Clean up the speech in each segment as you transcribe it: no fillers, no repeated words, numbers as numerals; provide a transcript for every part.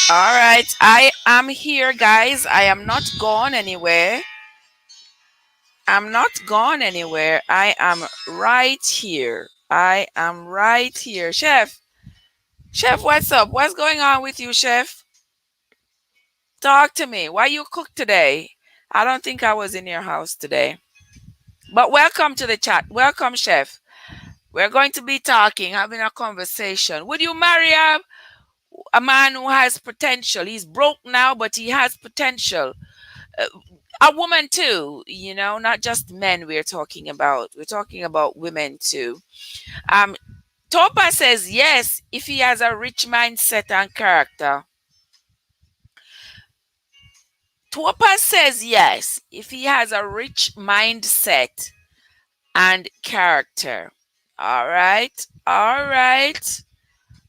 All right, I am here, guys. I am not gone anywhere. I'm not gone anywhere. I am right here. I am right here. Chef, what's up? What's going on with you, Chef? Talk to me. Why you cook today? I don't think I was in your house today. But welcome to the chat. Welcome, Chef. We're going to be talking, having a conversation. Would you marry a man who has potential? He's broke now, but he has potential. Uh, a woman too, not just men we're talking about. We're talking about women too. Um, Topa says yes if he has a rich mindset and character. Topa says yes if he has a rich mindset and character. All right, all right.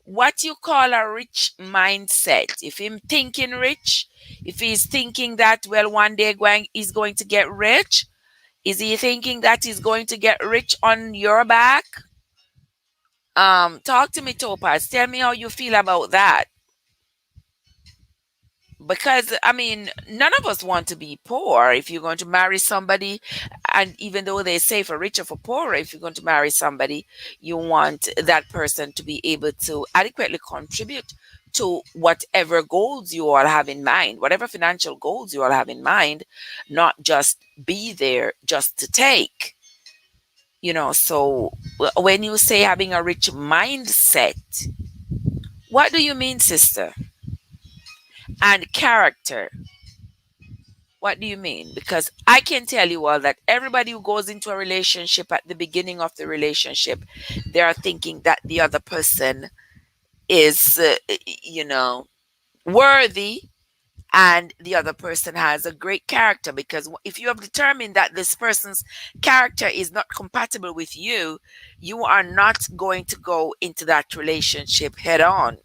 What you call a rich mindset? If him thinking rich, if he's thinking that one day he's going to get rich, is he thinking that he's going to get rich on your back? Talk to me, Topaz. Tell me how you feel about that. Because I mean, none of us want to be poor. If you're going to marry somebody, and even though they say for richer for poorer, if you're going to marry somebody, you want that person to be able to adequately contribute to whatever goals you all have in mind, whatever financial goals you all have in mind, not just be there just to take. So when you say having a rich mindset, what do you mean, sister? And character, what do you mean? Because I can tell you all that everybody who goes into a relationship at the beginning of the relationship, they are thinking that the other person is, worthy, and the other person has a great character. Because if you have determined that this person's character is not compatible with you, you are not going to go into that relationship head on.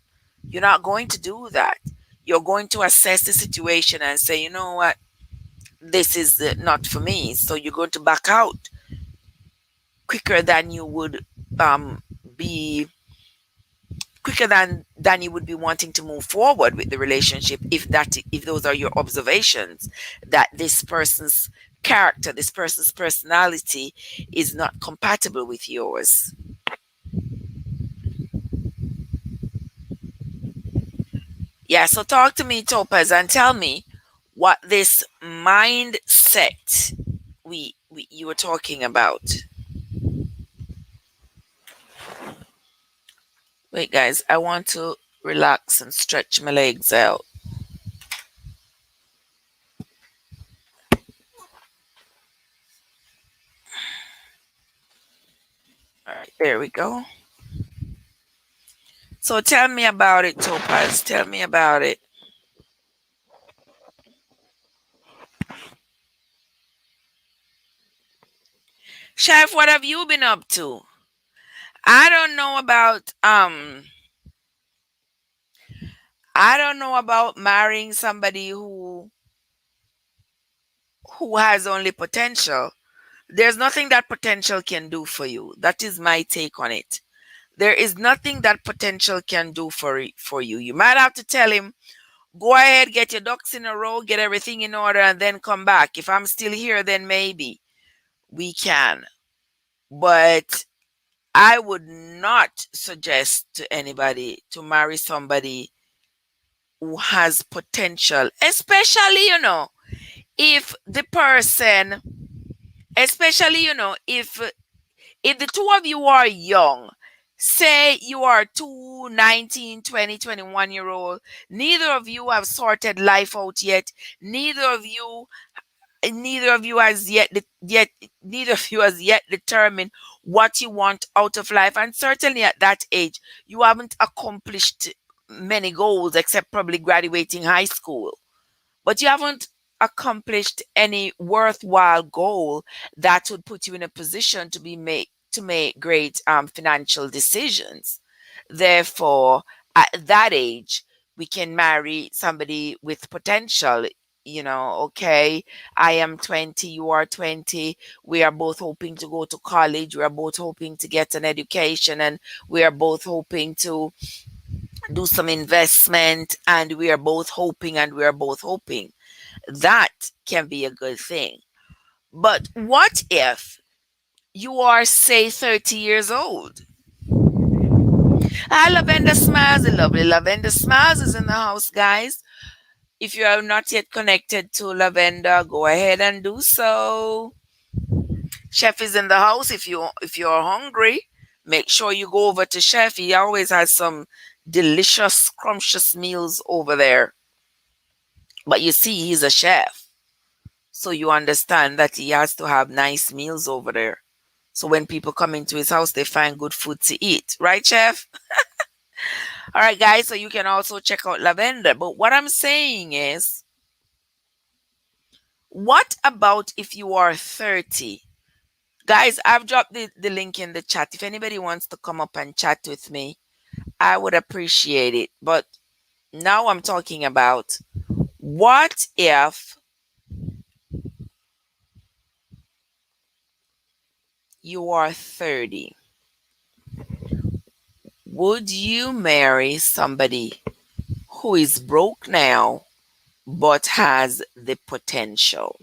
You're not going to do that. You're going to assess the situation and say, you know what, this is not for me. So you're going to back out quicker than you would be quicker than you would be wanting to move forward with the relationship, if those are your observations, that this person's character, this person's personality is not compatible with yours. Yeah, so talk to me, Topaz, and tell me what this mindset we you were talking about. Wait, guys, I want to relax and stretch my legs out. All right, there we go. So tell me about it, Topaz. Tell me about it. Chef, what have you been up to? I don't know about marrying somebody who has only potential. There's nothing that potential can do for you. That is my take on it. There is nothing that potential can do for you. You might have to tell him, go ahead, get your ducks in a row, get everything in order, and then come back. If I'm still here, then maybe we can. But I would not suggest to anybody to marry somebody who has potential, especially, if the person, especially, if the two of you are young. Say you are two 19, 20, 21 year old, neither of you have sorted life out yet, neither of you has yet neither of you has yet determined what you want out of life, and certainly at that age you haven't accomplished many goals except probably graduating high school, but you haven't accomplished any worthwhile goal that would put you in a position to make great financial decisions. Therefore, at that age, we can marry somebody with potential. Okay, I am 20, you are 20. We are both hoping to go to college. We are both hoping to get an education, and we are both hoping to do some investment, and we are both hoping, and we are both hoping. That can be a good thing. But what if you are, say, 30 years old? Ah, Lavender Smiles, the lovely Lavender Smiles is in the house, guys. If you are not yet connected to Lavender, go ahead and do so. Chef is in the house. If you're hungry, make sure you go over to Chef. He always has some delicious, scrumptious meals over there. But you see, he's a chef, so you understand that he has to have nice meals over there. So when people come into his house, they find good food to eat, right, Chef? All right, guys. So you can also check out Lavender. But what I'm saying is, what about if you are 30? Guys, I've dropped the link in the chat. If anybody wants to come up and chat with me, I would appreciate it. But now I'm talking about, what if you are 30? Would you marry somebody who is broke now but has potential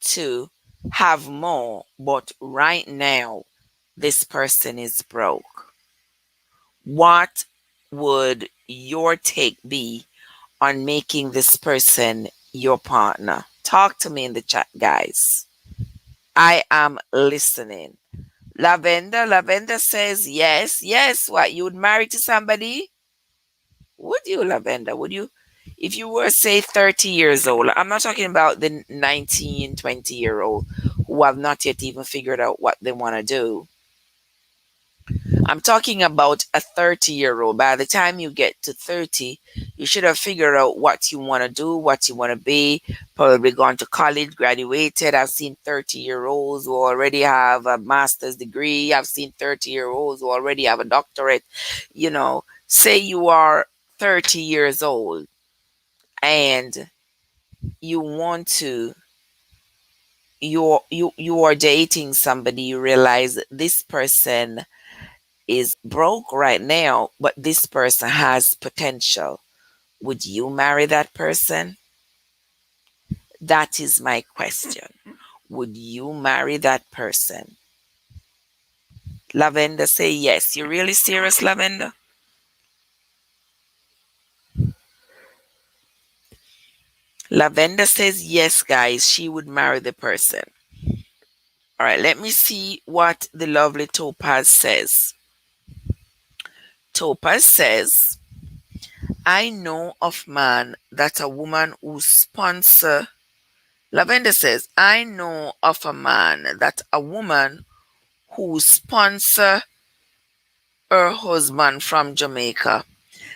to have more, but right now this person is broke? What would your take be on making this person your partner? Talk to me in the chat, guys. I am listening. Lavender says yes. Yes, what, you would marry to somebody? Would you, Lavender? Would you, if you were, say, 30 years old? I'm not talking about the 19, 20-year old who have not yet even figured out what they want to do. I'm talking about a 30-year-old. By the time you get to 30, you should have figured out what you want to do, what you want to be, probably gone to college, graduated. I've seen 30-year-olds who already have a master's degree. I've seen 30-year-olds who already have a doctorate. Say you are 30 years old and you want to you are dating somebody. You realize this person is broke right now, but this person has potential. Would you marry that person? That is my question. Would you marry that person? Lavender, say yes. You really serious, Lavender? Lavender says yes, guys. She would marry the person. All right, let me see what the lovely Topaz says. Topaz says, I know of man that a woman who sponsor. Lavender says, I know of a man that a woman who sponsor her husband from Jamaica.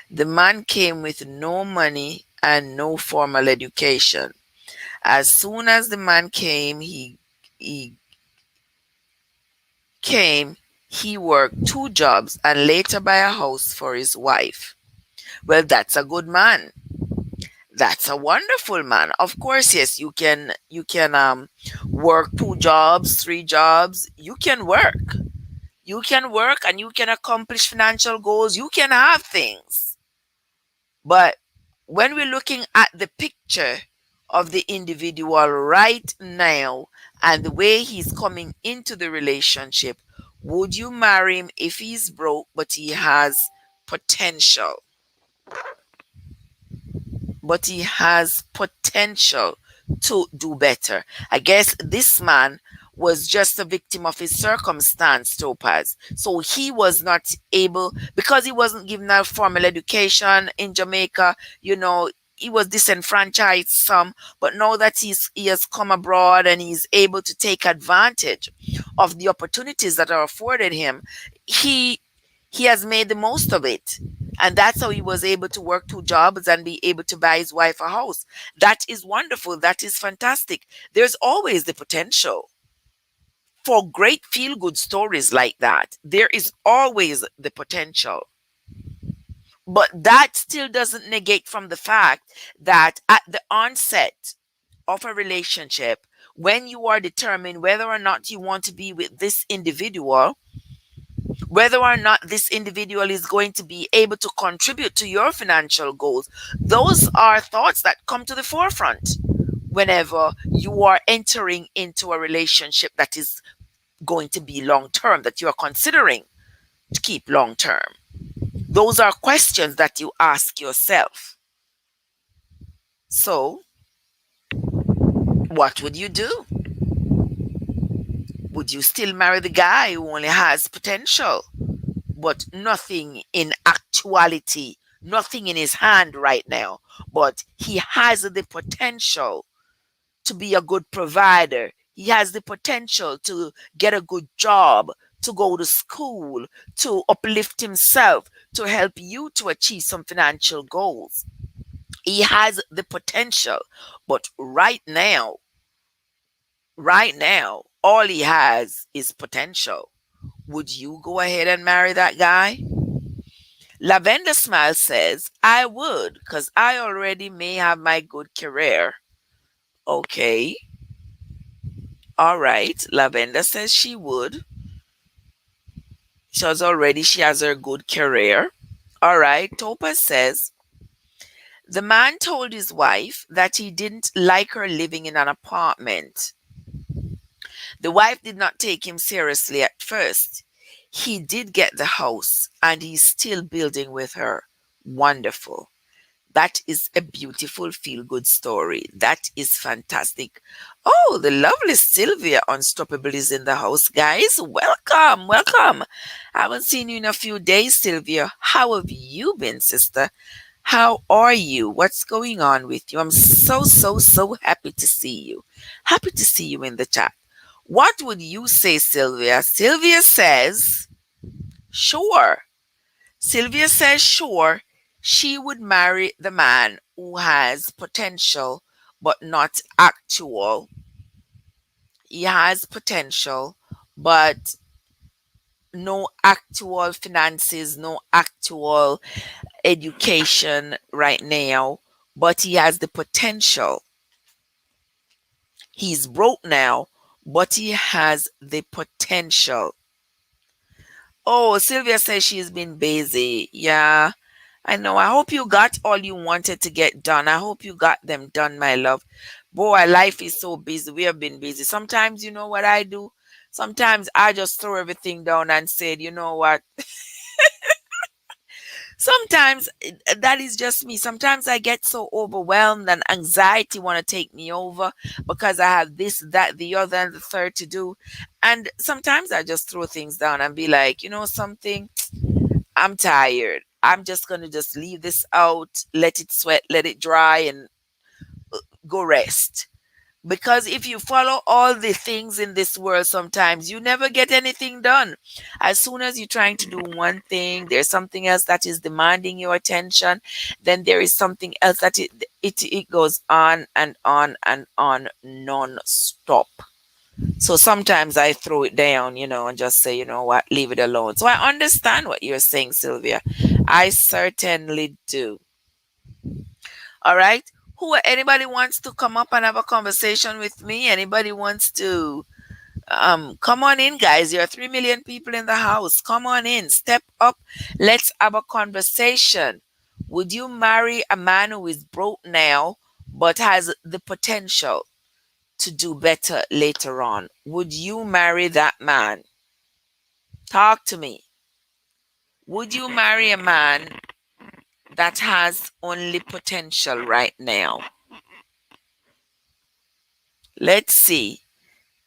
The man came with no money and no formal education. As soon as the man came, he came, he worked two jobs and later buy a house for his wife. Well, that's a good man. That's a wonderful man. Of course, yes, you can work two jobs, three jobs. You can work. You can work and you can accomplish financial goals. You can have things. But when we're looking at the picture of the individual right now and the way he's coming into the relationship, would you marry him if he's broke but he has potential? But he has potential to do better. I guess this man was just a victim of his circumstance, Topaz. So he was not able, because he wasn't given a formal education in Jamaica, he was disenfranchised some, but now that he has come abroad and he's able to take advantage of the opportunities that are afforded him, he he has made the most of it. And that's how he was able to work two jobs and be able to buy his wife a house. That is wonderful. That is fantastic. There's always the potential for great feel good stories like that. There is always the potential. But that still doesn't negate from the fact that at the onset of a relationship, when you are determined whether or not you want to be with this individual, whether or not this individual is going to be able to contribute to your financial goals. Those are thoughts that come to the forefront whenever you are entering into a relationship that is going to be long term, that you are considering to keep long term. Those are questions that you ask yourself. So, what would you do? Would you still marry the guy who only has potential, but nothing in actuality, nothing in his hand right now, but he has the potential to be a good provider? He has the potential to get a good job, to go to school, to uplift himself, to help you to achieve some financial goals. He has the potential, but right now, all he has is potential. Would you go ahead and marry that guy? Lavender Smile says, I would, because I already may have my good career. Okay. All right. Lavender says she would. She has her good career. All right. Topaz says, the man told his wife that he didn't like her living in an apartment. The wife did not take him seriously at first. He did get the house and he's still building with her. Wonderful. That is a beautiful feel good story. That is fantastic. Oh, the lovely Sylvia Unstoppable is in the house, guys. Welcome, welcome. I haven't seen you in a few days, Sylvia. How have you been, sister? How are you? What's going on with you? I'm so, so, so happy to see you. Happy to see you in the chat. What would you say, Sylvia? Sylvia says, sure. Sylvia says, sure, she would marry the man who has potential but not actual. He has potential, but no actual finances, no actual education right now, but he has the potential. He's broke now, but he has the potential. Oh, Sylvia says she's been busy. Yeah, I know. I hope you got all you wanted to get done. I hope you got them done, my love. Boy, life is so busy. We have been busy. Sometimes, you know what I do? Sometimes I just throw everything down and said, you know what? Sometimes that is just me. Sometimes I get so overwhelmed and anxiety want to take me over because I have this, that, the other, and the third to do. And sometimes I just throw things down and be like, you know something? I'm tired. I'm just going to just leave this out, let it sweat, let it dry, and go rest. Because if you follow all the things in this world, sometimes you never get anything done. As soon as you're trying to do one thing, there's something else that is demanding your attention. Then there is something else that it goes on and on and on non-stop. So sometimes I throw it down, and just say, you know what, leave it alone. So I understand what you're saying, Sylvia. I certainly do. All right. Anybody wants to come up and have a conversation with me? Anybody wants to come on in, guys? There are 3 million people in the house. Come on in. Step up. Let's have a conversation. Would you marry a man who is broke now but has the potential to do better later on? Would you marry that man? Talk to me. Would you marry a man that has only potential right now? Let's see.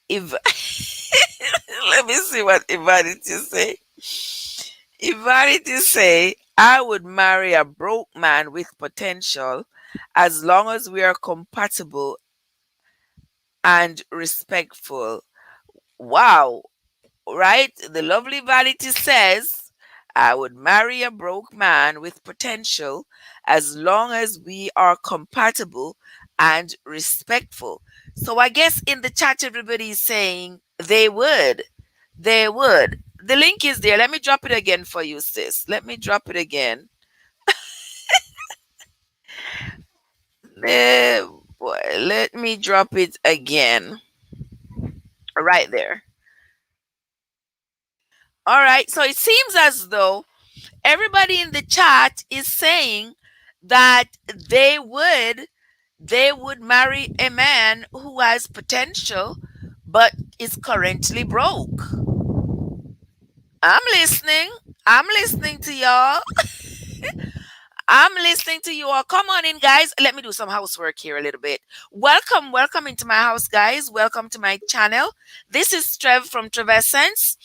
If let me see what Ivanity say. Ivanity say, I would marry a broke man with potential as long as we are compatible and respectful. Wow. Right? The lovely Vanity says, I would marry a broke man with potential as long as we are compatible and respectful. So I guess in the chat, everybody is saying they would. They would. The link is there. Let me drop it again for you, sis. Let me drop it again. Eh, boy, let me drop it again. Right there. All right. So it seems as though everybody in the chat is saying that they would they would marry a man who has potential but is currently broke. I'm listening. I'm listening to y'all. I'm listening to you all. Come on in, guys. Let me do some housework here a little bit. Welcome, welcome into my house, guys. Welcome to my channel. This is Trev from Trevessence.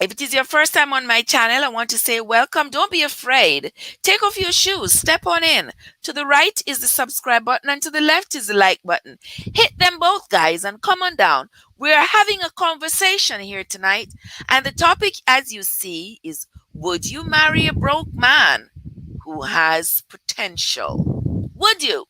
If it is your first time on my channel, I want to say welcome. Don't be afraid. Take off your shoes. Step on in. To the right is the subscribe button, and to the left is the like button. Hit them both, guys, and come on down. We're having a conversation here tonight, and the topic, as you see, is would you marry a broke man who has potential? Would you?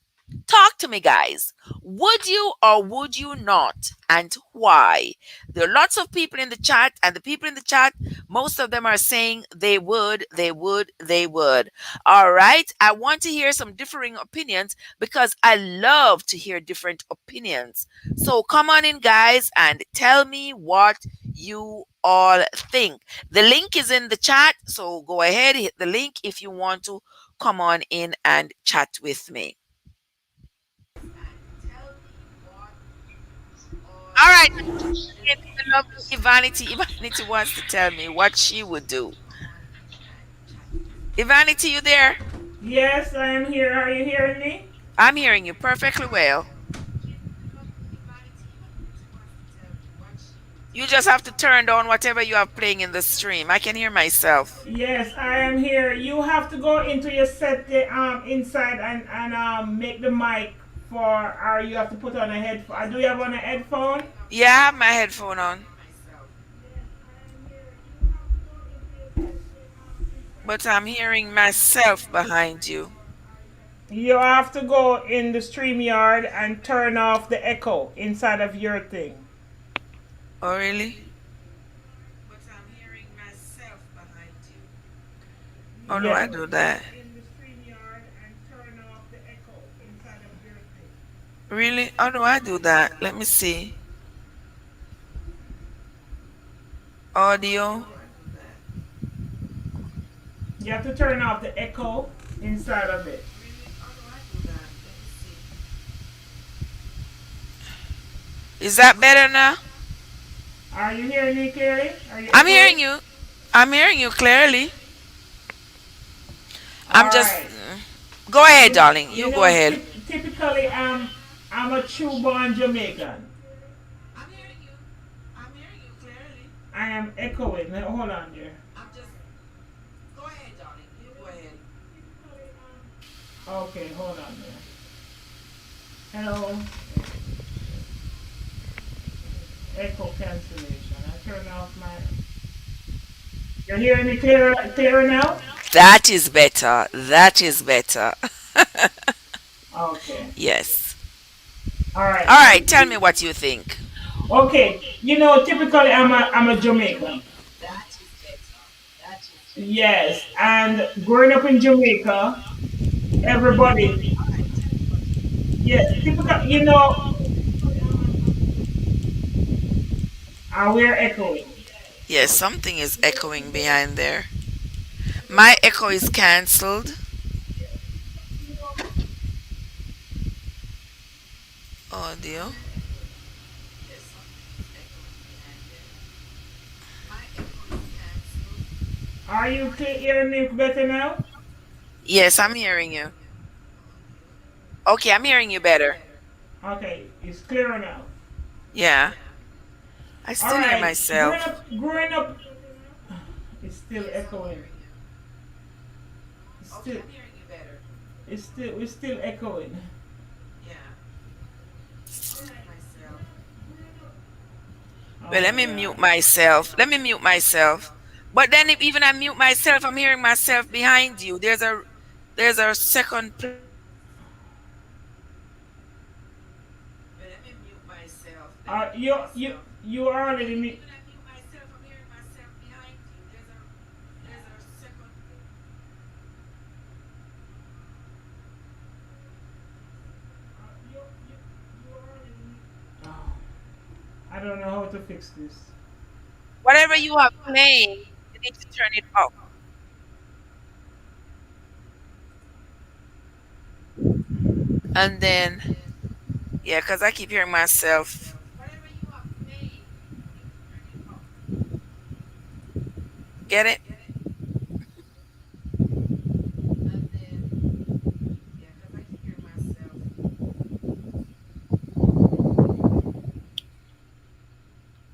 Talk to me, guys. Would you or would you not? And why? There are lots of people in the chat, and the people in the chat, most of them are saying they would, they would, they would. All right. I want to hear some differing opinions because I love to hear different opinions. So come on in, guys, and tell me what you all think. The link is in the chat, so go ahead, hit the link if you want to come on in and chat with me. All right. It's the lovely Ivanity. Ivanity wants to tell me what she would do. Ivanity, you there? Yes, I am here. Are you hearing me? I'm hearing you perfectly well. You just have to turn down whatever you have playing in the stream. I can hear myself. Yes, I am here. You have to go into your set inside and make the mic for, or you have to put on a headphone. Do you have on a headphone? Yeah, I have my headphone on, but I'm hearing myself behind you. You have to go in the StreamYard and turn off the echo inside of your thing. Oh, really? But I'm hearing myself behind you. How do I Yeah. do that? In the StreamYard and turn off the echo inside of your thing. Really? How do I do that? Let me see. Audio. You have to turn off the echo inside of it. Is that better now? Are you hearing me clearly? Are you I'm hearing echoing? you. I'm hearing you clearly. All I'm just. right. Go ahead, You, darling. you You go know, ahead. typically I'm a true born Jamaican. I'm hearing you. I'm hearing you clearly. I am echoing. Now, hold on there. I'm just. Go ahead, darling. You go ahead. Okay, hold on there. Hello. Echo cancellation. I turn off my. You're hearing me clearer now? That is better. That is better. Okay. Yes. All right. All right. Tell me what you think. Okay. You know, typically I'm a Jamaican. Yes, and growing up in Jamaica, everybody, yes, typical, you know, we're echoing. Yes, something is echoing behind there. My echo is cancelled. Audio. Are you hearing me better now? Yes, I'm hearing you. Okay, I'm hearing you better. Okay, it's clearer now. Yeah. I All still hear right, myself. growing up, it's still echoing. It's still, it's still echoing. Well, let Oh me mute God. myself. Let me mute myself. But then if even I mute myself, I'm hearing myself behind you. There's a second. Let me mute myself. Let me mute myself. You are But then already if me. even I mute myself, I'm hearing myself behind you. There's a second. Oh, I don't know how to fix this. Whatever you are playing, you need to turn it off. And then, yeah, because I keep hearing myself. Get it?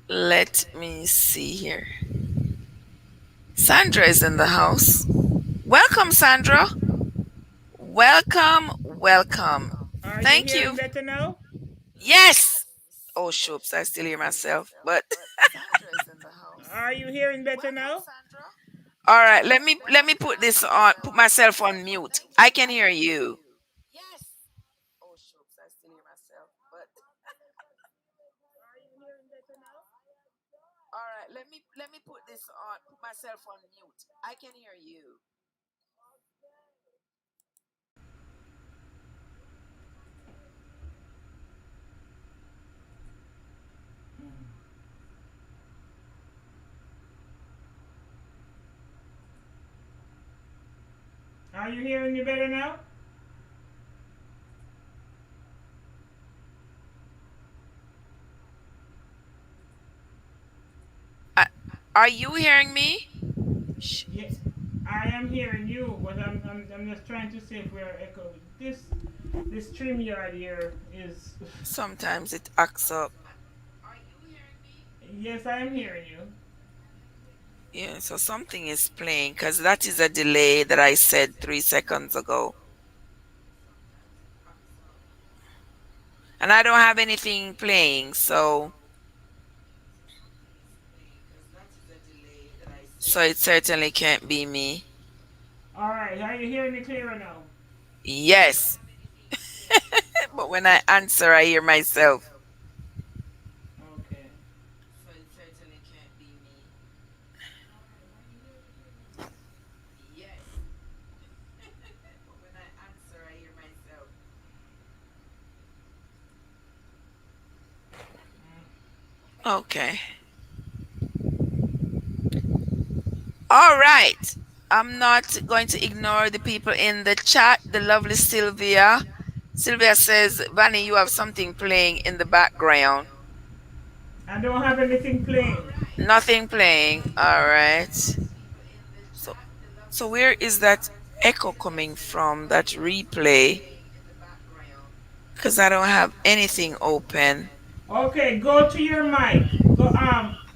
Let me see here. Sandra is in the house. Welcome, Sandra. Welcome, welcome. Are you Thank hearing you. better now? Yes. Oh, shoops, I still hear myself, but Are you hearing better now? all right, let me put this on, put myself on mute. I can hear you. Oh, shoops, I still hear myself, but all right, let me put this on, put myself on mute. I can hear you. Are you hearing me better now? I, are you hearing me? Sh- Yeah, I am hearing you, but I'm just trying to see if we're echoing. This StreamYard here is. Sometimes it acts up. Yes, I am hearing you. Yeah, so something is playing because that is a delay that I said 3 seconds ago. And I don't have anything playing, so it certainly can't be me. All right, are you hearing me clearer now? Yes. But when I answer, I hear myself. Okay. Okay. All right. I'm not going to ignore the people in the chat. The lovely Sylvia. Sylvia says, Vanny, you have something playing in the background. I don't have anything playing. Nothing playing. All right. So, so where is that echo coming from? That replay? Because I don't have anything open. Okay, go to your mic. Go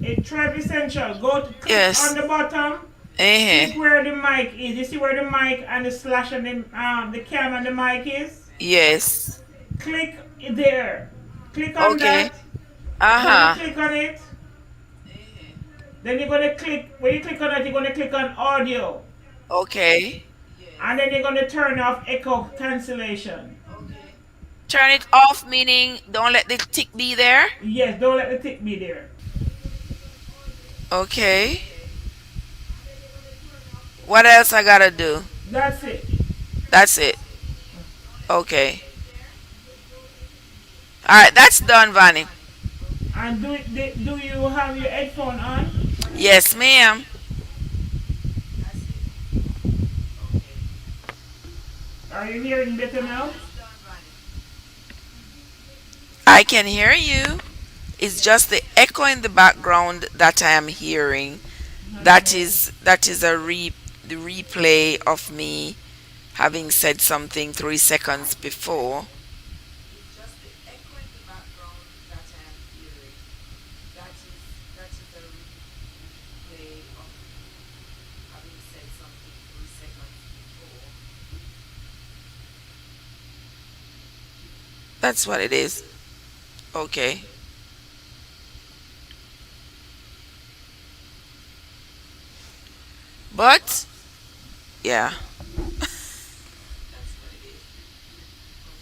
it Trev Essential. Go to click on Yes. the bottom. Eh. Click where the mic is. You see where the mic and the slash and the cam and the mic is? Yes. Click there. Click on Okay. that. When you Uh-huh. click on it, then you're gonna click when you click on it, you're gonna click on audio. Okay. And then you're gonna turn off echo cancellation. Turn it off, meaning don't let the tick be there. Yes, don't let the tick be there. Okay. What else I gotta do? That's it. That's it. Okay. All right, that's done, Vanny. And do you have your headphone on? Yes, ma'am. Are you hearing better now? I can hear you. It's just the echo in the background that I am hearing. That is the replay of me having said something 3 seconds before. That's what it is. Okay. But yeah.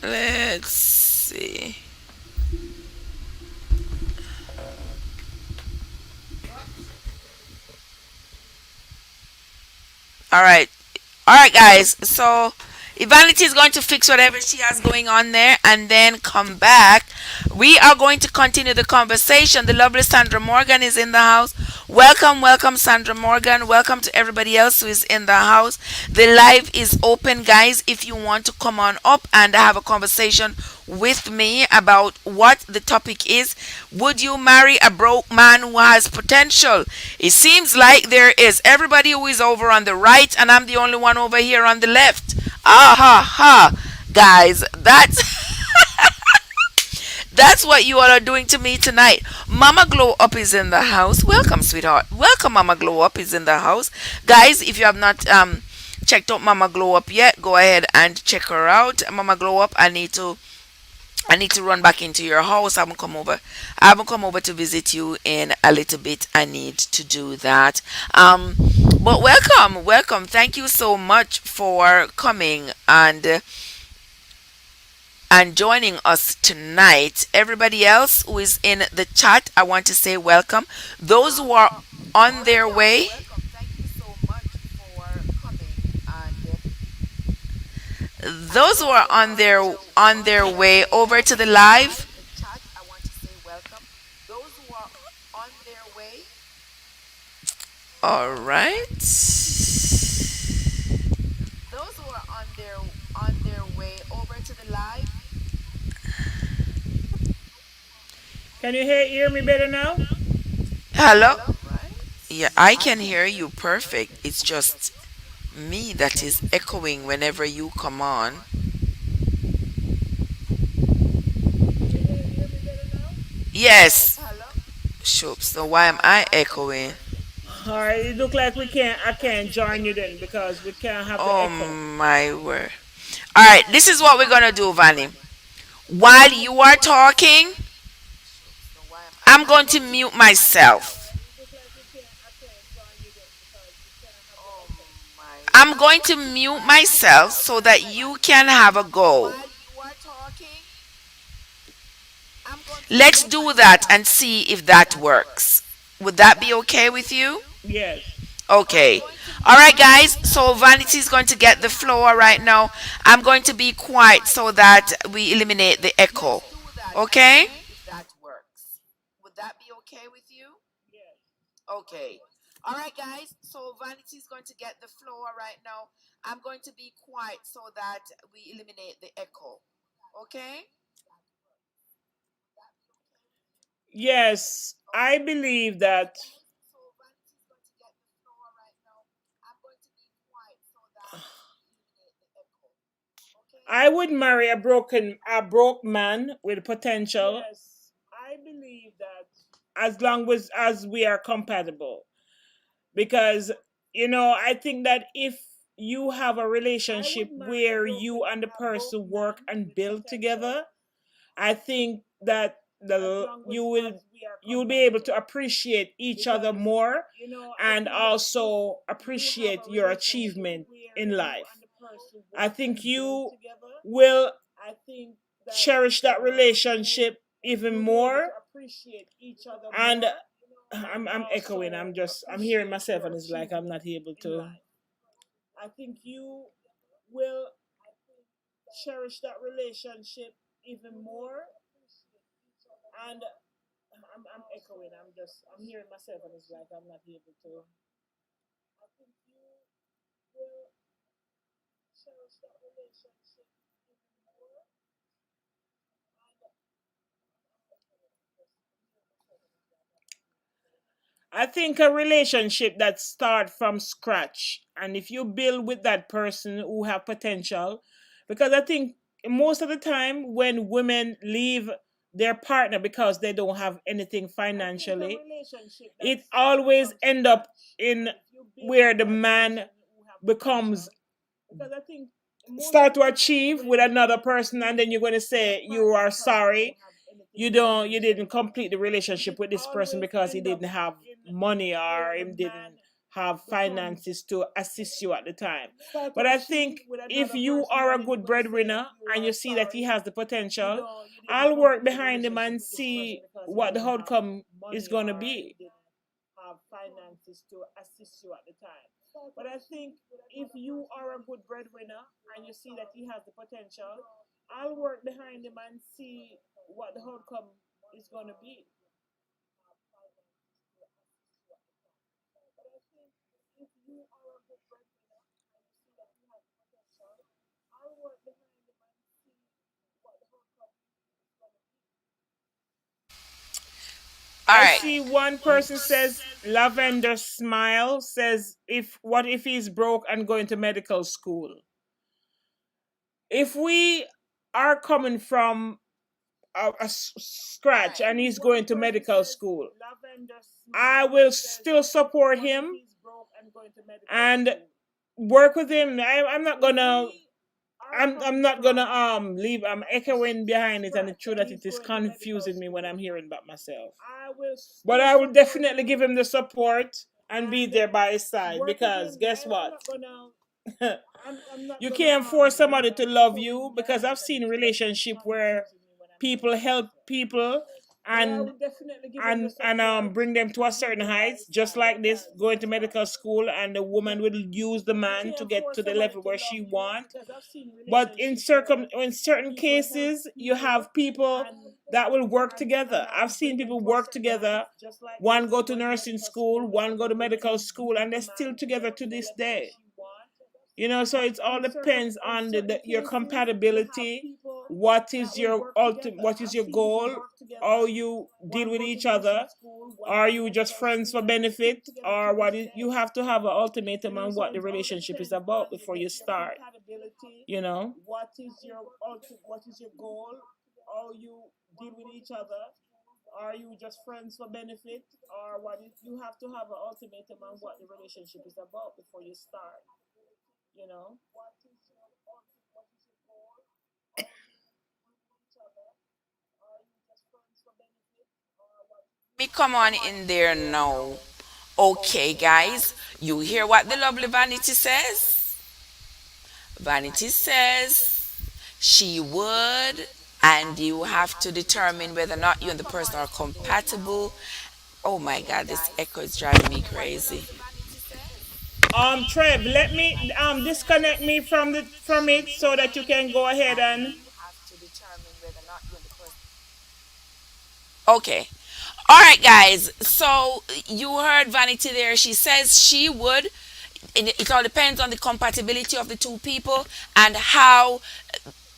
Let's see. All right. All right, guys. So Ivanity is going to fix whatever she has going on there and then come back. We are going to continue the conversation. The lovely Sandra Morgan is in the house. Welcome, welcome, Sandra Morgan. Welcome to everybody else who is in the house. The live is open, guys. If you want to come on up and have a conversation with me about what the topic is, would you marry a broke man who has potential? It seems like there is everybody who is over on the right, and I'm the only one over here on the left. Ah ha ha, guys. That's what you all are doing to me tonight. Mama Glow Up is in the house. Welcome, sweetheart. Welcome, Mama Glow Up is in the house. Guys, if you have not checked out Mama Glow Up yet, go ahead and check her out. Mama Glow Up, I need to run back into your house. I haven't come over to visit you in a little bit. I need to do that. Um but welcome, welcome. Thank you so much for coming and joining us tonight. Everybody else who is in the chat, I want to say welcome. Those who are on their way, those who are on their way over to the live. All right. Those who are on their way over to the live. Can you hear me better now? Hello. Yeah, I can hear you perfect. It's just me that is echoing whenever you come on. Yes. Sure. So why am I echoing? All right, it look like we can't. I can't join you then because we can't have the Oh echo. my word. All right, this is what we're gonna do, Vanny. While you are talking, I'm going to mute myself. I'm going to mute myself so that you can have a go. Let's do that and see if that works. Would that be okay with you? Yes. Okay. All right, guys. So Vanity is going to get the floor right now. I'm going to be quiet so that we eliminate the echo. Okay? Would that be okay with you? Okay. All right, guys. So Vanity is going to get the floor right now. I'm going to be quiet so that we eliminate the echo. Okay? Yes, I believe that I would marry a broke man with potential. Yes, I believe that as long as we are compatible, because I think that if you have a relationship where you and the person work and build together, I think that you'll be able to appreciate each other more and also appreciate your achievement in life. I think you will cherish that relationship even more. And I'm echoing. I'm hearing myself and it's like I'm not able to. I think you will cherish that relationship even more. And I'm echoing. I'm hearing myself and it's like I'm not able to. I think you will cherish that relationship even more. I think a relationship that start from scratch, and if you build with that person who have potential, because I think most of the time when women leave their partner because they don't have anything financially, it always end up in where the man becomes start to achieve with another person, and then you're going to say you are sorry you didn't complete the relationship with this person because he didn't have money or he didn't have finances to assist you at the time. But I think if you are a good breadwinner and you see that he has the potential, I'll work behind him and see what the outcome is going to be. Have finances to assist you at the time. But I think if you are a good breadwinner and you see that he has the potential, I'll work behind him and see what the outcome is going to be. All I right. see one person says Lavender Smile says, if what if he's broke and going to medical school? If we are coming from scratch and he's going to medical school, I will still support him and work with him. I'm not gonna. I'm not gonna leave. I'm echoing behind it, and it's true that it is confusing me when I'm hearing about myself. But I will definitely give him the support and be there by his side, because guess what? You can't force somebody to love you, because I've seen relationship where people help people and bring them to a certain heights, just like this, going to medical school, and the woman will use the man to get to the level where she want. But in certain cases, you have people that will work together. I've seen people work together. One go to nursing school, one go to medical school, and they're still together to this day. So it all depends on your compatibility. What is your goal? How you deal with each other? Are you just friends for benefit, or you have to have an ultimatum on what the relationship is about before you start? What is your goal? How you deal with each other? Are you just friends for benefit, or you have to have an ultimatum on what the relationship is about before you start? You know. Me come on in there now. Okay, guys, you hear what the lovely Vanity says? Vanity says she would, and you have to determine whether or not you and the person are compatible. Oh my God, this echo is driving me crazy. Trev, let me disconnect me from it so that you can go ahead and. Okay. All right, guys. So you heard Vanity there. She says she would. It all depends on the compatibility of the two people and how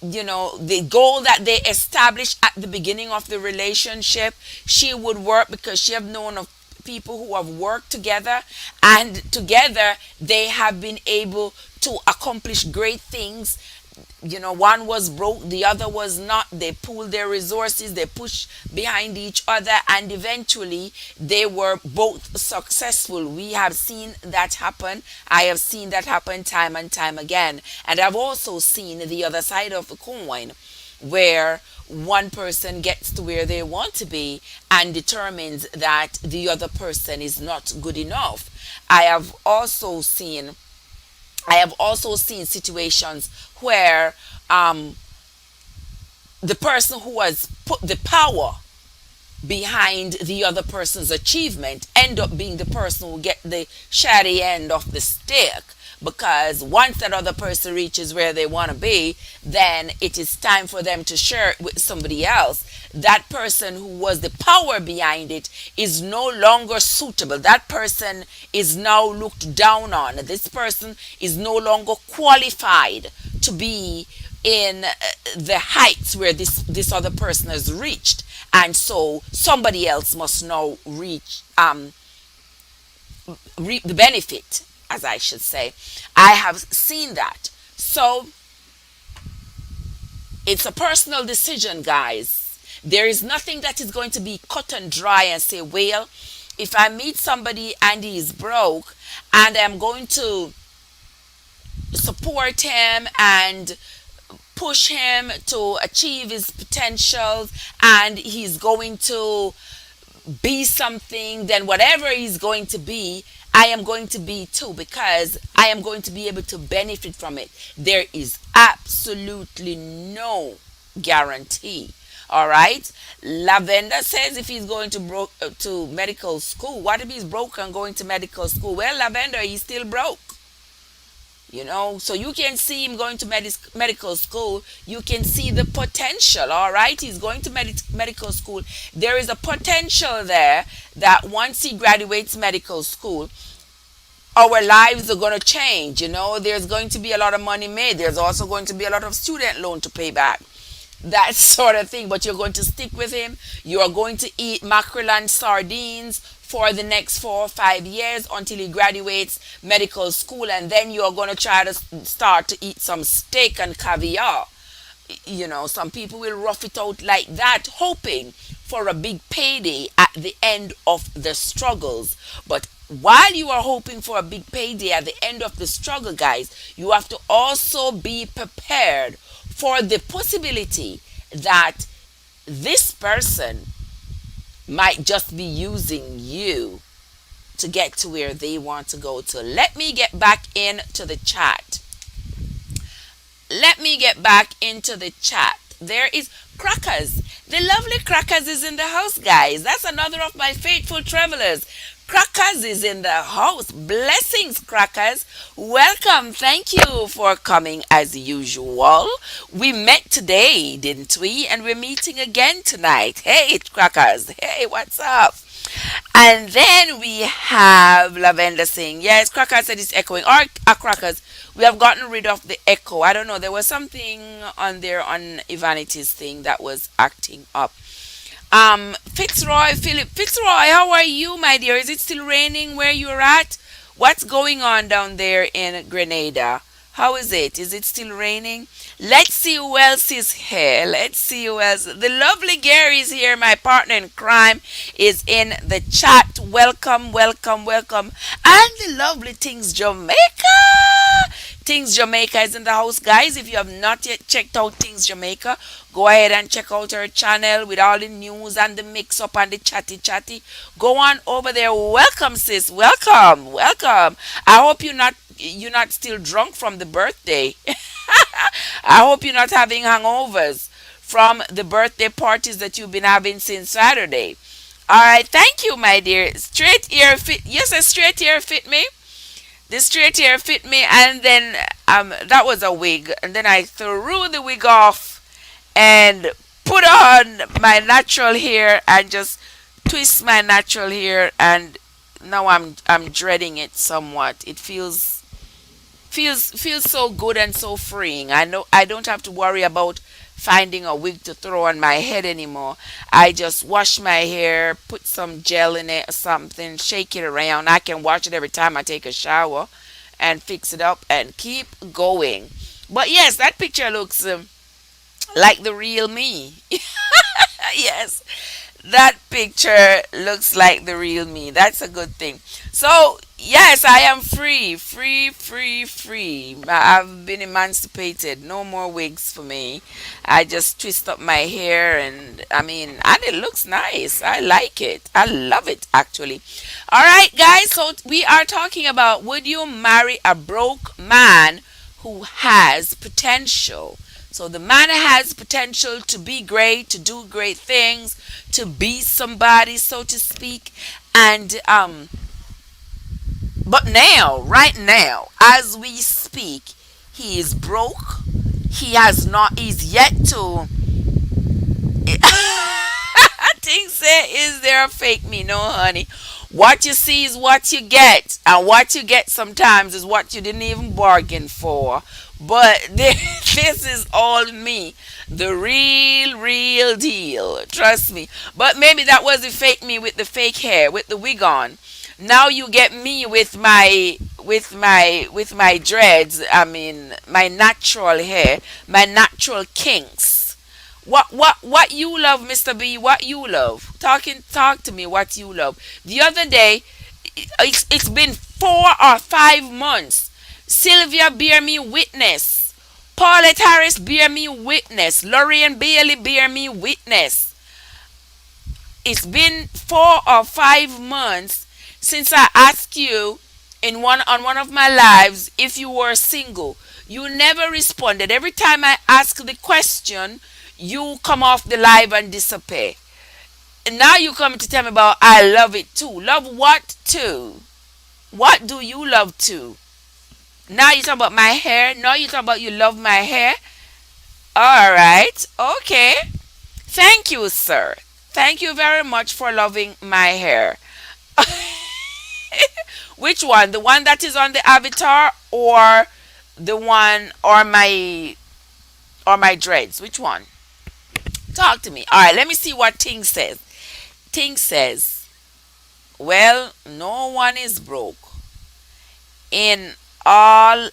the goal that they established at the beginning of the relationship. She would work because she have known of people who have worked together, and together they have been able to accomplish great things. One was broke, the other was not. They pooled their resources, they pushed behind each other, and eventually they were both successful. We have seen that happen. I have seen that happen time and time again. And I've also seen the other side of the coin, where one person gets to where they want to be and determines that the other person is not good enough. I have also seen I have also seen situations where the person who has put the power behind the other person's achievement end up being the person who get the shady end of the stick, because once that other person reaches where they want to be, then it is time for them to share it with somebody else. That person who was the power behind it is no longer suitable. That person is now looked down on. This person is no longer qualified to be in the heights where this other person has reached, and so somebody else must now reap the benefit, as I should say. I have seen that. So it's a personal decision, guys. There is nothing that is going to be cut and dry and say, well, if I meet somebody and he is broke, and I'm going to support him and push him to achieve his potentials, and he's going to be something, then whatever he's going to be, I am going to be too, because I am going to be able to benefit from it. There is absolutely no guarantee. All right. Lavender says if he's going to medical school, what if he's broke and going to medical school? Well, Lavender, he's still broke. So you can see him going to medical school. You can see the potential. All right, he's going to medical school. There is a potential there that once he graduates medical school, our lives are going to change. There's going to be a lot of money made. There's also going to be a lot of student loan to pay back, that sort of thing. But you're going to stick with him. You are going to eat mackerel and sardines for the next 4 or 5 years until he graduates medical school, and then you are going to try to start to eat some steak and caviar. Some people will rough it out like that, hoping for a big payday at the end of the struggles. But while you are hoping for a big payday at the end of the struggle, guys, you have to also be prepared for the possibility that this person might just be using you to get to where they want to go to. Let me get back into the chat. Let me get back into the chat. There is Crackers. The lovely Crackers is in the house, guys. That's another of my faithful travelers. Crackers is in the house. Blessings, Crackers. Welcome. Thank you for coming as usual. We met today, didn't we? And we're meeting again tonight. Hey, Crackers. Hey, what's up? And then we have Lavender saying, yes, Crackers said it's echoing. Or Crackers, we have gotten rid of the echo. I don't know. There was something on there on Ivanity's thing that was acting up. Fitzroy, how are you, my dear? Is it still raining where you're at? What's going on down there in Grenada? How is it? Is it still raining? Let's see who else is here. Let's see who else. The lovely Gary is here. My partner in crime is in the chat. Welcome, welcome, welcome. And the lovely Things Jamaica. Things Jamaica is in the house, guys. If you have not yet checked out Things Jamaica, go ahead and check out her channel with all the news and the mix up and the chatty chatty. Go on over there. Welcome, sis. Welcome, welcome. I hope you're not still drunk from the birthday. I hope you're not having hangovers from the birthday parties that you've been having since Saturday. All right, thank you, my dear. Straight ear fit. Yes, a straight ear fit me. The straight hair fit me, and then that was a wig, and then I threw the wig off and put on my natural hair and just twist my natural hair, and now I'm dreading it somewhat. It feels so good and so freeing. I know I don't have to worry about finding a wig to throw on my head anymore. I just wash my hair, put some gel in it or something, shake it around. I can wash it every time I take a shower and fix it up and keep going. But yes, that picture looks like the real me. Yes, that picture looks like the real me. That's a good thing. So, yes, I am free, free, free, free. I've been emancipated. No more wigs for me. I just twist up my hair, and and it looks nice. I like it. I love it, actually. All right, guys, so we are talking about, would you marry a broke man who has potential? So the man has potential to be great, to do great things, to be somebody, so to speak. And but now, right now, as we speak, he is broke. He has not, he's yet to. Things say, is there a fake me? No, honey. What you see is what you get, and what you get sometimes is what you didn't even bargain for. But this is all me, the real, real deal. Trust me. But maybe that was the fake me with the fake hair, with the wig on. Now you get me with my dreads. My natural hair, my natural kinks. What you love, Mr. B? What you love? Talk to me. What you love? The other day, it's been 4 or 5 months. Sylvia bear me witness. Paulette Harris bear me witness. Lorraine Bailey bear me witness. It's been 4 or 5 months since I asked you on one of my lives if you were single. You never responded. Every time I ask the question, you come off the live and disappear. And now you come to tell me about I love it too. Love what too? What do you love too? Now you talk about my hair. Now you talk about you love my hair. All right. Okay. Thank you, sir. Thank you very much for loving my hair. Which one? The one that is on the avatar, or the one, or my dreads? Which one? Talk to me. All right, let me see what Ting says. Ting says, well, no one is broke. In all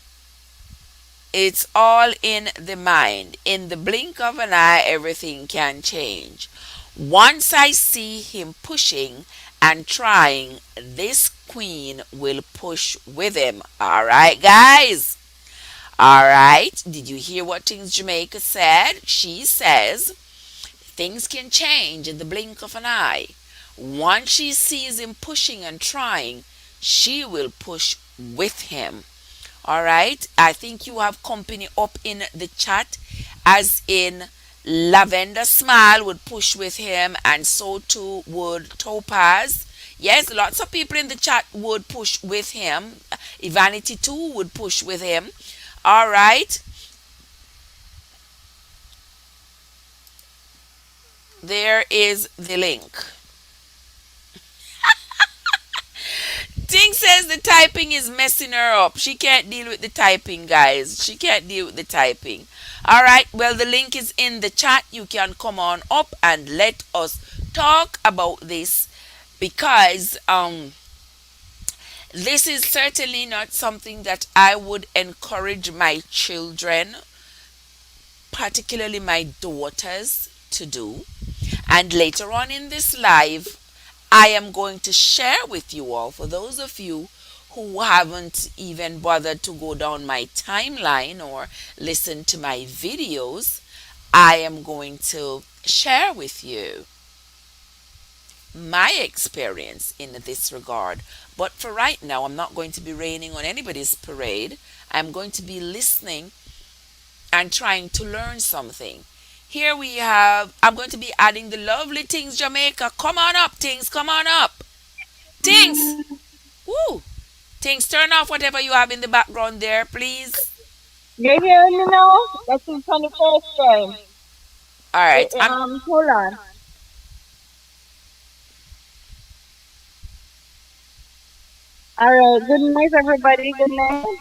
It's all in the mind. In the blink of an eye, everything can change. Once I see him pushing and trying, this queen will push with him. All right, guys. All right. Did you hear what Things Jamaica said? She says things can change in the blink of an eye. Once she sees him pushing and trying, she will push with him. All right. I think you have company up in the chat, as in Lavender Smile would push with him, and so too would Topaz. Yes, lots of people in the chat would push with him. Vanity too would push with him. All right. There is the link. Ting says the typing is messing her up. She can't deal with the typing, guys. She can't deal with the typing. All right. Well, the link is in the chat. You can come on up and let us talk about this, because this is certainly not something that I would encourage my children, particularly my daughters, to do. And later on in this live, I am going to share with you all, for those of you who haven't even bothered to go down my timeline or listen to my videos, I am going to share with you my experience in this regard. But for right now, I'm not going to be raining on anybody's parade. I'm going to be listening and trying to learn something. Here we have, I'm going to be adding the lovely Things Jamaica. Come on up, Things, come on up. Things, woo. Things, turn off whatever you have in the background there, please. You hearing me now? That's in for the first time. All right, Hold on. All right. Good night, everybody. Good night.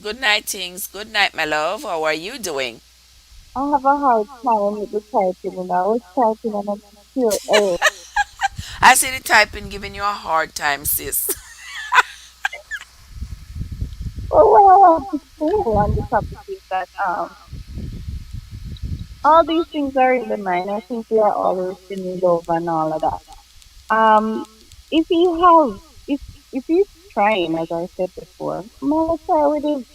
good night, Things. Good night, my love. How are you doing? I have a hard time with the typing, and I was typing and I'm still A. I see the typing giving you a hard time, sis. Well, what I want to say on the topic is that all these things are in the mind. I think we are always in love and all of that. Um, if he have, if he's trying, as I said before, man, try with him.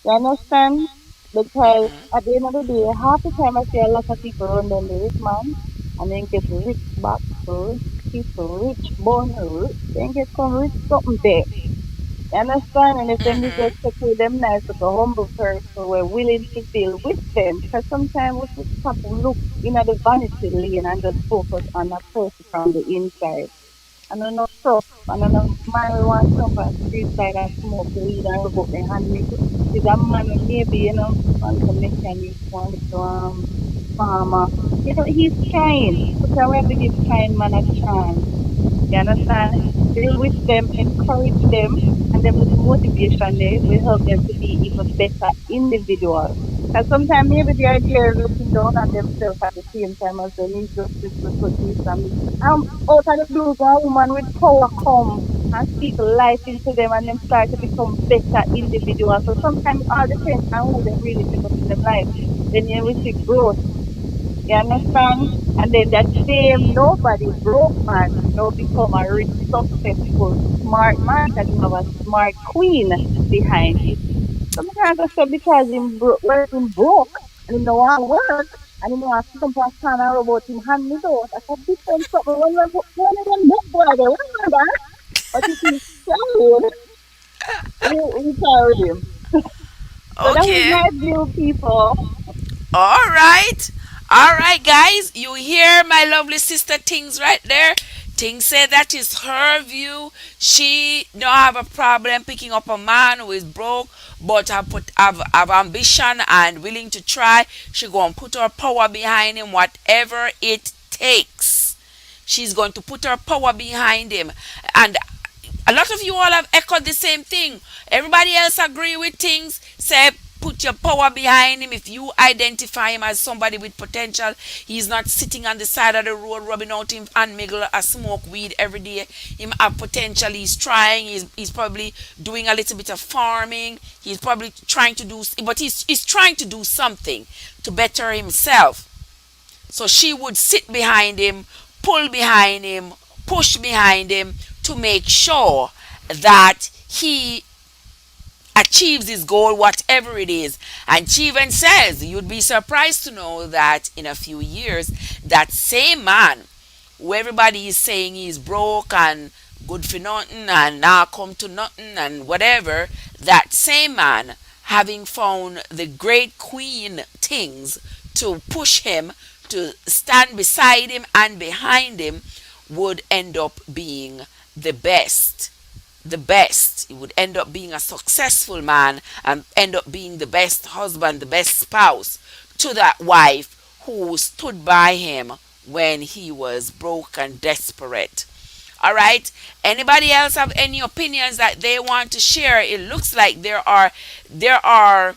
You understand? Because Hmm. at the end of the day, half the time I see a lot of people run down the rich man and then get rich back, rich people, rich, born rich, then get some rich something there. You understand? And if them is Hmm. just take with them nice like a humble person, we're willing to deal with them. Because sometimes we just have to look in at the vanity lane and just focus on a person from the inside. And enough stuff, and enough marijuana stuff and street side and smoke weed and rub up their hand. Is a man who maybe, one little mechanic, one little farmer. He's trying. Because we have to give trying man a chance. You understand? Deal with them, encourage them, and them little motivation there will help them to be even better individuals. And sometimes maybe they are there looking down on themselves at the same time as they need justice to this and out of the blue, a woman with power come and speak life into them and them start to become better individuals. So sometimes it all depends on who they really pick up in their life. Then you will see growth. You understand? And then that same nobody broke man now become a rich, successful, smart man because he have a smart queen behind him. Sometimes I say because him broke and he don't want to work and he don't want to sit up and stand and about him hand me out. That's a different something. When of them book boy there, when that? But if he's trying, we try with him. So that is Okay. my view, people. All right. All right, guys. You hear my lovely sister Things right there? Things said that is her view. She don't have a problem picking up a man who is broke, but have ambition and willing to try. She gonna put her power behind him, whatever it takes. She's going to put her power behind him. And a lot of you all have echoed the same thing. Everybody else agree with things. Say put your power behind him. If you identify him as somebody with potential, he's not sitting on the side of the road rubbing out him and miggle a smoke weed every day. Him have potential. He's trying. He's probably doing a little bit of farming. He's probably trying to do, but he's trying to do something to better himself. So she would sit behind him, pull behind him, push behind him to make sure that he achieves his goal, whatever it is. And she even says, you'd be surprised to know that in a few years, that same man who everybody is saying he's broke and good for nothing and now come to nothing and whatever, that same man having found the great queen things to push him, to stand beside him and behind him, would end up being the best. The best. He would end up being a successful man and end up being the best husband, the best spouse to that wife who stood by him when he was broke and desperate. All right. Anybody else have any opinions that they want to share? It looks like there are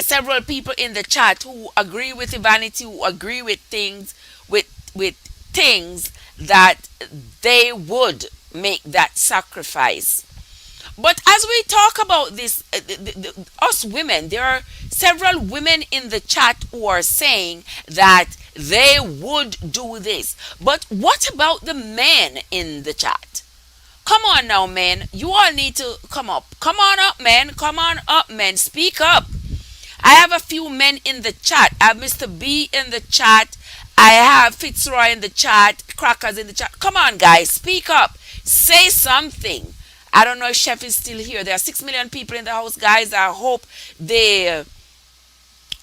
several people in the chat who agree with humanity, who agree with things, with things that they would make that sacrifice. But as we talk about this, us women, there are several women in the chat who are saying that they would do this. But what about the men in the chat? Come on now, men. You all need to come up. Come on up, men. Come on up, men. Speak up. I have a few men in the chat. I have Mr. B in the chat. I have Fitzroy in the chat. Crackers in the chat. Come on, guys. Speak up. Say something. I don't know if Chef is still here. There are 6 million people in the house, guys. I hope the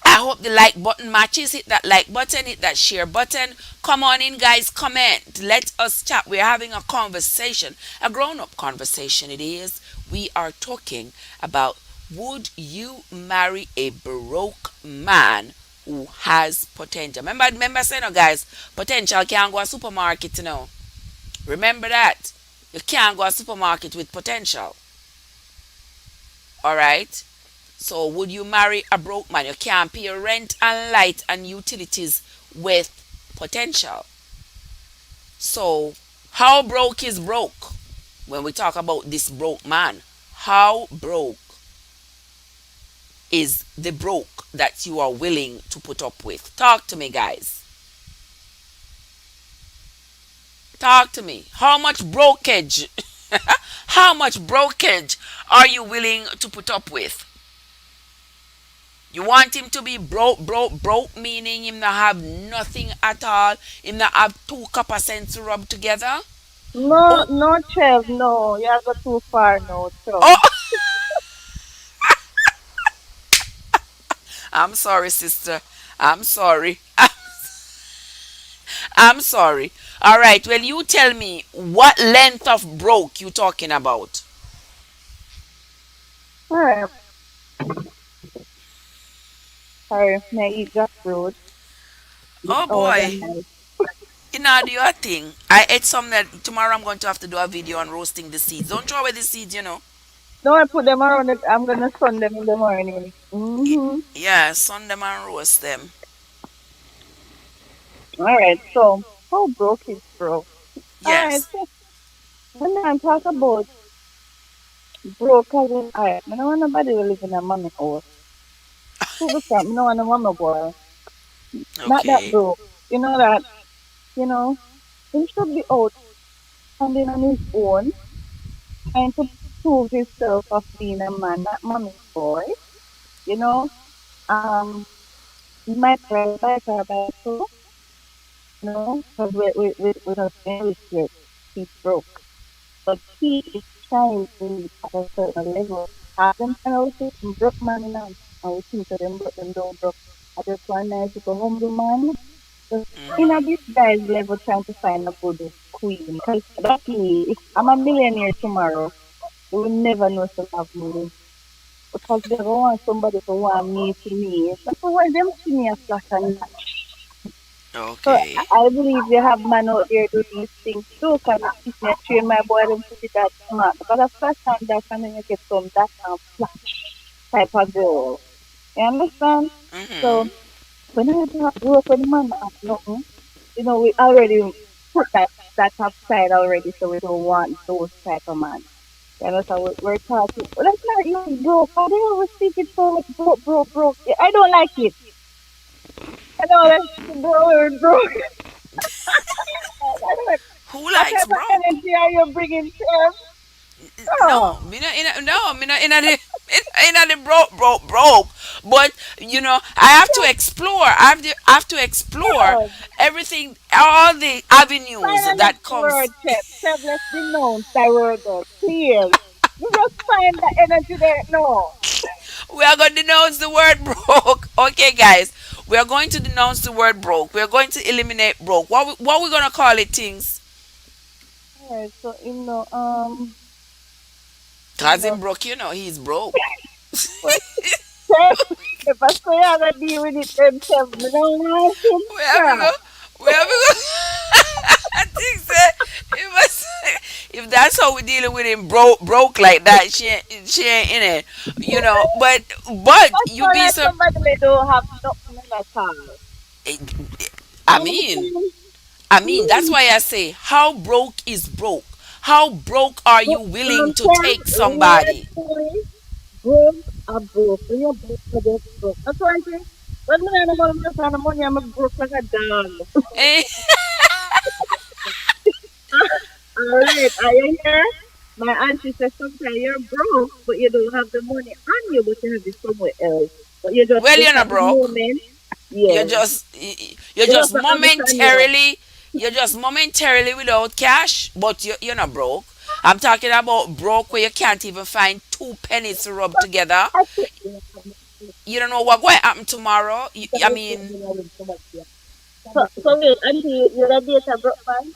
like button matches. Hit that like button, hit that share button. Come on in, guys. Comment. Let us chat. We're having a conversation, a grown up conversation. It is. We are talking about, would you marry a broke man who has potential? Remember saying, no, guys, potential can't go to supermarket, you know. Remember that. You can't go to supermarket with potential. All right. So would you marry a broke man? You can't pay rent and light and utilities with potential. So how broke is broke? When we talk about this broke man, how broke is the broke that you are willing to put up with? Talk to me, guys. Talk to me. How much brokage? How much brokage are you willing to put up with? You want him to be broke, meaning him not have nothing at all, him not have 2 copper cents to rub together? No, Oh, no, Trev, no. You have go too far now, oh, Trev. I'm sorry, sister. I'm sorry. I'm sorry. All right. Well, you tell me what length of broke you talking about. Alright, sorry, may I eat jackfruit. This Oh hour the boy. night. You know, do your thing. I ate some that tomorrow I'm going to have to do a video on roasting the seeds. Don't throw away the seeds, you know. No, I put them around it. I'm gonna sun them in the morning. Mm-hmm. Yeah, sun them and roast them. Alright, so how broke is broke? Alright, Yes. so when I talk about broke as in alright, I don't want nobody to live in a mommy house. Who be from? I don't want a mama boy. Not that Okay. broke. You know that, you know, he should be out standing on his own, trying to prove himself of being a man, not mommy's boy. You know, um, he might ride bike or bicycle, you know, because we're not married yet. He's broke. But he is trying to reach at a certain level. Have them kind of say, broke man in and we think of them, but them don't broke. I just want nice little humble man. Just in a Mm-hmm. this guy's level trying to find a good queen. Because that me, if I'm a millionaire tomorrow, you will never know some have money. Because they don't want somebody to want me to me. That's why them see me as flash and match. So Okay. I believe you have man out there do these things too. Cause if I train my boy them to be that smart. Because the first time that and then you get some that flash type of girl. You understand? So Mhm. when I grew up with the man have nothing, we already put that upside already, so we don't want those type of man. You know, so we're talking. Well, that's not even broke. How they always think it's so like broke, broke, broke. Yeah, I don't like it. I know that's broke, broke. I don't like Who what likes type of broke? energy are you bringing, Chef? Oh, No, me not in the in the broke. But I have to explore. I have to explore oh. everything, all the avenues Find the that next word, comes. Chef. Chef, let's denounce that word there. Clear. You just find the energy there. No. We are going to denounce the word broke. Okay, guys, we are going to denounce the word broke. We are going to eliminate broke. What we gonna call it? Things. Alright, so you Cause know, him broke, he's broke. what Chef? If I say I gotta deal with it themselves, me don't like him. We have to Yeah. go. We have to go. I think that if that's how we're dealing with him, broke like that, she ain't in it, But I you feel be like some. somebody may don't have nothing at all. I You know mean, what that's why I say, how broke is broke? How broke are you willing to Chef, take let somebody? me broke are broke. When you're broke, you're just broke. That's why I say, when me and I'm broke and the money, I'm broke like a dog. Eh, Alright, are you here? My auntie says sometimes you're broke, but you don't have the money on you, but you have it somewhere else. But you just well, look you're at not the broke. moment. You're Yes. just you're You just have to understand you. momentarily without cash, but you're not broke. I'm talking about broke where you can't even find two pennies to rub together. I think You don't know what going to happen tomorrow. I mean, so wait, auntie, you the date a broke man?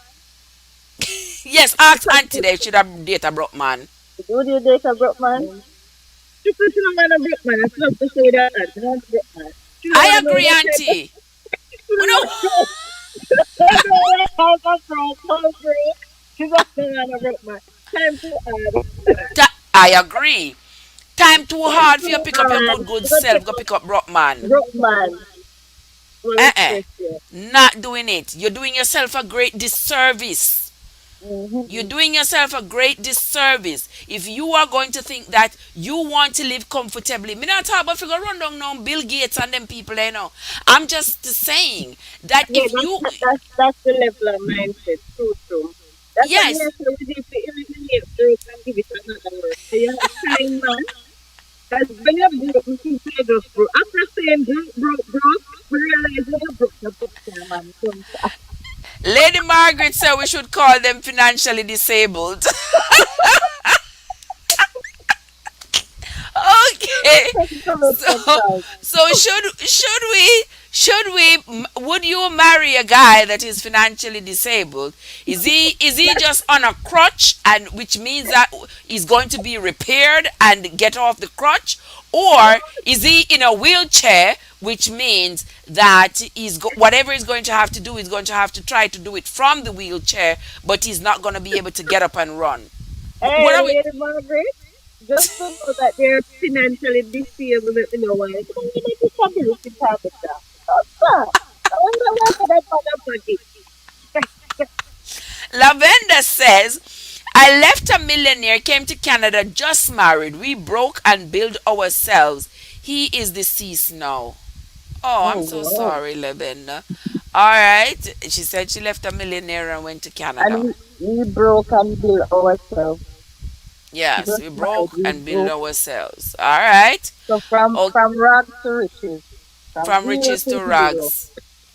yes, ask Auntie there. Should have date a broke man. Do you date a broke man? She said she don't want a broke man. I still have to say that. She don't want a broke man. She don't I want no agree, one type of, Auntie. she You don't know, want no, she don't want type of broke, no broke. She just don't want a broke man. Time to add. I agree. Time too Time hard for to you to pick up your add. good You got to self. pick Go up pick up broke man. broke man. Well, Uh-uh. respect you. Not doing it. You're doing yourself a great disservice. You're Mm-hmm. doing yourself a great disservice if you are going to think that you want to live comfortably. Me not talk about figure run down now Bill Gates and them people there now. I'm just saying that Yeah, if you that's the level of mindset. True, true. That's what me I yes, say. We need to eliminate broke and give it another word. So you have kind man. Because when you're broke, you think you're just broke. After saying broke, broke, broke, we realize when you're broke, you're broke, yeah, man. So, Lady Margaret said we should call them financially disabled. Okay. technical So exercise. should we would you marry a guy that is financially disabled? Is he just on a crutch, and which means that he's going to be repaired and get off the crutch, or is he in a wheelchair, which means that whatever he's going to have to do, he's going to have to try to do it from the wheelchair, but he's not going to be able to get up and run. What Hey, are we? Lady Margaret, just to know that they're financially disabled in a way. So you need disability permit now. That's that. I want to work for that motherfucker. Lavenda says, I left a millionaire, came to Canada, just married. We broke and built ourselves. He is deceased now. Oh, Oh, I'm so wow. sorry, Lavenda. All right. She said she left a millionaire and went to And Canada. we broke and built ourselves. Yes, Just we married, broke we and built broke. ourselves. All right. So from Oh, rags to riches, from from zero riches to to hero. rags.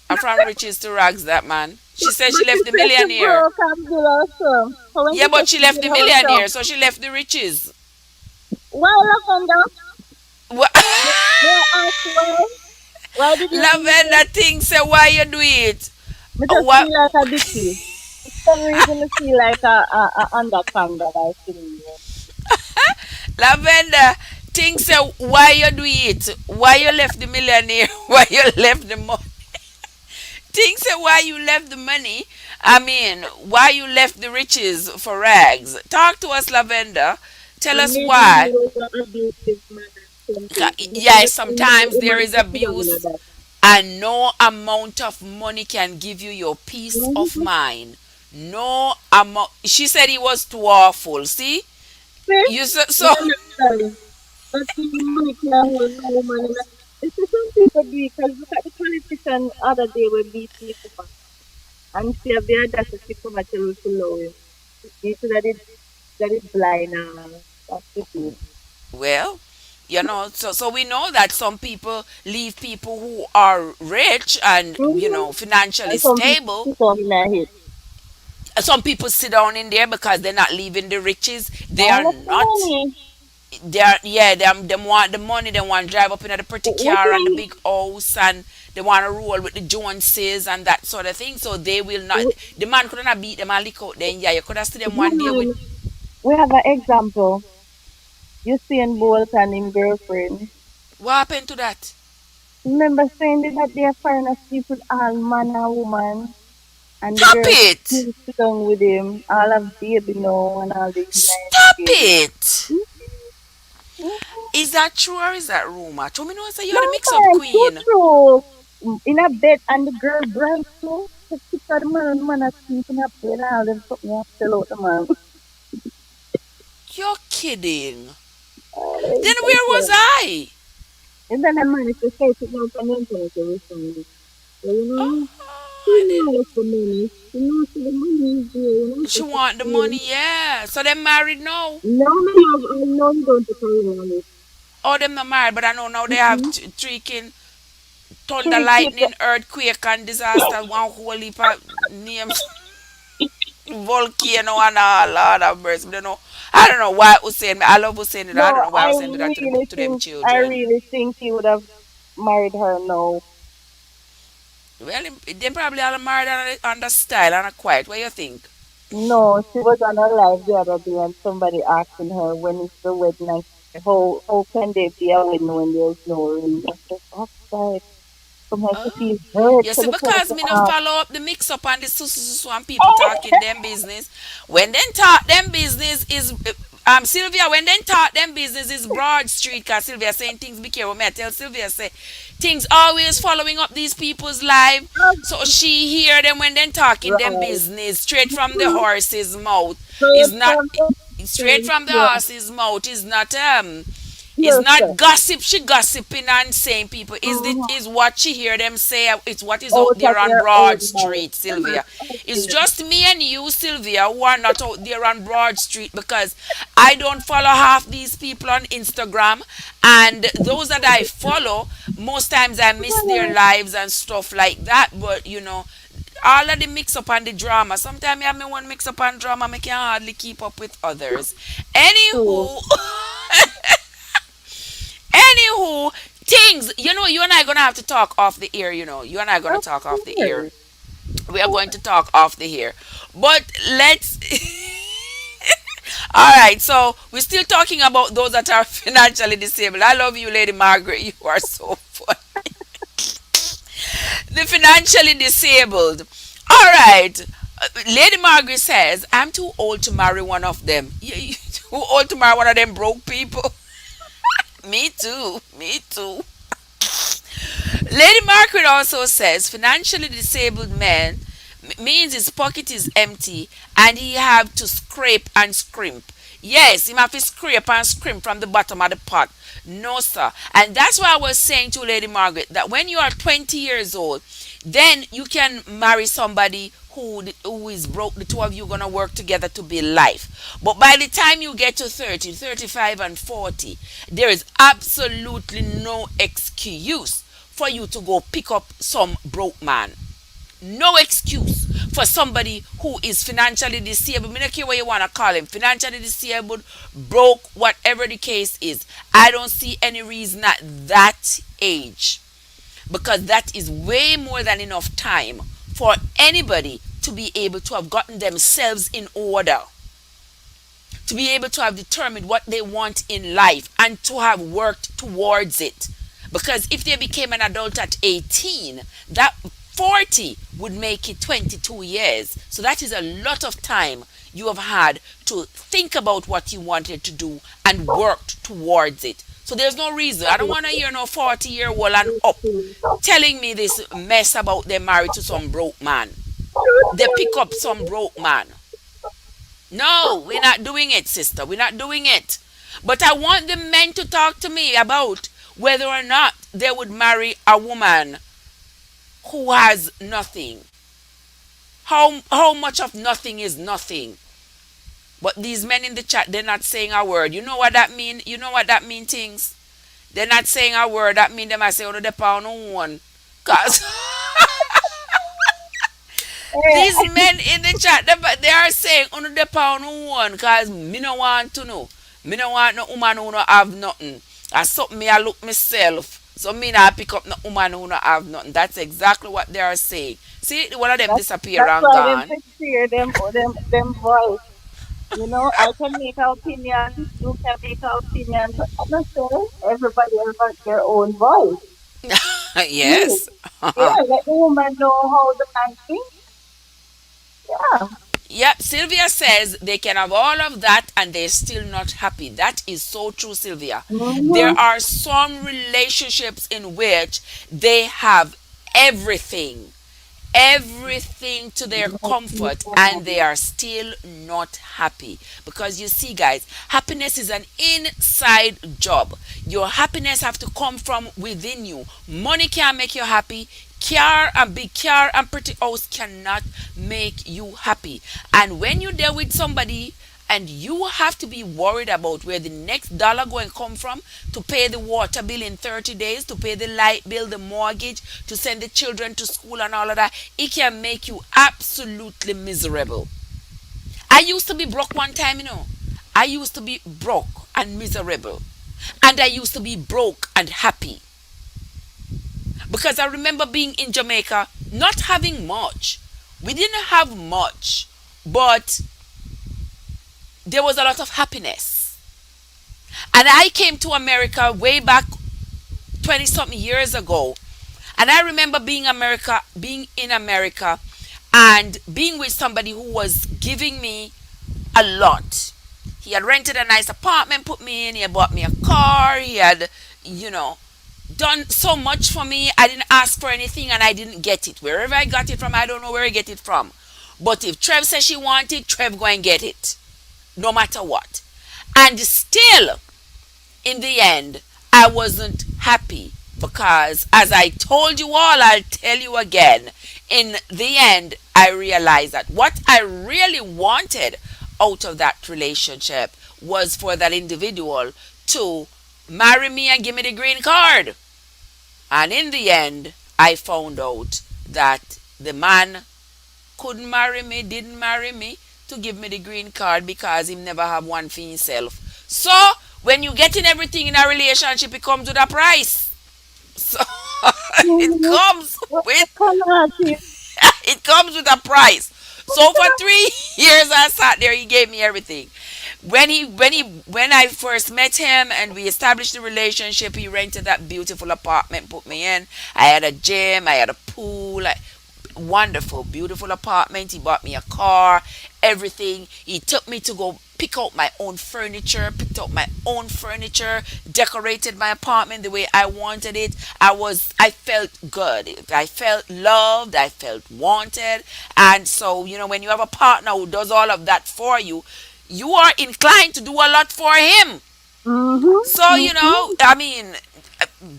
And from riches to rags, that man. She said But she she left the said she millionaire. broke and built herself. So when Yeah, she but said she she left the built herself, millionaire, so she left the riches. why Lavender? What? May I ask why? Why did you do Lavender it? thing say why you do it? Me just What? feel like a dicky. For some reason, I feel like a undertone that I feel you. Lavender thing say why you do it? Why you left the millionaire? Why you left the money? Things say why you left the money. I mean, why you left the riches for rags. Talk to us, Lavender. Tell And us maybe he why. was an abusive man at some point. Yes, Because the sometimes there woman is to sit down abuse, like that. and no amount of money can give you your peace of Mm-hmm. mind. No amount. She said he was too awful. See, See? you so. You understand? But the money can't hold no woman in a... It's the some people do it, because look at the politician other day when beat people up. And she have the audacity to come and tell you to love you. You see that is blind and that's the thing. Well, so we know that some people leave people who are rich and Mm-hmm. financially And some people stable. sit down in their head. Some people sit down in there because they're not leaving the riches. They All are of the not. money. They are, yeah. They want the money. They want to drive up in a pretty What car and the will big house, and they want to roll with the Joneses and that sort of thing. So they will not. The man couldn't have beat them and lick out. Then yeah, you could have seen them one day with woman? We have an example. Usain Bolt and his girlfriend. what happened to that. Remember saying that they are foreigners sleep with all man and woman, and the Stop girl it! still sit down with him, all have baby now and all this nice Stop baby. it! Mm-hmm. Is that true or is that rumor? Told me no say you're No the mix up man, true queen. true. In a bed and the girl bright too. Take picture of the man and the man asleep in a bed and all them something you have to tell out the man. You're kidding. Oh, Then where was I? and then the man is to say it down for the internet every Sunday. So, Oh, she I did. knows the money. She knows the money is there, She so she want the feel. money, yeah. So they married now. No, my love, I know you don't carry on it. Oh, them not married, but I know now they have Mm-hmm. three kin, thunder, Three kids. lightning, earthquake, and disaster. One whole heap of names, volcano and all. Lord of mercy. I don't know why Hussein. I love Hussein. I don't No, know why Hussein do that to them I children. really think he would have married her now. Well, they probably all married on the style and a quiet. What you think? No, she was on her live the other day and somebody asking her when is the wedding and she said, how can there be a wedding when there's no ring? I said, outside. Somehow she Oh, feels hurt you to see, the point because to me no ask. follow up the mix up and the and people talking them business. When they talk them business is Sylvia. When they talk them business is Broad Street. Cause Sylvia saying things. Be careful. Me I tell Sylvia say things always following up these people's life. So she hear them when they talking them Right. business straight from the horse's mouth. So Is it's not time to straight change from the your horse's mouth. Is not yourself gossip she gossiping and saying people uh is what she hear them say. It's what is out out of there on your Broad ordinary. Street, Come on, Sylvia. It's okay. just me and you, Sylvia, who are not out there on Broad Street because I don't follow half these people on Instagram, and those that I follow most times I miss their lives and stuff like that. But all of the mix up and the drama. Sometimes I have me one mix up and drama, I can hardly keep up with others. So, Anywho, Anywho, things, you and I are gonna have to talk off the air, You and I are gonna of talk off the air. course. We are going to talk off the air. But let's Alright, so we're still talking about those that are financially disabled. I love you, Lady Margaret. You are so fun. The financially disabled. Alright. Lady Margaret says, I'm too old to marry one of them. You too old to marry one of them broke people. Me too. Me too. Lady Margaret also says financially disabled man means his pocket is empty and he have to scrape and scrimp. Yes, he have to scrape and scrimp from the bottom of the pot. No, sir. And that's why I was saying to Lady Margaret that when you are 20 years old, then you can marry somebody who is broke. The two of you gonna work together to build life. But by the time you get to 30, 35, and 40, there is absolutely no excuse for you to go pick up some broke man. No excuse for somebody who is financially disabled. I don't care what you want to call him. Financially disabled, broke, whatever the case is. I don't see any reason at that age, because that is way more than enough time for anybody to be able to have gotten themselves in order, to be able to have determined what they want in life and to have worked towards it. Because if they became an adult at 18, that 40 would make it 22 years. So that is a lot of time you have had to think about what you wanted to do and worked towards it. So there's no reason. I don't want to hear no 40-year-old and up telling me this mess about them married to some broke man. They pick up some broke man. No, we're not doing it, sister. We're not doing it. But I want the men to talk to me about whether or not they would marry a woman who has nothing. How much of nothing is nothing? But these men in the chat, they're not saying a word. You know what that mean? You know what that mean things? They're not saying a word. That mean them I say, oh, the pound on one. Cause these men in the chat, they are saying, oh, the pound on one. Cause me no want to know. Me no want no woman who no have nothing. That's something me I look myself. So me not pick up no woman who no have nothing. That's exactly what they are saying. See, one of them disappear That's and why them gone. picture them voice. I can make an opinion, you can make an opinion, but understand everybody has their own voice. Please. Yes. Yeah, let the woman know how the man thinks. Yeah. Yep, Sylvia says they can have all of that and they're still not happy. That is so true, Sylvia. There Mm-hmm. are some relationships in which they have everything, everything to their comfort, and they are still not happy. Because you see, guys, happiness is an inside job. Your happiness have to come from within you. Money can't make you happy. Car and big car and pretty house cannot make you happy. And when you're there with somebody and you have to be worried about where the next dollar going to come from to pay the water bill in 30 days, to pay the light bill, the mortgage, to send the children to school and all of that, it can make you absolutely miserable. I used to be broke one time, I used to be broke and miserable. And I used to be broke and happy. Because I remember being in Jamaica, not having much. We didn't have much, but there was a lot of happiness. And I came to America way back 20 something years ago. And I remember being in America and being with somebody who was giving me a lot. He had rented a nice apartment, put me in, he had bought me a car, he had, you know, done so much for me. I didn't ask for anything and I didn't get it. Wherever I got it from, I don't know where I get it from. But if Trev says she wants it, Trev go and get it. No matter what. And still, in the end, I wasn't happy. Because as I told you all, I'll tell you again. In the end, I realized that what I really wanted out of that relationship was for that individual to marry me and give me the green card. And in the end, I found out that the man couldn't marry me, didn't marry me to give me the green card because he never have one for himself. So, when you getting everything in a relationship, it comes with a price. So, it Mm-hmm. comes with Come on, sis. it comes with a price. So for 3 years I sat there, he gave me everything. When I first met him and we established the relationship, he rented that beautiful apartment, put me in. I had a gym, I had a pool, wonderful, beautiful apartment. He bought me a car, everything. He took me to go pick out my own furniture, picked out my own furniture, decorated my apartment the way I wanted it. I felt good. I felt loved, I felt wanted. And so, when you have a partner who does all of that for you, you are inclined to do a lot for him. Mm-hmm. So, Mm-hmm. I mean,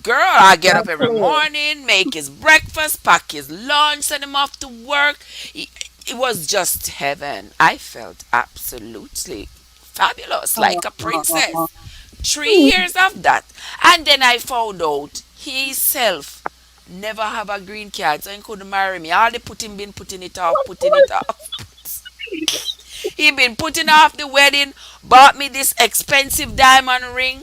girl, I get up That's every it. morning, make his breakfast, pack his lunch, send him off to work. It was just heaven. I felt absolutely fabulous, Oh, like a oh, oh, oh. princess. 3 years of that. And then I found out he self never have a green card, so he couldn't marry me. All the putting it off, putting it off. He been putting off the wedding, bought me this expensive diamond ring,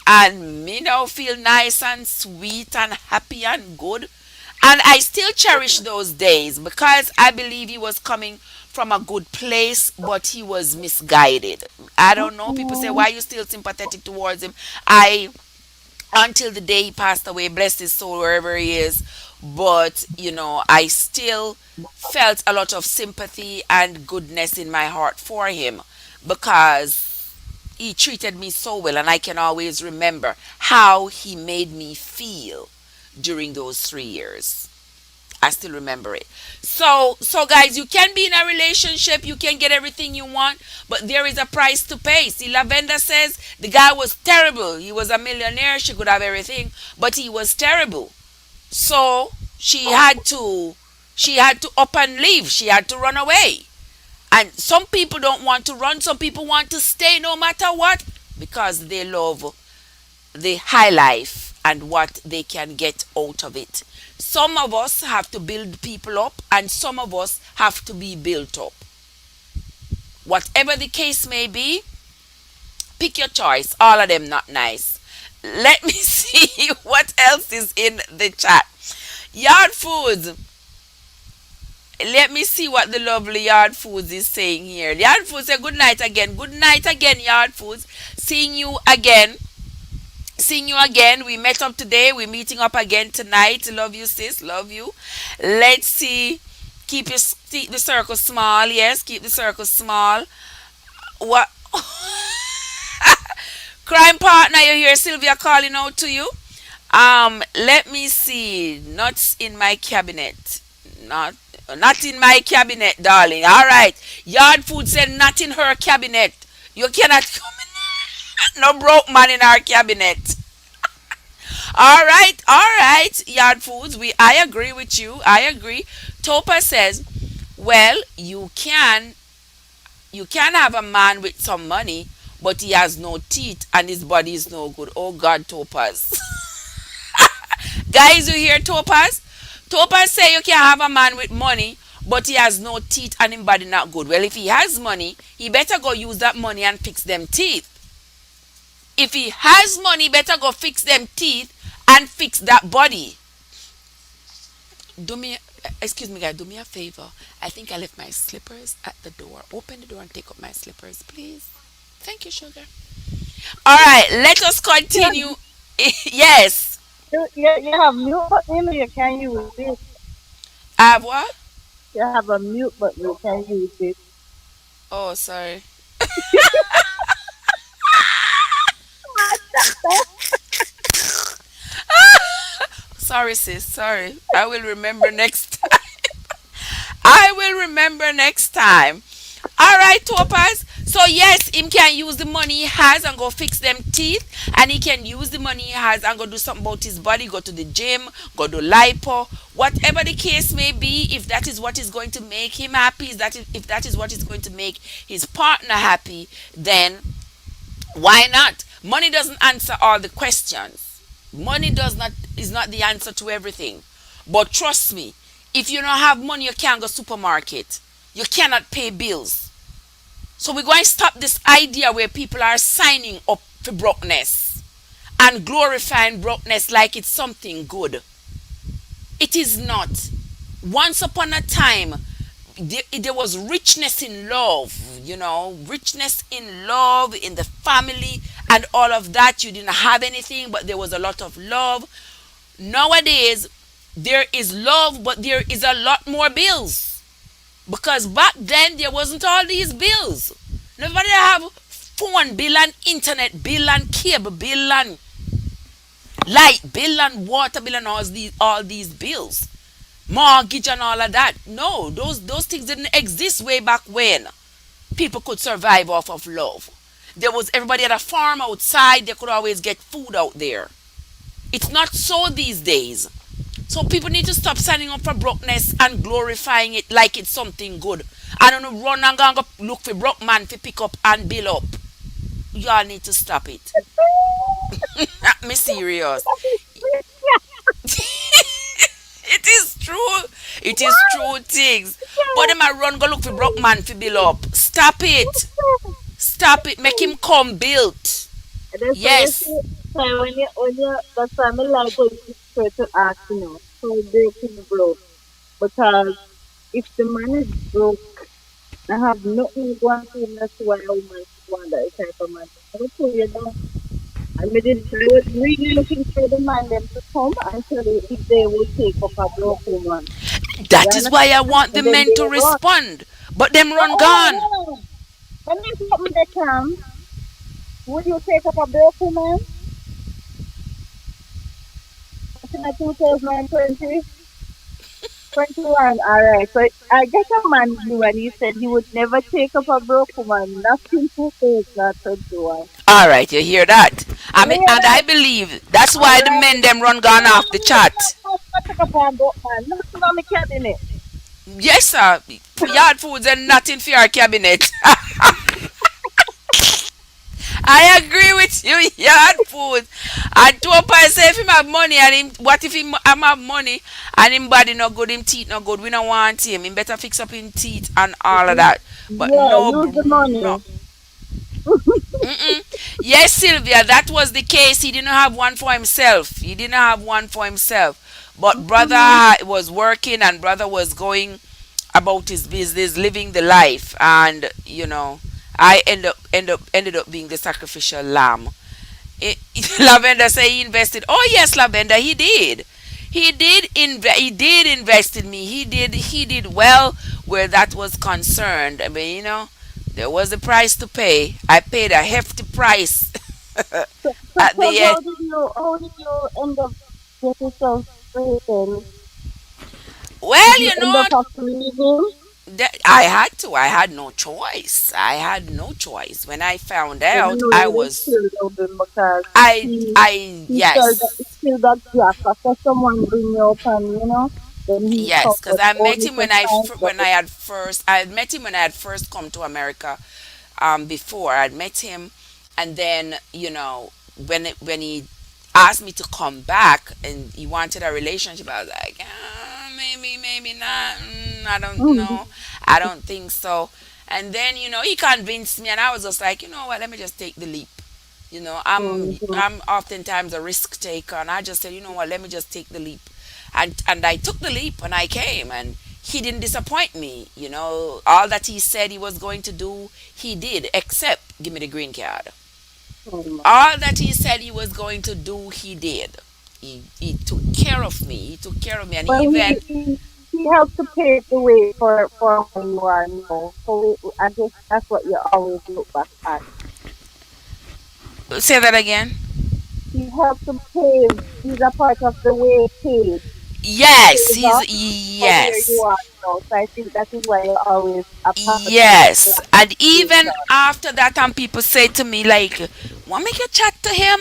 and me now feel nice and sweet and happy and good. And I still cherish those days because I believe he was coming from a good place, but he was misguided. I don't know. People say, Oh, why are you still sympathetic towards him? I until the day he passed away, bless his soul wherever he is. But, I still felt a lot of sympathy and goodness in my heart for him because he treated me so well, and I can always remember how he made me feel during those 3 years. I still remember it. So guys, you can be in a relationship, you can get everything you want, but there is a price to pay. See, Lavenda says the guy was terrible. He was a millionaire, she could have everything, but he was terrible. So she had to up and leave. She had to run away. And some people don't want to run, some people want to stay no matter what because they love the high life and what they can get out of it. Some of us have to build people up, and some of us have to be built up. Whatever the case may be, pick your choice. All of them not nice. Let me see what else is in the chat. Yard Foods. Let me see what the lovely Yard Foods is saying here. Yard Foods say good night again. Good night again, Yard Foods. Seeing you again. Seeing you again. We met up today. We're meeting up again tonight. Love you, sis. Love you. Let's see. Keep the circle small. Yes, keep the circle small. What? Crime partner, you hear Sylvia calling out to you? Let me see. Nuts in my cabinet. Not in my cabinet, darling. All right. Yard Food said not in her cabinet. You cannot come in. No broke man in our cabinet. All right, Yard Foods. I agree with you. I agree. Topa says, well, you can have a man with some money, but he has no teeth and his body is no good. Oh God, Topaz. Guys, you hear Topaz? Topaz say you can have a man with money, but he has no teeth and his body not good. Well, if he has money, he better go use that money and fix them teeth. If he has money, better go fix them teeth and fix that body. Do me, excuse me, guys. Do me a favor. I think I left my slippers at the door. Open the door and take up my slippers, please. Thank you, sugar. All right, let us Yeah, continue. Yes. you have mute button, you can use it. I have what? You have a mute button, you can use it. Oh, sorry. Sorry, sis. Sorry. I will remember next time. I will remember next time. All right, Topaz. So yes, him can use the money he has and go fix them teeth, and he can use the money he has and go do something about his body. Go to the gym, go do lipo, whatever the case may be. If that is what is going to make him happy, if that is what is going to make his partner happy, then why not? Money doesn't answer all the questions. Money does not is not the answer to everything. But trust me, if you don't have money, you can't go supermarket. You cannot pay bills. So we're going to stop this idea where people are signing up for brokenness and glorifying brokenness like it's something good. It is not. Once upon a time, there was richness in love, richness in love, in the family, and all of that. You didn't have anything, but there was a lot of love. Nowadays, there is love, but there is a lot more bills. Because back then, there wasn't all these bills. Nobody have phone bill and internet bill and cable bill and light bill and water bill and all these bills, mortgage and all of that. No, those things didn't exist way back when people could survive off of love. There was everybody had a farm outside, they could always get food out there. It's not so these days. So people need to stop signing up for brokenness and glorifying it like it's something good. I don't know, run and go look for broke man to pick up and build up. Y'all need to stop it. Me serious. It is true. It is true things. But them a run go look for broke man to build up. Stop it. Stop it. Make him come built. That's why you Yes. see, so that's why I like going to church to ask, so they can broke. Because if the man is broke, I have nothing going to him, that's why a woman want that type of man. I don't pull you down. I was really looking for the man them to come and tell you if they would take up a broke woman. You That is why I understand? want the And then men they to run. respond. But them So, run gone. hold on. When this something they come, would you take up a broke woman in a 2020? 21. All right. So I get a man you and he said he would never take up a broke woman. Nothing to take that 21. All right, you hear that? I You mean, hear and I that? believe that's All why the right. men them run No, gone no, off the no, no, chat. no, no, take up a broke man. Nothing on my cabinet. Yes, sir. Yard foods and nothing for your cabinet. I agree with you, yard food. And to a point say if him have money and him what if him have money and him body not good, him teeth not good, we don't want him. Him better fix up him teeth and all of that. But Yeah, no, use the money. no. Mm-mm. Yes, Sylvia, that was the case. He didn't have one for himself. He didn't have one for himself. But brother Mhm. was working and brother was going about his business, living the life, and I ended up being the sacrificial lamb. Lavender say he invested. Oh yes, Lavender, he did. He did invest in me. He did well where that was concerned. I mean, there was a price to pay. I paid a hefty price at So the end. how did you end up get yourself straight then? Did Well, you end up have to leave him? I had to. I had no choice. I had no choice. When I found Then I out, know I you did was. still love him because I. he I. he Yes. still got gap after someone bring you up and then he Yes, because covered I met only him to find when out. I had met him when I had first come to America. Before I'd met him, and then when he asked me to come back and he wanted a relationship, I was like, maybe not. I don't Mm-hmm. know. I don't think so. And then he convinced me, and I was just like, you know what? Let me just take the leap. Mm-hmm. I'm oftentimes a risk taker, and I just said, you know what? Let me just take the leap, and I took the leap, and I came, and he didn't disappoint me. All that he said he was going to do, he did, except give me the green card. All that he said he was going to do, he did. He took care of me. He took care of me, and Well, even he helped to pave the way for where you are now. So I guess that's what you always look back at. say that again. He helped to pave. He's a part of the way paved. Yes, Pave up for where you yes. are now. So I think that is why you're always apologetic for Yes, and even appreciation. after that, and people say to me like, "Want me to chat to him?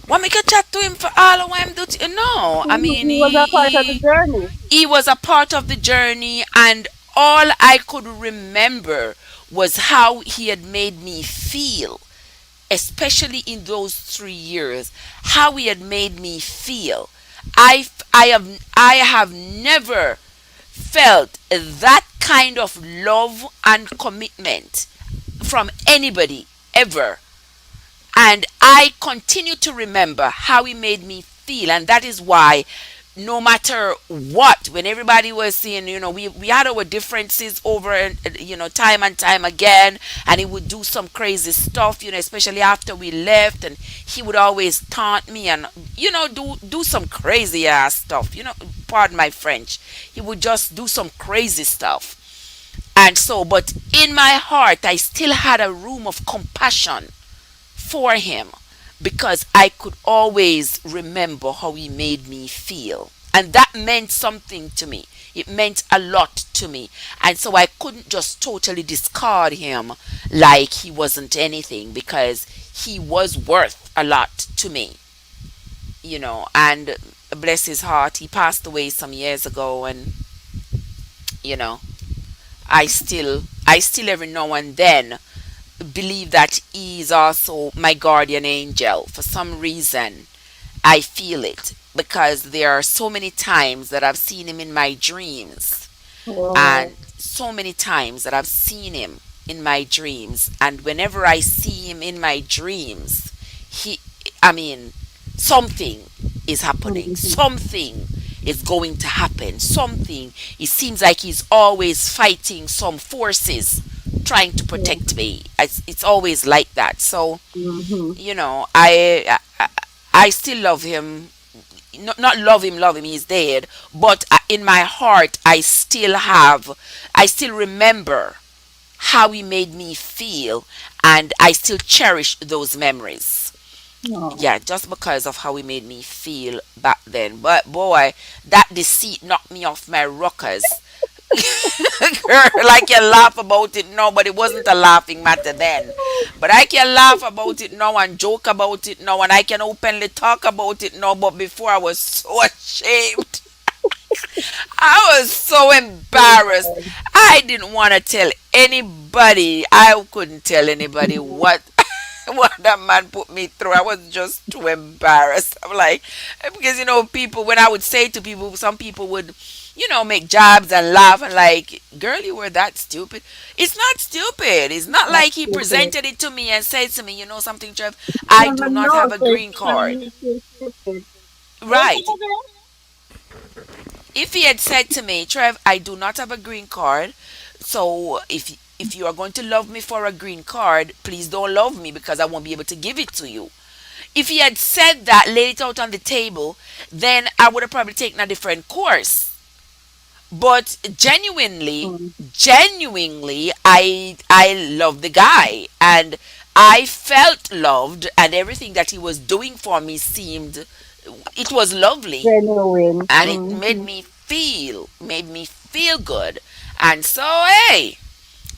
Want me to chat to him for all of what I'm doing?" No, I mean He was a part of the journey. he was a part of the journey, and all I could remember was how he had made me feel, especially in those 3 years, how he had made me feel. I have never felt that kind of love and commitment from anybody ever. And I continue to remember how he made me feel. And that is why, no matter what, when everybody was saying, we had our differences over, time and time again. And he would do some crazy stuff, especially after we left. And he would always taunt me and, do some crazy ass stuff. Pardon my French. He would just do some crazy stuff. And so, but in my heart, I still had a room of compassion for him because I could always remember how he made me feel. And that meant something to me. It meant a lot to me. And so I couldn't just totally discard him like he wasn't anything because he was worth a lot to me. And bless his heart, he passed away some years ago, and you know, I still every now and then believe that he is also my guardian angel. For some reason, I feel it because there are so many times that I've seen him in my dreams, Oh, and so many times that I've seen him in my dreams. And whenever I see him in my dreams, he, I mean, something is happening. mhm. Something is going to happen. Something. It seems like he's always fighting some forces trying to Yeah. protect me. It's always like that. So Mhm. you know, I I still love him. Not love him, he's dead. But in my heart, I still remember how he made me feel, and I still cherish those memories. No. Yeah, just because of how he made me feel back then. But boy, that deceit knocked me off my rockers. Girl, I can laugh about it now, but it wasn't a laughing matter then. But I can laugh about it now and joke about it now, and I can openly talk about it now. But before, I was so ashamed. I was so embarrassed. I didn't want to tell anybody. I couldn't tell anybody what what that man put me through. I was just too embarrassed. I'm like, because people, when I would say to people, some people would, make jabs and laugh and like, girl, you were that stupid. It's not stupid. It's not Not like he stupid. presented it to me and said to me, you know something, Trev, You I never do not know, have a so it's green gonna card. make you stupid. What's it Right. again? If he had said to me, Trev, I do not have a green card, so if you are going to love me for a green card, please don't love me because I won't be able to give it to you. If he had said that, laid it out on the table, then I would have probably taken a different course. But Mm. genuinely, I love the guy, and I felt loved, and everything that he was doing for me seemed, it was lovely, Genuine. and it Mm-hmm. made me feel good. And so, hey,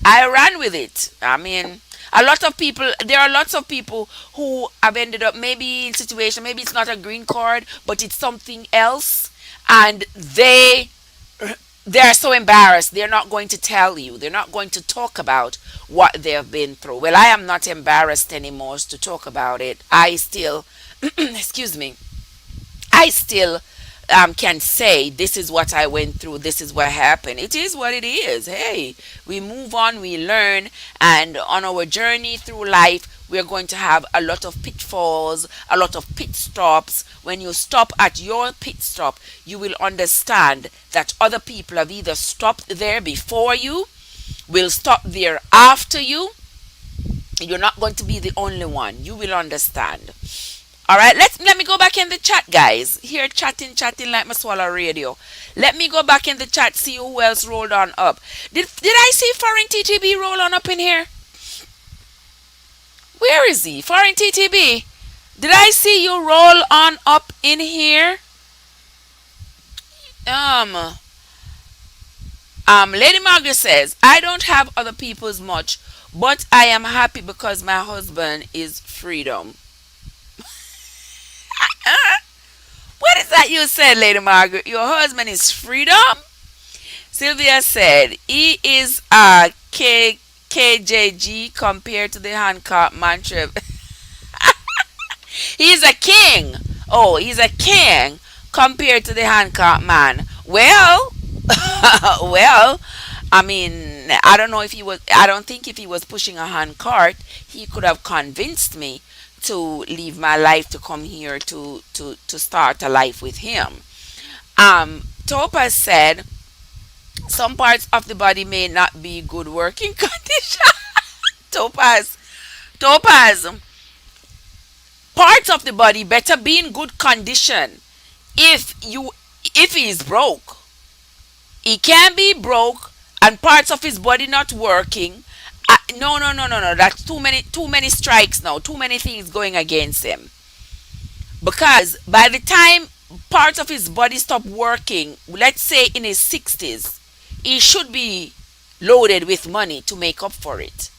I ran with it. I mean, there are lots of people who have ended up maybe in situation, maybe it's not a green card, but it's something else, and they're so embarrassed. They're not going to tell you. They're not going to talk about what they have been through. Well, I am not embarrassed anymore to talk about it. I still, excuse me, I still can say this is what I went through, this is what happened. It is what it is. Hey, we move on, we learn, and on our journey through life, we're going to have a lot of pitfalls, a lot of pit stops. When you stop at your pit stop, you will understand that other people have either stopped there before you, will stop there after you. You're not going to be the only one. You will understand. All right, let me go back in the chat, guys. Here, chatting like my swallow radio. Let me go back in the chat, see who else rolled on up. Did I see Foreign TTB roll on up in here? Where is he? Foreign TTB. Did I see you roll on up in here? Um, Lady Margaret says, I don't have other people's much, but I am happy because my husband is freedom. What is that you said, Lady Margaret? Your husband is freedom? Sylvia said, he is a KJG compared to the Hancock mantra. He's a king. Oh, he's a king compared to the Hancock man. Well, well, I mean, I don't know if he was, I don't think if he was pushing a hand cart, he could have convinced me to leave my life to come here to start a life with him. Topaz said, some parts of the body may not be good working condition. Topaz, Topaz, parts of the body better be in good condition. If he is broke, he can be broke and parts of his body not working. No, no, no, no, no. That's too many strikes now. Too many things going against him. Because by the time parts of his body stop working, let's say in his 60s, he should be loaded with money to make up for it.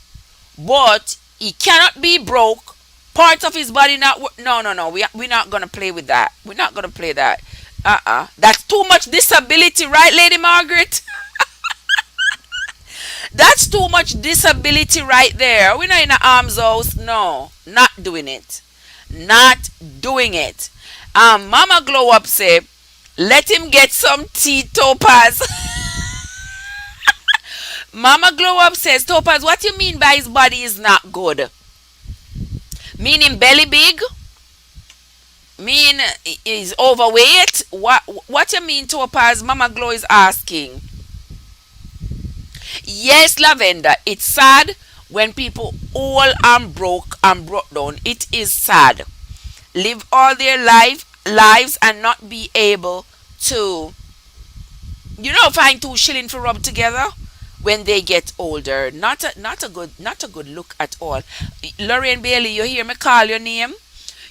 But he cannot be broke. Parts of his body not work. No, no, no. We're not gonna play with that. We're not gonna play that. That's too much disability, right, Lady Margaret? That's too much disability right there. We're not in the arms house. No, not doing it. Not doing it. Mama Glow Up say, let him get some tea, Topaz. Mama Glow Up says, Topaz, what you mean by his body is not good? Meaning belly big? Mean is overweight? What you mean, Topaz? Mama Glow is asking. Yes, Lavender, it's sad when people all broke and broke down. It is sad. live all their lives and not be able to, find two shilling for rub together when they get older. Not a good look at all. Lorraine Bailey, you hear me call your name?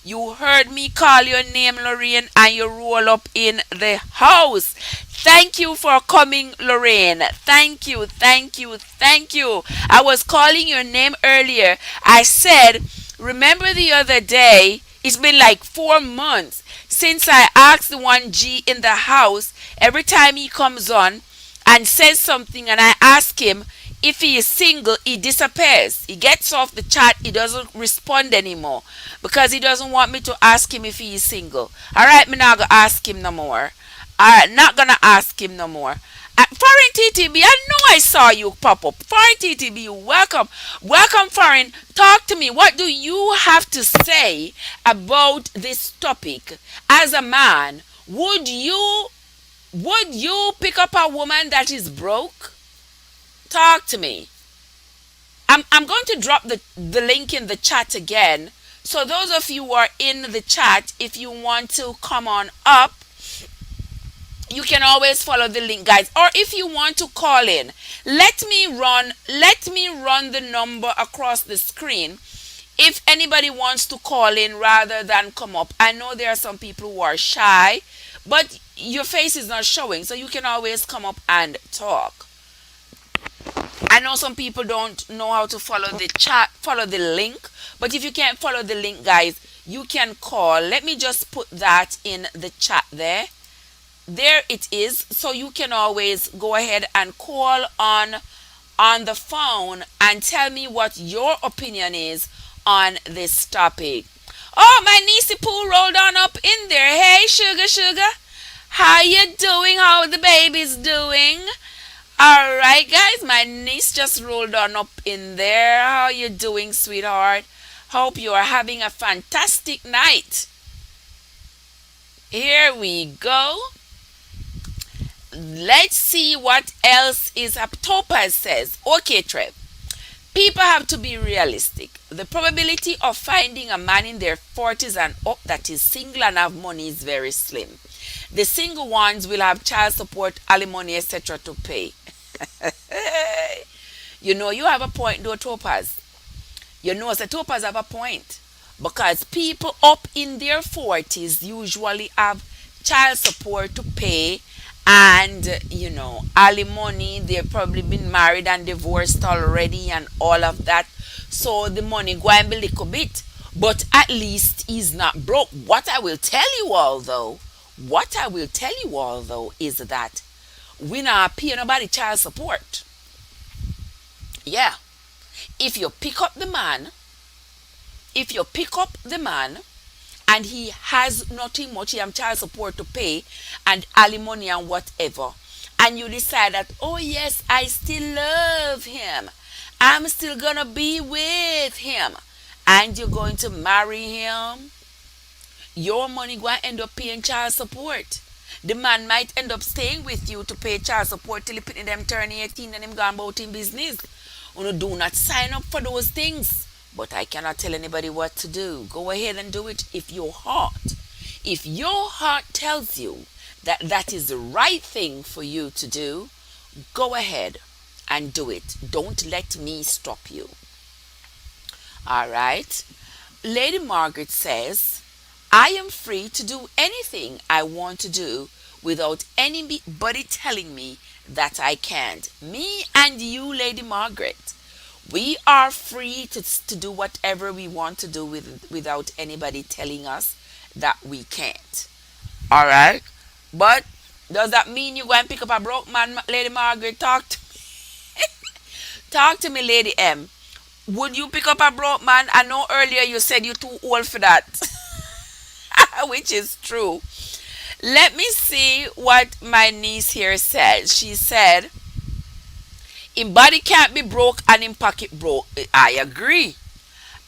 You heard me call your name, Lorraine, and you roll up in the house. Thank you for coming, Lorraine. Thank you, thank you, thank you. I was calling your name earlier. I said, remember the other day, it's been like 4 months since I asked the 1G in the house every time he comes on and says something and I ask him if he is single, he disappears. He gets off the chat, he doesn't respond anymore because he doesn't want me to ask him if he is single. Alright, me not gonna ask him no more. Alright, not gonna ask him no more. Foreign TTB, I know I saw you pop up. Foreign TTB, welcome. Welcome, Foreign. Talk to me. What do you have to say about this topic? As a man, would you pick up a woman that is broke? Talk to me. I'm going to drop the link in the chat again. So those of you who are in the chat, if you want to come on up, you can always follow the link, guys. Or if you want to call in, let me run the number across the screen. If anybody wants to call in rather than come up. I know there are some people who are shy, but your face is not showing, so you can always come up and talk. I know some people don't know how to follow the chat, follow the link, but if you can't follow the link, guys, you can call. Let me just put that in the chat there. There it is. So you can always go ahead and call on the phone and tell me what your opinion is on this topic. Oh, my niecey Pooh rolled on up in there. Hey, sugar. How you doing? How the baby's doing? All right, guys, my niece just rolled on up in there. How you doing, sweetheart? Hope you are having a fantastic night. Here we go. Let's see what else is up. Topaz says, okay, Trev, people have to be realistic. The probability of finding a man in their 40s and up that is single and have money is very slim. The single ones will have child support, alimony, etc. to pay. You have a point though, Topaz. Topaz have a point. Because people up in their 40s usually have child support to pay and, alimony. They've probably been married and divorced already and all of that. So the money go and be a little bit. But at least he's not broke. What I will tell you all though is that we not pay nobody child support. Yeah. If you pick up the man and he has nothing much, he have child support to pay and alimony and whatever, and you decide that, oh yes, I still love him, I'm still gonna be with him, and you're going to marry him, your money going to end up paying child support. The man might end up staying with you to pay child support till he put them turn 18 and him gone about in business. Do not sign up for those things. But I cannot tell anybody what to do. Go ahead and do it if your heart tells you that that is the right thing for you to do, go ahead and do it. Don't let me stop you. All right. Lady Margaret says, I am free to do anything I want to do without anybody telling me that I can't. Me and you, Lady Margaret, we are free to do whatever we want to do without anybody telling us that we can't. All right? But does that mean you go and pick up a broke man, Lady Margaret? Talk to me. Talk to me, Lady M. Would you pick up a broke man? I know earlier you said you're too old for that. Which is true. Let me see what my niece here said. She said, him body can't be broke and him pocket broke. I agree.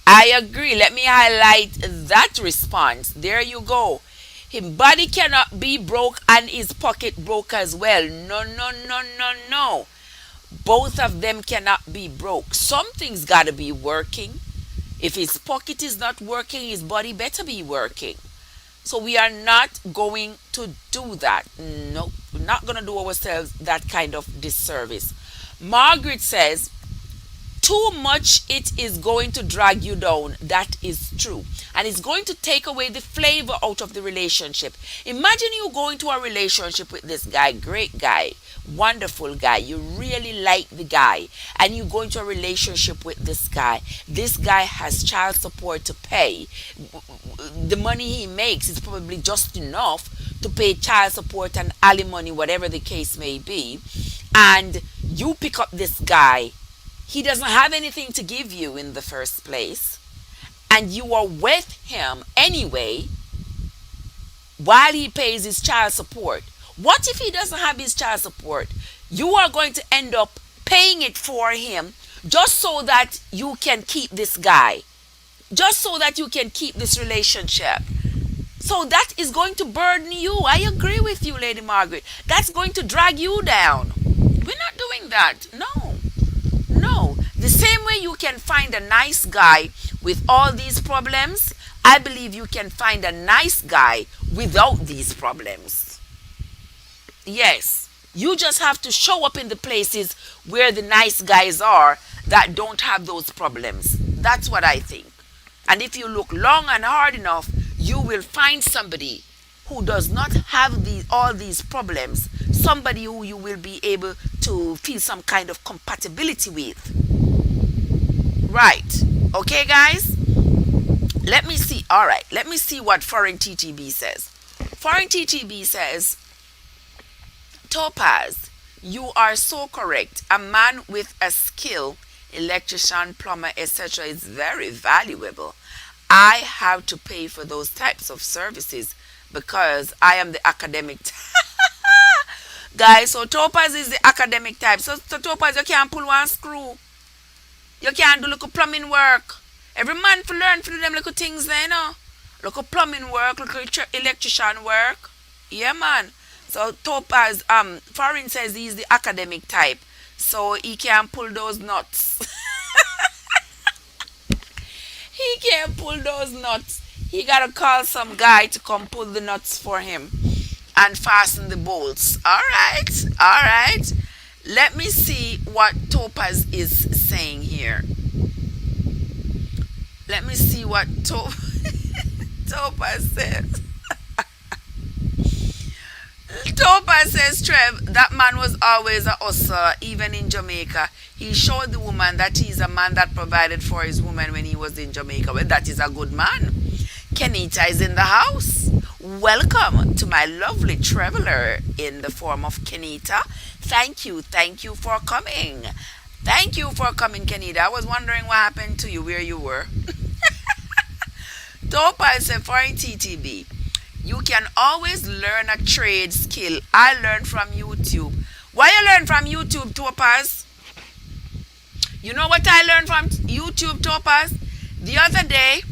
Let me highlight that response. There you go. Him body cannot be broke and his pocket broke as well. No. Both of them cannot be broke. Something's got to be working. If his pocket is not working, his body better be working. So we are not going to do that. No, we're not going to do ourselves that kind of disservice. Margaret says, too much, it is going to drag you down. That is true. And it's going to take away the flavor out of the relationship. Imagine you go into a relationship with this guy, great guy, wonderful guy. You really like the guy. And you go into a relationship with this guy. This guy has child support to pay. The money he makes is probably just enough to pay child support and alimony, whatever the case may be. And you pick up this guy, he doesn't have anything to give you in the first place, and you are with him anyway while he pays his child support. What if he doesn't have his child support? You are going to end up paying it for him just so that you can keep this guy, just so that you can keep this relationship. So that is going to burden you. I agree with you, Lady Margaret. That's going to drag you down. We're not doing that. No. No. The same way you can find a nice guy with all these problems, I believe you can find a nice guy without these problems. Yes. You just have to show up in the places where the nice guys are that don't have those problems. That's what I think. And if you look long and hard enough, you will find somebody who does not have all these problems, somebody who you will be able to feel some kind of compatibility with. Right. Okay, guys? Let me see. All right. Let me see what Foreign TTB says. Foreign TTB says, Topaz, you are so correct. A man with a skill, electrician, plumber, etc., is very valuable. I have to pay for those types of services because I am the academic. Guys, so Topaz is the academic type. So Topaz, you can't pull one screw. You can't do little plumbing work. Every man for learn to do them little things there, you know. Little plumbing work, little electrician work. Yeah, man. So Topaz, Foreign says he's the academic type. So he can pull those nuts. He can't pull those nuts. He gotta call some guy to come pull the nuts for him and fasten the bolts. Alright, alright. Let me see what Topaz is saying here. Let me see what Topaz says. Topaz says, Trev, that man was always a hustler, even in Jamaica. He showed the woman that he's a man that provided for his woman when he was in Jamaica. Well, that is a good man. Kenita is in the house. Welcome to my lovely traveler in the form of Kenita. Thank you for coming. Thank you for coming, Kenita. I was wondering what happened to you, where you were. Topaz said, for TTB, you can always learn a trade skill. I learned from YouTube. Why you learn from YouTube, Topaz? You know what I learned from YouTube, Topaz? The other day,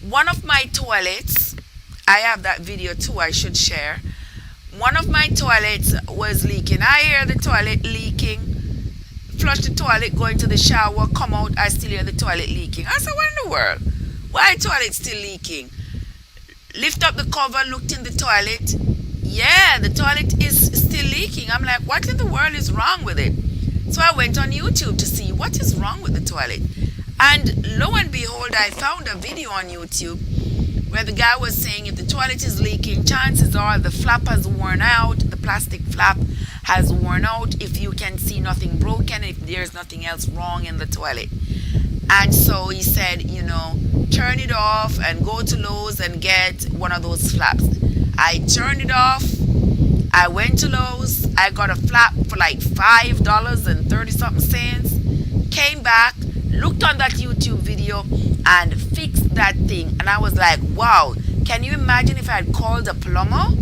one of my toilets, I have that video too, I should share. One of my toilets was leaking. I hear the toilet leaking. Flush the toilet, go into the shower, come out, I still hear the toilet leaking. I said, what in the world? Why toilet still leaking? Lift up the cover, looked in the toilet. Yeah, the toilet is still leaking. I'm like, what in the world is wrong with it? So I went on YouTube to see what is wrong with the toilet. And lo and behold, I found a video on YouTube where the guy was saying if the toilet is leaking, chances are the flap has worn out, the plastic flap has worn out, if you can see nothing broken, if there's nothing else wrong in the toilet. And so he said, turn it off and go to Lowe's and get one of those flaps. I turned it off. I went to Lowe's. I got a flap for like $5.30 something. Came back, looked on that YouTube video and fixed that thing. And I was like, wow, can you imagine if I had called a plumber?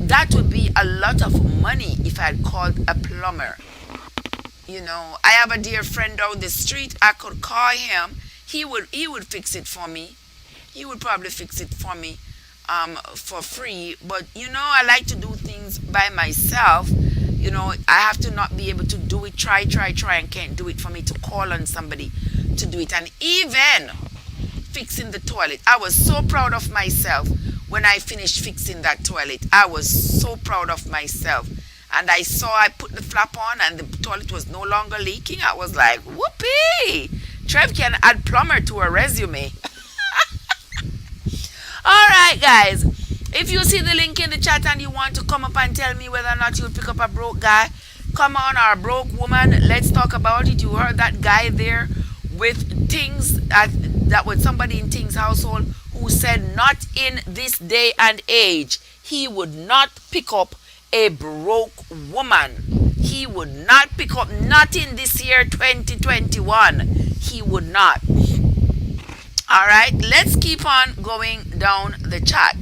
That would be a lot of money if I had called a plumber. I have a dear friend down the street. I could call him. He would fix it for me. He would probably fix it for me for free. But I like to do things by myself. I have to not be able to do it, try and can't do it for me to call on somebody to do it. And even fixing the toilet, I was so proud of myself when I finished fixing that toilet. I was so proud of myself. And I saw I put the flap on and the toilet was no longer leaking. I was like, whoopee! Trev can add plumber to her resume. Alright, guys. If you see the link in the chat and you want to come up and tell me whether or not you'll pick up a broke guy, come on, or a broke woman, let's talk about it. You heard that guy there with Things, that was somebody in Things' household who said not in this day and age he would not pick up a broke woman. He would not pick up, not in this year 2021. He would not. Alright, let's keep on going down the chat.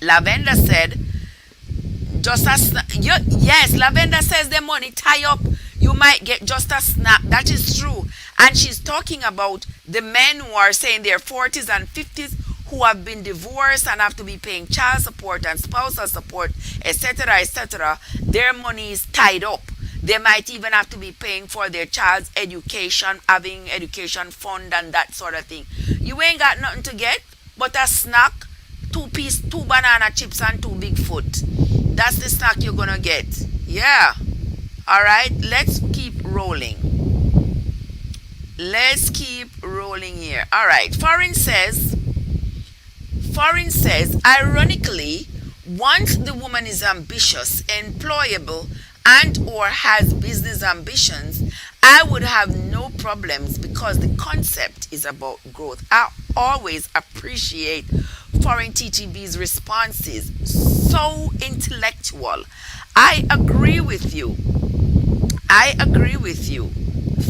Lavender said, just a snap. Yes, Lavender says the money tie up. You might get just a snap. That is true. And she's talking about the men who are saying their 40s and 50s who have been divorced and have to be paying child support and spousal support, etc., etc. Their money is tied up. They might even have to be paying for their child's education, having education fund and that sort of thing. You ain't got nothing to get but a snack, two banana chips and two Bigfoot. That's the snack you're gonna get. Yeah. Alright, let's keep rolling. Let's keep rolling here. Alright, Foreign says, ironically, once the woman is ambitious, employable, and or has business ambitions, I would have no problems because the concept is about growth. I always appreciate Foreign TTB's responses. So intellectual. I agree with you.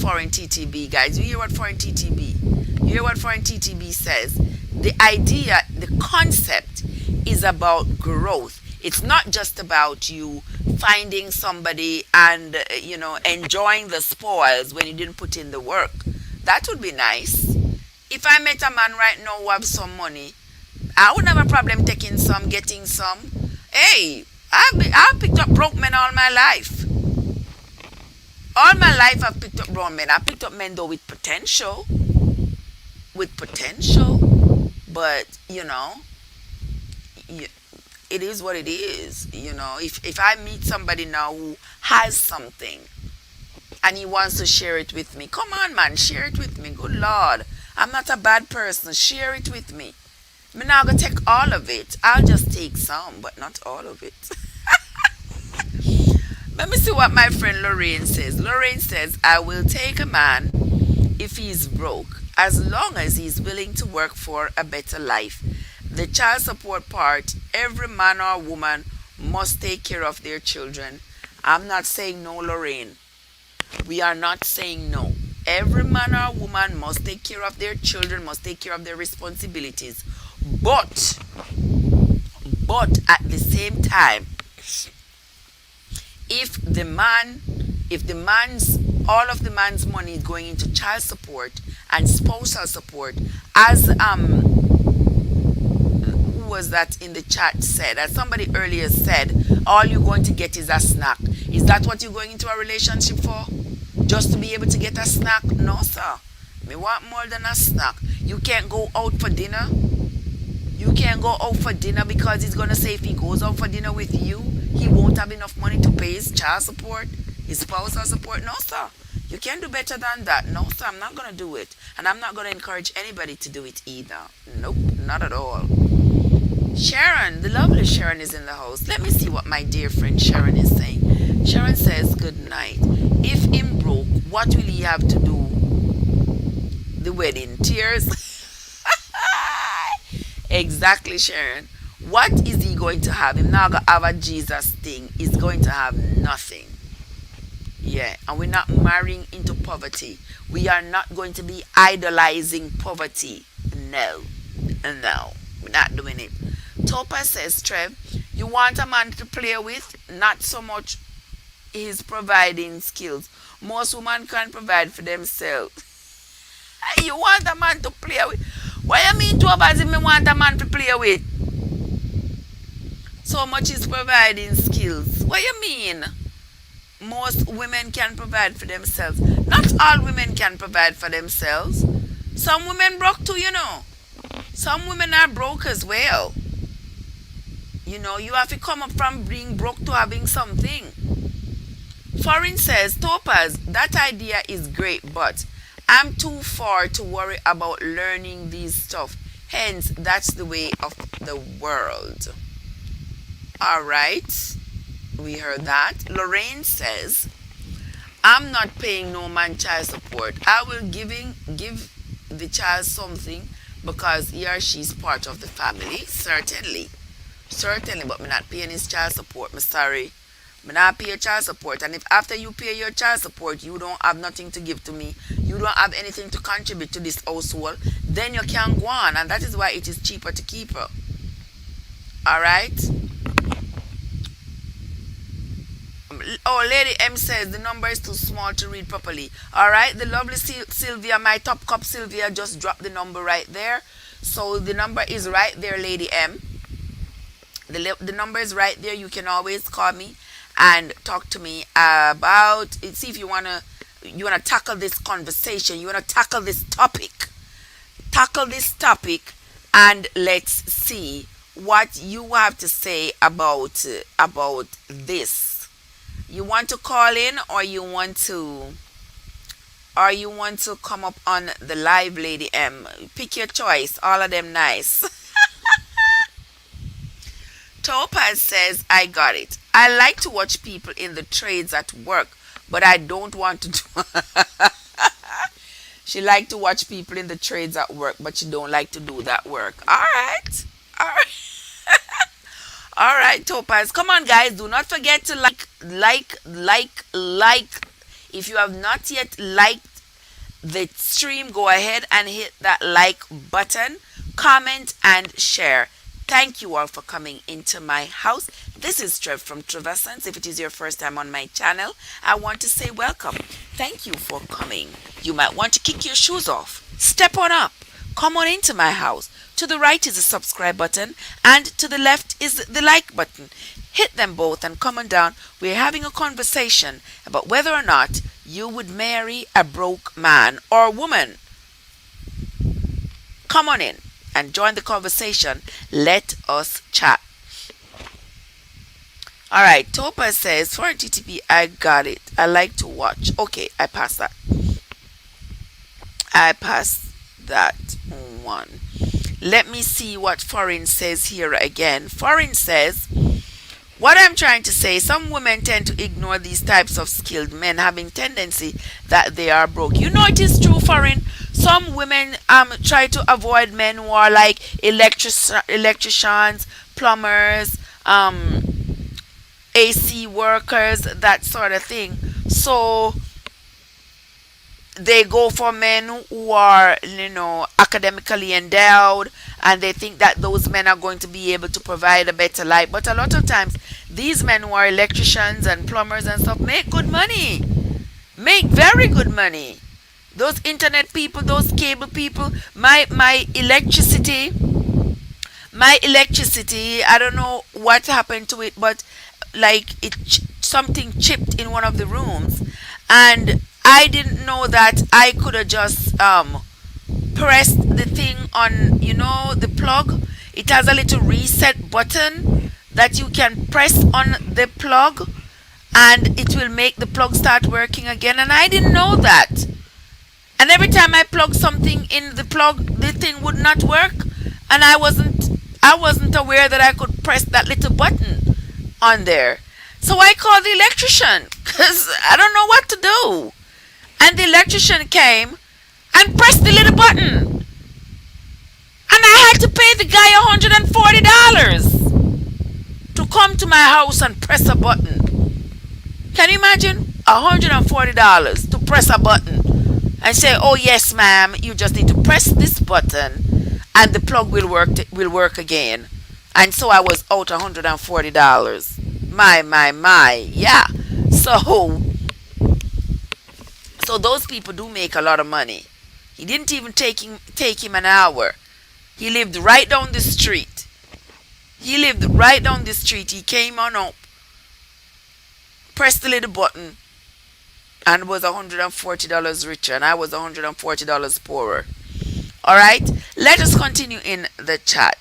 Foreign TTB, guys. You hear what Foreign TTB? You hear what Foreign TTB says? The idea, the concept is about growth. It's not just about you finding somebody and, enjoying the spoils when you didn't put in the work. That would be nice. If I met a man right now who have some money, I wouldn't have a problem taking some, getting some. Hey, I've picked up broke men all my life. All my life I've picked up broke men. I picked up men though with potential. But, it is what it is. If I meet somebody now who has something and he wants to share it with me, come on, man, share it with me. Good Lord. I'm not a bad person. Share it with me. I'm not going to take all of it. I'll just take some, but not all of it. Let me see what my friend Lorraine says. Lorraine says, I will take a man if he's broke, as long as he's willing to work for a better life. The child support part, every man or woman must take care of their children. I'm not saying no, Lorraine. We are not saying no. Every man or woman must take care of their children, must take care of their responsibilities. But at the same time, if all of the man's money is going into child support and spousal support, as who was that in the chat said, as somebody earlier said, all you're going to get is a snack. Is that what you're going into a relationship for? Just to be able to get a snack? No, sir. Me want more than a snack. You can't go out for dinner. You can't go out for dinner because he's going to say if he goes out for dinner with you, he won't have enough money to pay his child support, his spousal support. No, sir. You can't do better than that. No, sir, I'm not going to do it. And I'm not going to encourage anybody to do it either. Nope, not at all. Sharon, the lovely Sharon is in the house. Let me see what my dear friend Sharon is saying. Sharon says, good night. If him broke, what will he have to do? The wedding. Tears? Exactly, Sharon. What is he going to have? Him not going to have a Jesus thing. He's going to have nothing. Yeah, and we're not marrying into poverty. We are not going to be idolizing poverty. No, we're not doing it. Topa says, Trev, you want a man to play with, not so much his providing skills. Most women can provide for themselves. You want a man to play with? What you mean, Topa, if me want a man to play with? So much is providing skills. What you mean? most women can provide for themselves. Not all women can provide for themselves. Some women broke too, you know. Some women are broke as well. You know, you have to come up from being broke to having something. Foreign says, Topaz, that idea is great, but I'm too far to worry about learning these stuff. Hence, that's the way of the world. All right, we heard that. Lorraine says, I'm not paying no man child support. I will give the child something because he or she is part of the family. Certainly. Certainly, but me not paying his child support. Me sorry. Me not pay your child support. And if after you pay your child support, you don't have nothing to give to me, you don't have anything to contribute to this household, then you can go on. And that is why it is cheaper to keep her. Alright? Oh, Lady M says the number is too small to read properly. Alright, the lovely Sylvia, my top cup Sylvia, just dropped the number right there. So the number is right there, Lady M. The number is right there. You can always call me and talk to me about it. See if you wanna tackle this conversation. You wanna tackle this topic. Tackle this topic, and let's see what you have to say about this. You want to call in, or you want to come up on the live, Lady M. Pick your choice. All of them nice. Topaz says, I got it. I like to watch people in the trades at work, but I don't want to do. She like to watch people in the trades at work, but she don't like to do that work. All right. All right. All right, Topaz. Come on, guys. Do not forget to like. If you have not yet liked the stream, go ahead and hit that like button, comment, and share. Thank you all for coming into my house. This is Trev from Trevessence. If it is your first time on my channel, I want to say welcome. Thank you for coming. You might want to kick your shoes off. Step on up. Come on into my house. To the right is the subscribe button, and to the left is the like button. Hit them both and come on down. We're having a conversation about whether or not you would marry a broke man or woman. Come on in and join the conversation. Let us chat. All right, Topaz says, for TTP, I got it. I like to watch. Okay, I passed that. I passed that one. Let me see what Foreign says here again. Foreign says, what I'm trying to say, some women tend to ignore these types of skilled men, having tendency that they are broke. You know, it is true, Foreign. Some women try to avoid men who are like electricians, plumbers, AC workers, that sort of thing. So they go for men who are, academically endowed, and they think that those men are going to be able to provide a better life. But a lot of times, these men who are electricians and plumbers and stuff make good money. Make very good money. Those internet people, those cable people, my electricity, I don't know what happened to it, but like something chipped in one of the rooms, and I didn't know that I could have just pressed the thing on, the plug. It has a little reset button that you can press on the plug, and it will make the plug start working again. And I didn't know that. And every time I plug something in the plug, the thing would not work. And I wasn't aware that I could press that little button on there. So I called the electrician because I don't know what to do. And the electrician came and pressed the little button. And I had to pay the guy $140 to come to my house and press a button. Can you imagine? $140 to press a button. And say, oh yes, ma'am, you just need to press this button and the plug will work again. And so I was out $140. My. Yeah. So those people do make a lot of money. He didn't even take him an hour. He lived right down the street. He came on up, pressed the little button and was $140 richer, and I was $140 poorer. All right, let us continue in the chat.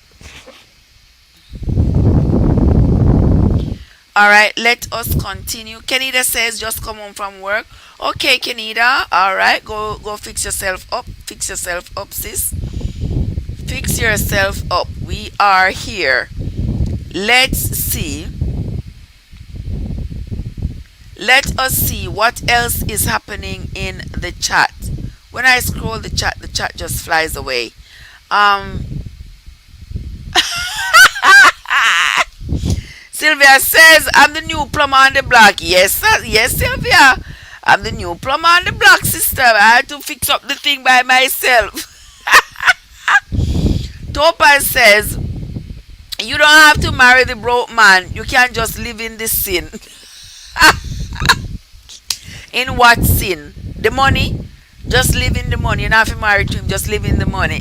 All right, let us continue. Kenida says, just come home from work. Okay, Kenida. All right, go fix yourself up. Fix yourself up, sis. Fix yourself up. We are here. Let's see. Let us see what else is happening in the chat. When I scroll the chat just flies away. Um, Sylvia says, I'm the new plumber on the block. Yes, sir. Yes, Sylvia. I'm the new plumber on the block, sister. I had to fix up the thing by myself. Topaz says, you don't have to marry the broke man. You can just live in the sin. In what sin? The money? Just live in the money. You don't have to marry to him. Just live in the money.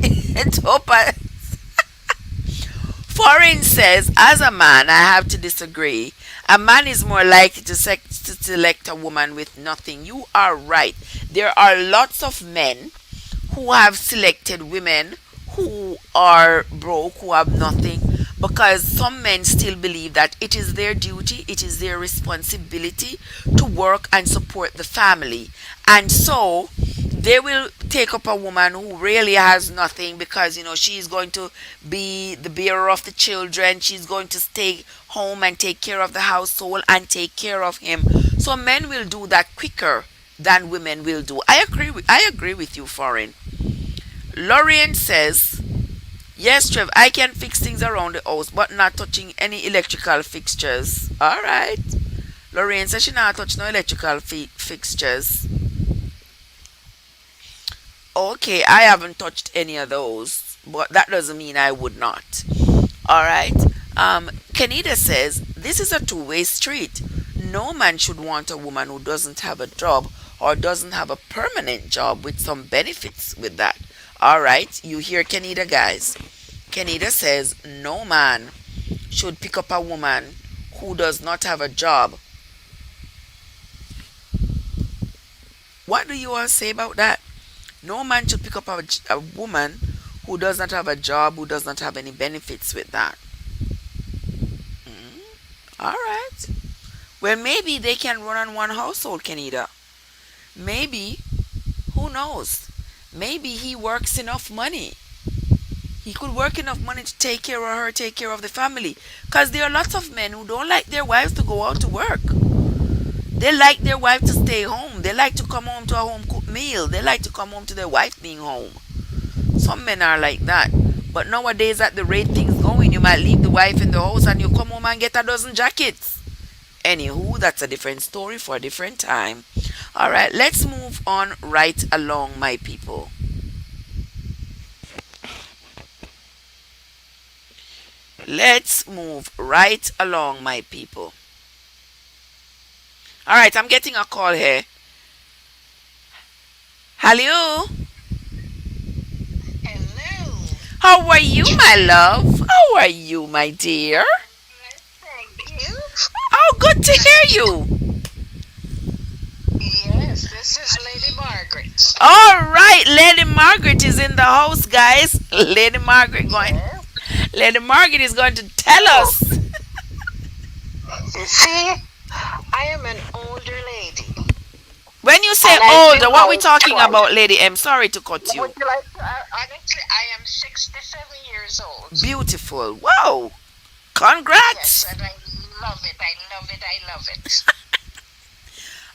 Topaz. Foreign says, as a man, I have to disagree. A man is more likely to select a woman with nothing. You are right. There are lots of men who have selected women who are broke, who have nothing, because some men still believe that it is their duty, it is their responsibility to work and support the family. And so they will take up a woman who really has nothing because, she's going to be the bearer of the children. She's going to stay home and take care of the household and take care of him. So men will do that quicker than women will do. I agree with you, Foreign. Lorraine says, yes, Trev, I can fix things around the house, but not touching any electrical fixtures. All right. Lorraine says she not touch no electrical fixtures. Okay, I haven't touched any of those, but that doesn't mean I would not. All right. Kenida says, this is a two-way street. No man should want a woman who doesn't have a job or doesn't have a permanent job with some benefits with that. All right, you hear Kenida, guys. Kenida says, no man should pick up a woman who does not have a job. What do you all say about that? No man should pick up a woman who does not have a job, who does not have any benefits with that. All right. Well, maybe they can run on one household, Kenida. Maybe, who knows? Maybe he works enough money. He could work enough money to take care of her, take care of the family. Because there are lots of men who don't like their wives to go out to work. They like their wife to stay home. They like to come home to a home cooked meal. They like to come home to their wife being home. Some men are like that. But nowadays, at the rate things going, you might leave the wife in the house and you come home and get a dozen jackets. Anywho, that's a different story for a different time. All right, let's move on right along, my people. Let's move right along, my people. All right, I'm getting a call here. Hello. Hello. How are you, my love? How are you, my dear? Thank you. Oh, good to hear you. Yes, this is Lady Margaret. All right, Lady Margaret is in the house, guys. Lady Margaret Lady Margaret is going to tell us. You see, I am an older lady. When you say And I've older, been what are we out talking twice. about, Lady M? Sorry to cut you. Would you like to, honestly, I am 67 years old. Beautiful. Wow. Congrats. Yes, and I love it. I love it. I love it.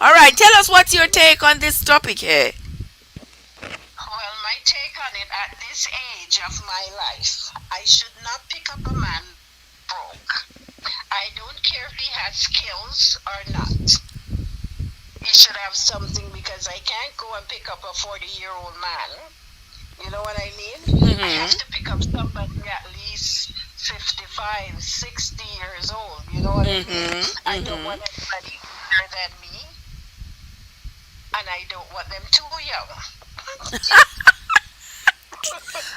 All right, tell us what's your take on this topic here. Well, my take on it, at this age of my life, I should not pick up a man broke. I don't care if he has skills or not. He should have something, because I can't go and pick up a 40-year-old man. You know what I mean? I have to pick up somebody at least 55, 60 years old. You know what I mean? I don't want anybody older than me, and I don't want them too young.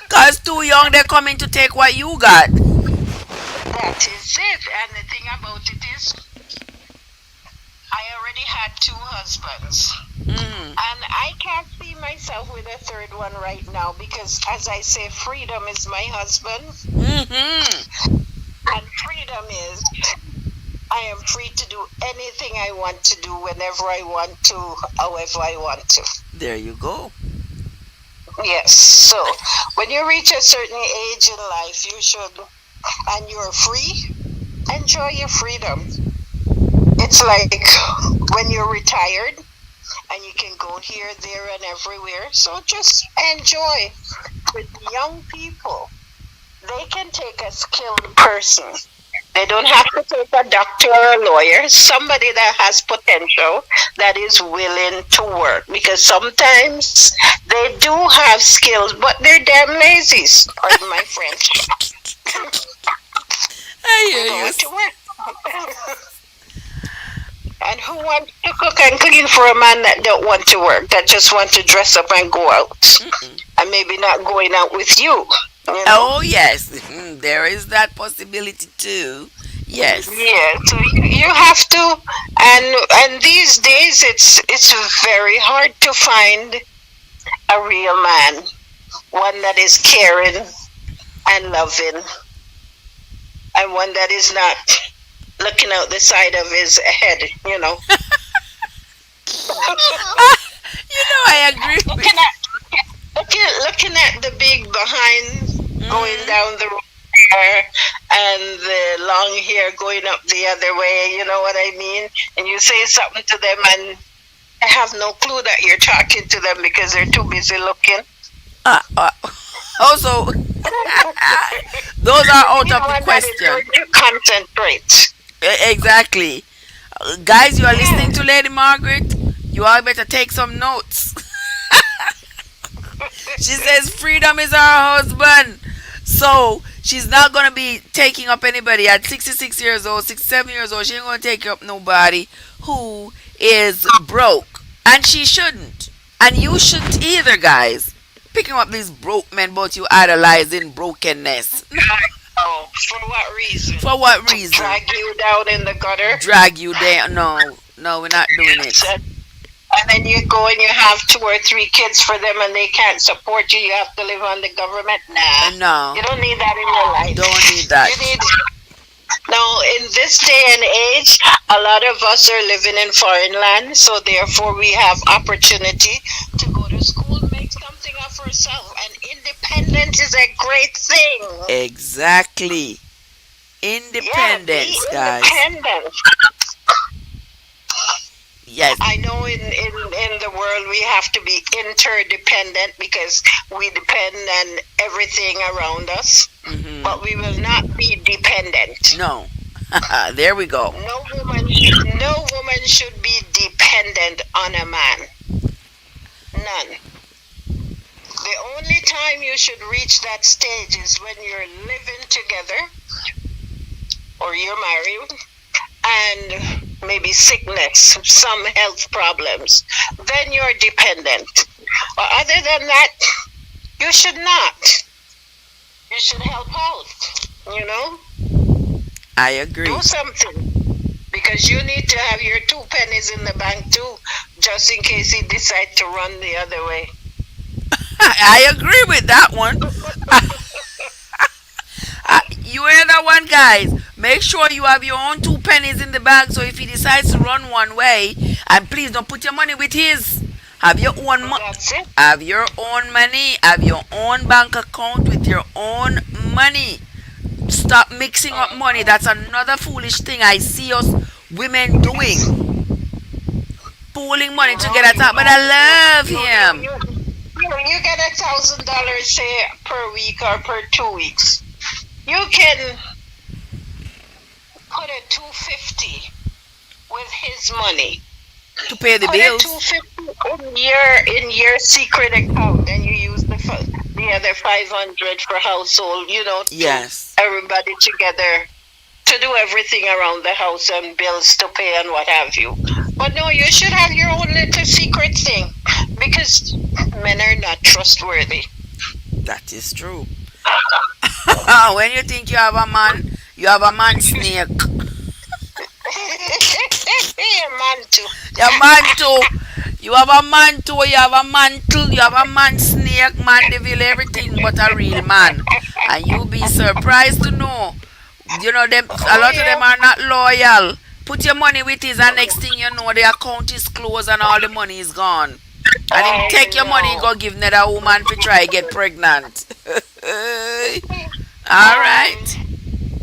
Because too young, they're coming to take what you got. That is it. And the thing about it is, I I already had two husbands. Mm-hmm. And I can't see myself with a third one right now because, as I say, freedom is my husband. Mm-hmm. And freedom is I am free to do anything I want to do whenever I want to, however I want to. There you go. Yes. So when you reach a certain age in life, you should, and you're free, enjoy your freedom. It's like when you're retired and you can go here, there, and everywhere. So just enjoy. With young people, they can take a skilled person. They don't have to take a doctor or a lawyer, somebody that has potential, that is willing to work. Because sometimes they do have skills, but they're damn lazy. Pardon my French. I They hear don't you. want to work. And who wants to cook and clean for a man that don't want to work, that just want to dress up and go out? Mm-mm. And maybe not going out with you. You know? Oh yes, there is that possibility too. Yes. Yeah, so you have to, and these days it's very hard to find a real man, one that is caring and loving, and one that is not looking out the side of his head, you know. I agree with looking looking at the big behind going Mm, down the road there, and the long hair going up the other way, you know what I mean? And you say something to them and I have no clue that you're talking to them because they're too busy looking. uh, uh, also, those are out You of know, the and that is question. going to concentrate. Exactly. Guys, you are Yeah. listening to Lady Margaret. You all better take some notes. She says freedom is her husband. So she's not gonna be taking up anybody at 66 years old, 67 years old. She ain't gonna take up nobody who is broke. And she shouldn't. And you shouldn't either, guys. Picking up these broke men, but you idolizing brokenness. Oh, for what reason? For what To reason? drag you down in the gutter? Drag you down. No, no, we're not doing it. And then you go and you have 2 or 3 kids for them and they can't support you. You have to live on the government. Nah. No, You don't need that in your life. don't need that. You need now in this day and age, a lot of us are living in foreign land, so therefore we have opportunity to go to school, make something of ourselves, and independence is a great thing. Exactly. Yeah, Independence, be guys. independent. Yes. I know in the world we have to be interdependent because we depend on everything around us, Hmm. but we will not be dependent. No. There we go. No woman should be dependent on a man. None. The only time you should reach that stage is when you're living together or you're married and maybe sickness, some health problems. Then you're dependent. But other than that, you should not. You should help out, you know? I agree. Do something. Because you need to have your 2 pennies in the bank too, just in case he decides to run the other way. I agree with that one. You hear that one, guys? Make sure you have your own 2 pennies in the bag. So if he decides to run one way, and please don't put your money with his. Have your own That's it. have your own money. Have your own bank account with your own money. Stop mixing up money. That's another foolish thing I see us women doing. Pooling money together. But I love him. You get $1,000 say per week or per 2 weeks. You can put a 250 with his money. To pay the Put a bills. 250 in your secret account, and you use the other 500 for household. You know, to Yes. everybody together to do everything around the house and bills to pay and what have you. But no, you should have your own little secret thing because men are not trustworthy. That is true. When you think you have a man snake. A man too. Your man too. You have a man too. You have a mantle. You have a man snake, man devil, everything but a real man. And you be surprised to know. You know them. A Oh lot of yeah. them are not loyal. Put your money with his, and next thing you know, the account is closed and all the money is gone. And him I take your money, know. go give another woman to try get pregnant. All Um, right.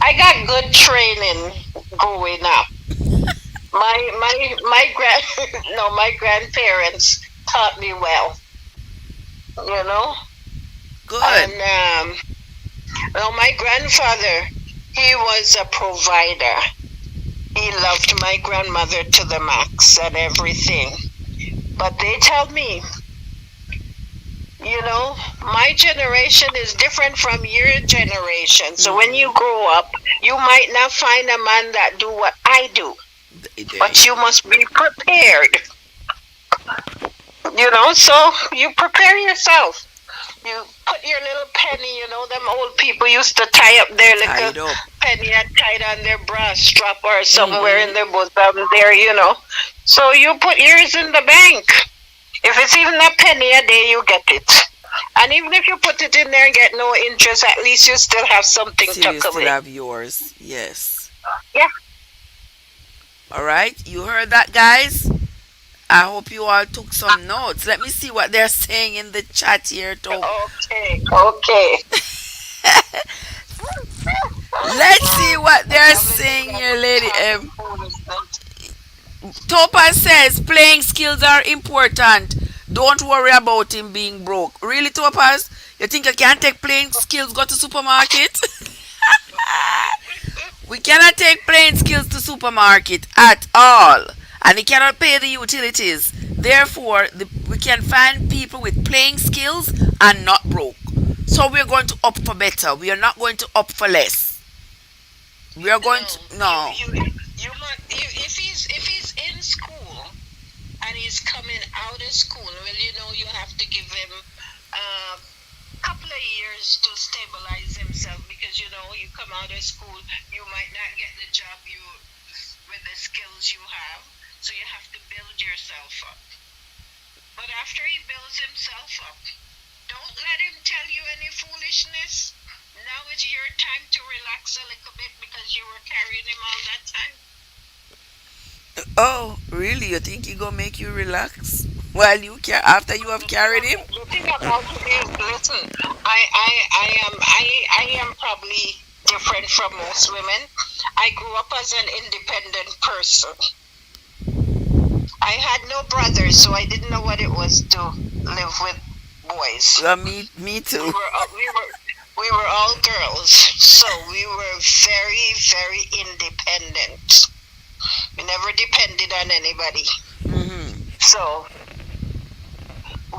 I got good training growing up. My grand no, my grandparents taught me well, you know. Good. And well, my grandfather, he was a provider. He loved my grandmother to the max and everything. But they tell me, my generation is different from your generation. So when Mm-hmm. you grow up, you might not find a man that do what I do, There you but you go. must be prepared. So you prepare yourself. You put your little penny, them old people used to tie up their little Tied up. penny and tie it on their bra strap or somewhere in Mm-hmm. their bosom there. So you put yours in the bank. If it's even a penny a day, you get it. And even if you put it in there and get no interest, at least you still have something Still, you tucked still away. have yours. Yes. Yeah. All right. You heard that, guys? I hope you all took some notes. Let me see what they're saying in the chat here, too. Okay. Okay. Let's see what they're Everything saying that here, we lady talk M. foolishness. Topaz says playing skills are important. Don't worry about him being broke. Really, Topaz? You think I can't take playing skills, go to supermarket? We cannot take playing skills to supermarket at all. And we cannot pay the utilities. Therefore, we can find people with playing skills and not broke. So we're going to opt for better. We are not going to opt for less. We are going to No, no. if he's in school and he's coming out of school, well, you have to give him a couple of years to stabilize himself because you come out of school, you might not get the job you with the skills you have, so you have to build yourself up. But after he builds himself up, don't let him tell you any foolishness. Now is your time to relax a little bit because you were carrying him all that time. Oh, really? You think he gonna make you relax while you after you have carried him? The thing about it is, listen, I am probably different from most women. I grew up as an independent person. I had no brothers, so I didn't know what it was to live with boys. Me We too. were we were all girls, so we were very, very independent. We never depended on anybody. Hmm. So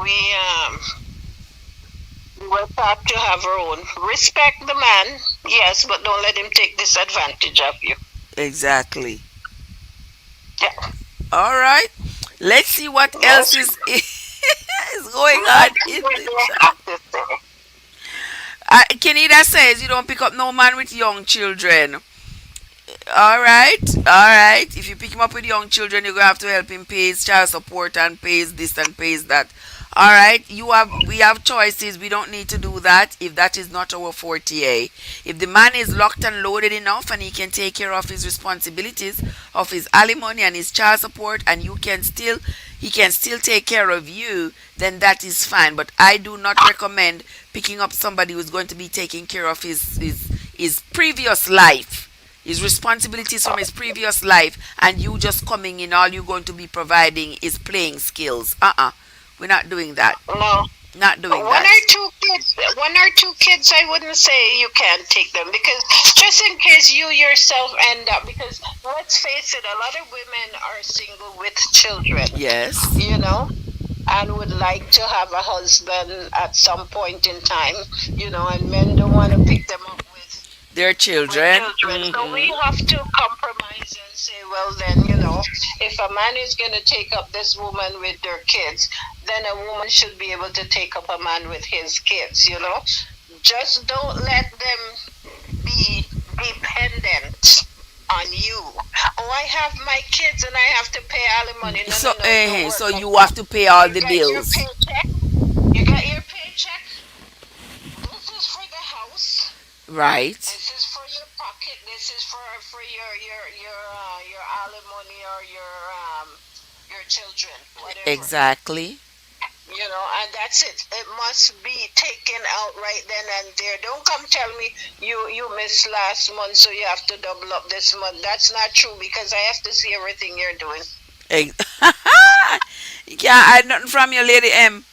we were taught to have our own. Respect the man, yes, but don't let him take disadvantage of you. Exactly. Yeah. All right. Let's see what else Yes. is going on in What the do I chat. have to say? Kenida says you don't pick up no man with young children. All right, all right. If you pick him up with young children, you're gonna have to help him pay his child support and pays this and pays that. All right, we have choices. We don't need to do that if that is not our forte. If the man is locked and loaded enough and he can take care of his responsibilities, of his alimony and his child support, and he can still take care of you, then that is fine. But I do not recommend picking up somebody who's going to be taking care of his previous life, his responsibilities from his previous life, and you just coming in, all you're going to be providing is playing skills. We're not doing that. No. Not doing One that. or two kids, I wouldn't say you can't take them because just in case you yourself end up, because let's face it, a lot of women are single with children, Yes. and would like to have a husband at some point in time, and men don't want to pick them up Their with children. children. So we Hmm. have to compromise and say, well, then, if a man is going to take up this woman with their kids, then a woman should be able to take up a man with his kids. Just don't let them be dependent on you. Oh, I have my kids and I have to pay alimony. No, So, no, no, it don't work so like you that. have to pay all You the get your bills. paycheck. You get your paycheck. This is for the house. Right. This is for your pocket. This is for your alimony or your children, whatever. Exactly. And that's it. It must be taken out right then and there. Don't come tell me you missed last month, so you have to double up this month. That's not true because I have to see everything you're doing. Ex- you can't hide nothing from your Lady M.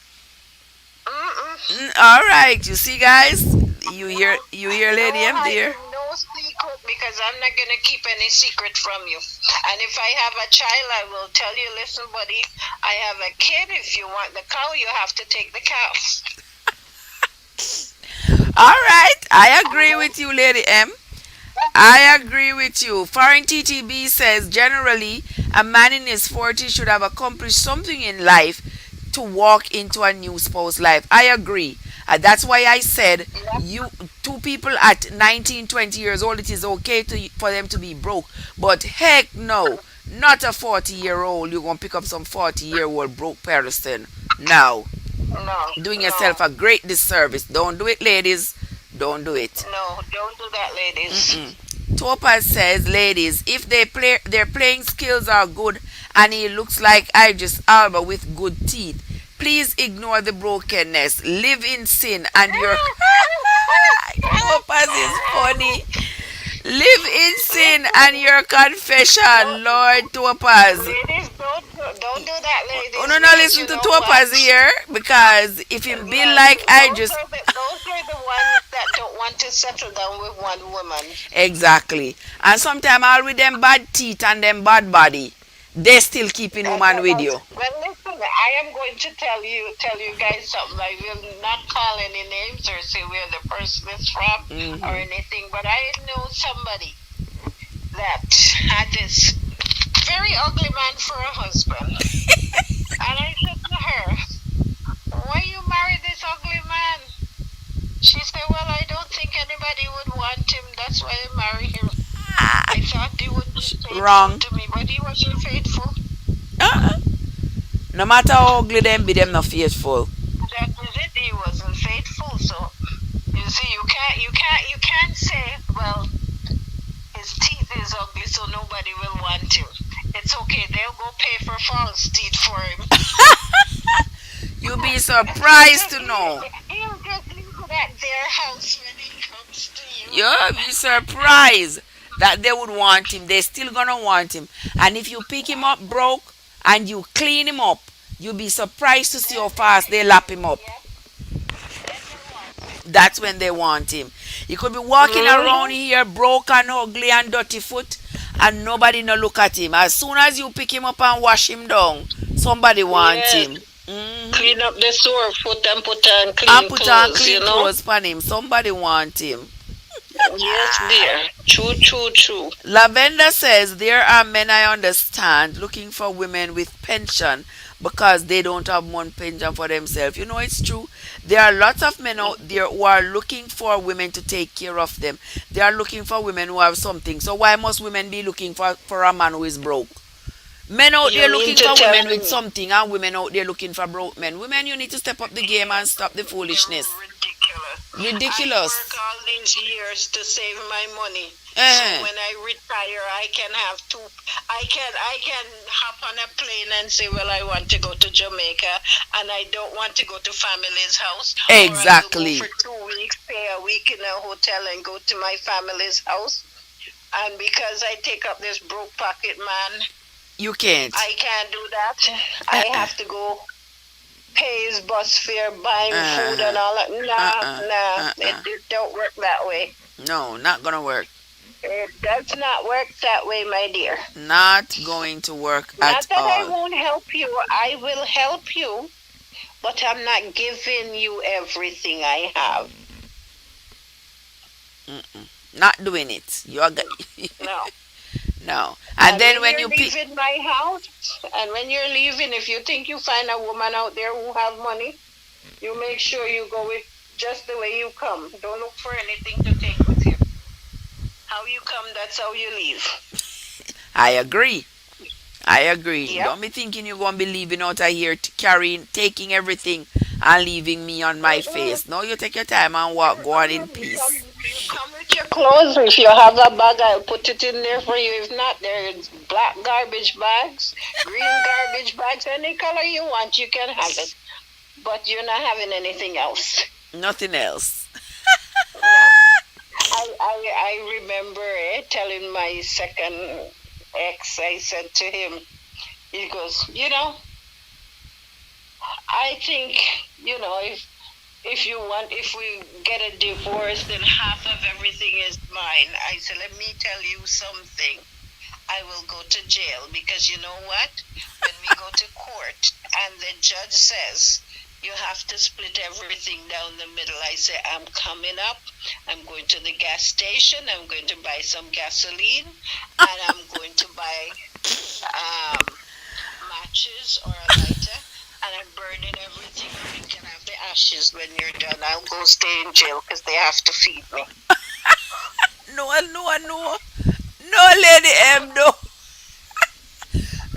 Mm-mm. All right. You see, guys, No, you hear no Lady M there. hiding, no secret because I'm not gonna keep any secret from you. And if I have a child, I will tell you. Listen, buddy, I have a kid. If you want the cow, you have to take the cow. All right. I agree with you, Lady M. I agree with you. Foreign TTB says generally a man in his 40s should have accomplished something in life to walk into a new spouse life. I agree. That's why I said Yep. you two people at 19, 20 years old, it is okay for them to be broke. But heck no, not a 40-year-old. You're going to pick up some 40-year-old broke person. No, No, doing no, yourself a great disservice. Don't do it, ladies. Don't do it. no. Don't do that, ladies. Topaz says, ladies, if their playing skills are good and he looks like Idris Alba with good teeth, please ignore the brokenness. Live in sin and your Topaz is funny. Live in sin and your confession, Don't, Lord Topaz. ladies, don't do that, Oh ladies, no, no, because listen you to know what? Topaz here because if you be Yeah, like those Idris, are the ones that don't want to settle down with one woman. exactly. And sometimes all with them bad teeth and them bad body, they still keeping woman with you. Well, listen, I am going to tell you guys something. I will not call any names or say where the person is from or anything, but I know somebody that had this very ugly man for a husband. And I said to her, why you marry this ugly man? She said, well, I don't think anybody would want him. That's why I marry him. I thought he would be faithful Wrong. to me, but he wasn't faithful. Uh-uh. No matter how ugly them be, them not faithful. That was it. He wasn't faithful. So you see, you can't say, well, his teeth is ugly, so nobody will want him. It's okay. They'll go pay for false teeth for him. You be surprised to know. He'll just leave it at their house when he comes to you. You'll be surprised that they would want him. They still gonna want him. And if you pick him up broke and you clean him up, you'll be surprised to see how fast they lap him up. That's when they want him. He could be walking around here broke and ugly and dirty foot and nobody no look at him. As soon as you pick him up and wash him down, somebody wants Yes. him. Clean up the sore foot and put on And clean put on clothes, clean you know? clothes for him. Somebody want him. Yes, dear. True, true, true. Lavender says there are men I understand looking for women with pension because they don't have one pension for themselves. You know it's true. There are lots of men out there who are looking for women to take care of them. They are looking for women who have something. So why must women be looking for a man who is broke? Men out You there mean looking to for tell women me with something and women out there looking for broke men. Women, you need to step up the game and stop the foolishness. Ridiculous. Ridiculous. I work all these years to save my money. Eh. So when I retire, I can have two. I can hop on a plane and say, well, I want to go to Jamaica, and I don't want to go to family's house. Exactly. Or I will go for 2 weeks, stay a week in a hotel, and go to my family's house. And because I take up this broke pocket man, You can't. I can't do that. I have to go pay his bus fare, buy him food and all that. Nah. It don't work that way. No, not gonna work. It does not work that way, my dear. Not going to work Not at that I all. won't help you. I will help you, but I'm not giving you everything I have. Not doing it. You're No. no. And then when you you're pick, leaving my house, and when you're leaving, if you think you find a woman out there who have money, you make sure you go with just the way you come. Don't look for anything to take with you. How you come, that's how you leave. I agree. I agree. Yep. Don't be thinking you're gonna be leaving out of here carrying, taking everything and leaving me on my Mm-mm. face. No, you take your time and walk. Go on in You peace. come with your clothes. If you have a bag, I'll put it in there for you. If not, there's black garbage bags, green garbage bags, any color you want, you can have it. But you're not having anything else. Nothing else. No. I remember telling my second ex, I said to him, he goes, I think, if you want, if we get a divorce, then half of everything is mine. I said, let me tell you something. I will go to jail because you know what? When we go to court and the judge says you have to split everything down the middle, I say, I'm coming up. I'm going to the gas station. I'm going to buy some gasoline and I'm going to buy matches or a lighter. And I'm burning everything up. You can have the ashes when you're done. I'll go stay in jail because they have to feed me. No, no, no. No, Lady M, no.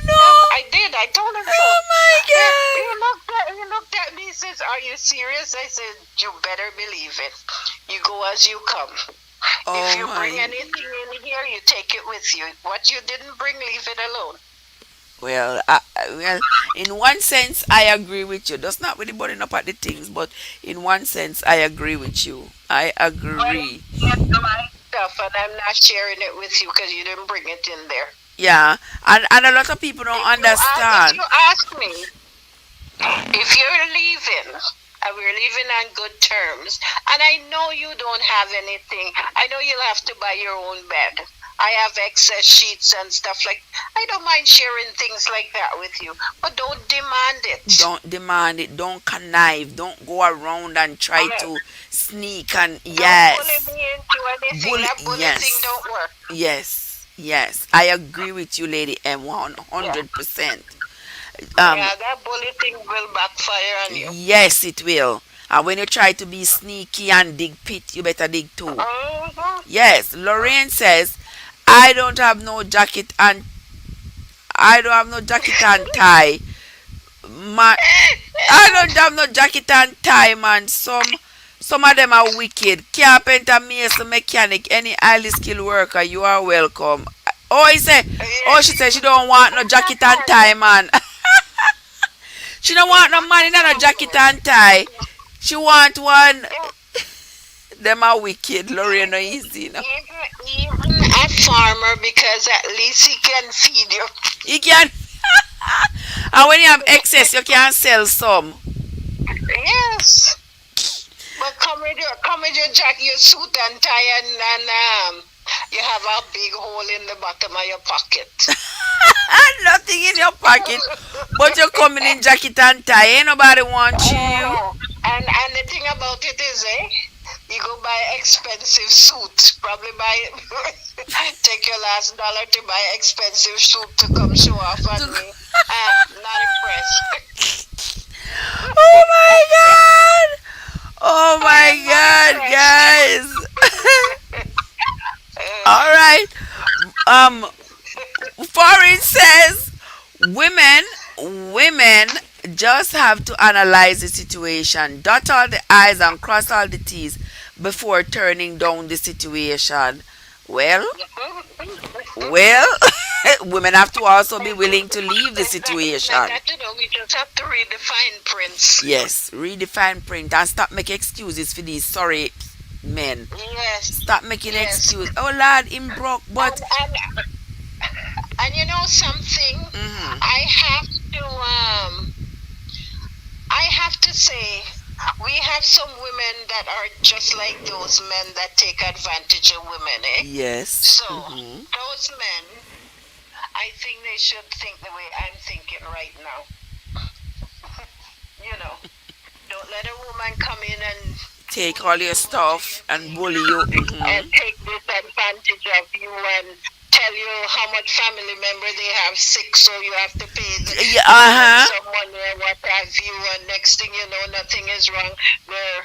No. I did. I told him so. Oh my God. He looked at me and says, are you serious? I said, you better believe it. You go as you come. If you bring anything in here, you take it with you. What you didn't bring, leave it alone. Well, well, in one sense, I agree with you. That's not really burning up at the things, but in one sense, I agree with you. I agree. My stuff, and I'm not sharing it with you because you didn't bring it in there. Yeah, and a lot of people don't If understand. you ask me, if you're leaving, and we're leaving on good terms, and I know you don't have anything, I know you'll have to buy your own bed. I have excess sheets and stuff like. I don't mind sharing things like that with you, but don't demand it. Don't demand it. Don't connive. Don't go around and try to sneak and yes, Don't bully me into anything. That bully thing yes, don't work. yes, yes. I agree with you, Lady M, Yeah. 100%. Um, Yeah, that bully thing will backfire on you. yes, it will. And when you try to be sneaky and dig pit, you better dig too. Mm-hmm. Yes, Lorraine says, I don't have no jacket and I don't have no jacket and tie. Man, I don't have no jacket and tie, man. Some of them are wicked. Carpenter, mason, mechanic, any highly skilled worker, you are welcome. Oh, he said, oh, she said she don't want no jacket and tie, man. She don't want no man in no jacket and tie. She want one. Them are wicked. Lorraine, no easy, no. Even a farmer, because at least he can feed you. You can. And when you have excess, you can sell some. Yes. But come with your jacket, your suit and tie, and you have a big hole in the bottom of your pocket. Nothing in your pocket. But you're coming in jacket and tie. Ain't nobody want you. Oh, and the thing about it is, you go buy expensive suit. Probably buy take your last dollar to buy expensive suit to come show off on me. Not impressed. Oh my god. Oh my god, guys. All right. Foreign says women just have to analyze the situation, dot all the I's and cross all the T's before turning down the situation. Well, well, women have to also be willing to leave the situation. We just have to read the fine prints. Yes, read the fine print and stop making excuses for these sorry men. Yes. Stop making Yes. excuses. Oh lad, him broke, but And you know something? Mhm. I have to say, we have some women that are just like those men that take advantage of women, yes. So, Mhm. those men, I think they should think the way I'm thinking right now. Don't let a woman come in and Take all your stuff and bully you. Mhm. take this advantage of you and tell you how much family member they have sick, so you have to pay Yeah, someone or what have you, and next thing you know, nothing is wrong. They're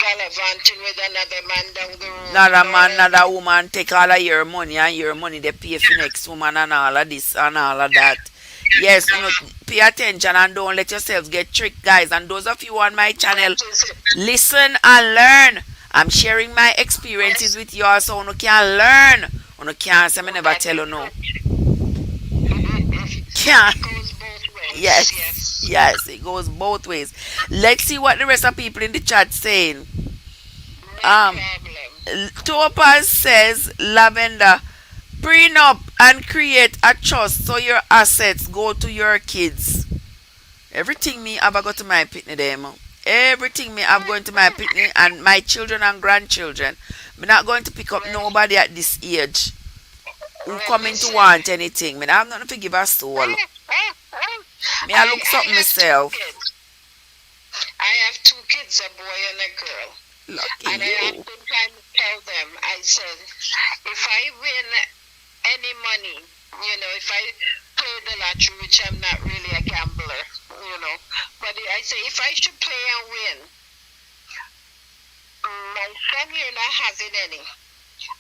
gallivanting with another man down the road, Not a Lord man, not help me. a woman take all of your money and your money they pay for next woman and all of this and all of that. Yes, you know, pay attention and don't let yourselves get tricked, guys. And those of you on my channel, That is it. listen and learn. I'm sharing my experiences Yes, with you all so you can learn. You can't say me never that tell you is no. it. Can't. It goes both ways. Yes, Yes. yes, it goes both ways. Let's see what the rest of people in the chat saying. No Um, problem. Topaz says, Lavender, prenup and create a trust so your assets go to your kids. Everything me have I go to my pitney them. Everything me have going to my pitney and my children and grandchildren. I'm not going to pick up Well, nobody at this age who well, coming to listen. want anything. Me have nothing to give a soul. Me I look I something have two myself. kids. I have two kids, a boy and a girl. Lucky And I you. oftentimes tell them, I said, if I win any money, if I play the lottery, which I'm not really a gambler, but I say, if I should play and win, my son, you're not having any.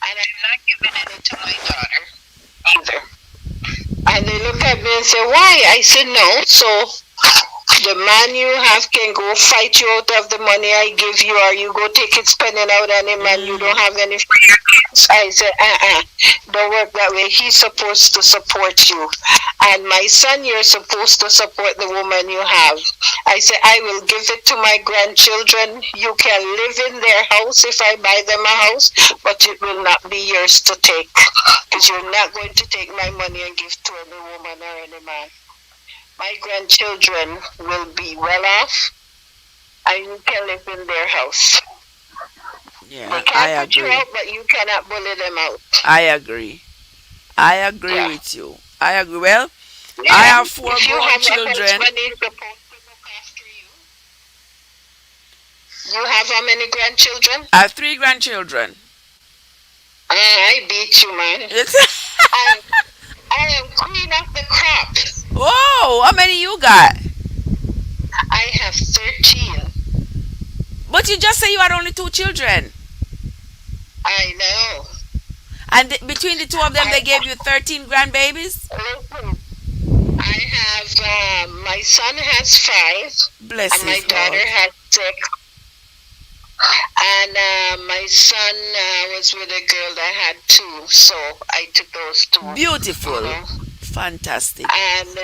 And I'm not giving any to my daughter either. And they look at me and say, why? I said, no. So the man you have can go fight you out of the money I give you, or you go take it spending out on him and you don't have any for your kids. I said, don't work that way. He's supposed to support you. And my son, you're supposed to support the woman you have. I said, I will give it to my grandchildren. You can live in their house if I buy them a house, but it will not be yours to take. Because you're not going to take my money and give to any woman or any man. My grandchildren will be well off and you can live in their house. They Yeah, I can't put you agree. out, but you cannot bully them out. I agree. I agree Yeah. with you. I agree. Well, I Yeah. have four If you grown have a children. husband who's supposed to look after you. You have how many grandchildren? I have three grandchildren. I beat you, man. I, I am queen of the crop. Whoa, how many you got? I have 13. But you just say you had only two children. I know. And between the two of them, they I gave you 13 grandbabies? listen. I have my son has 5, Bless and my his daughter heart. has 6. And my son was with a girl that had 2, so I took those 2. Beautiful. Fantastic. And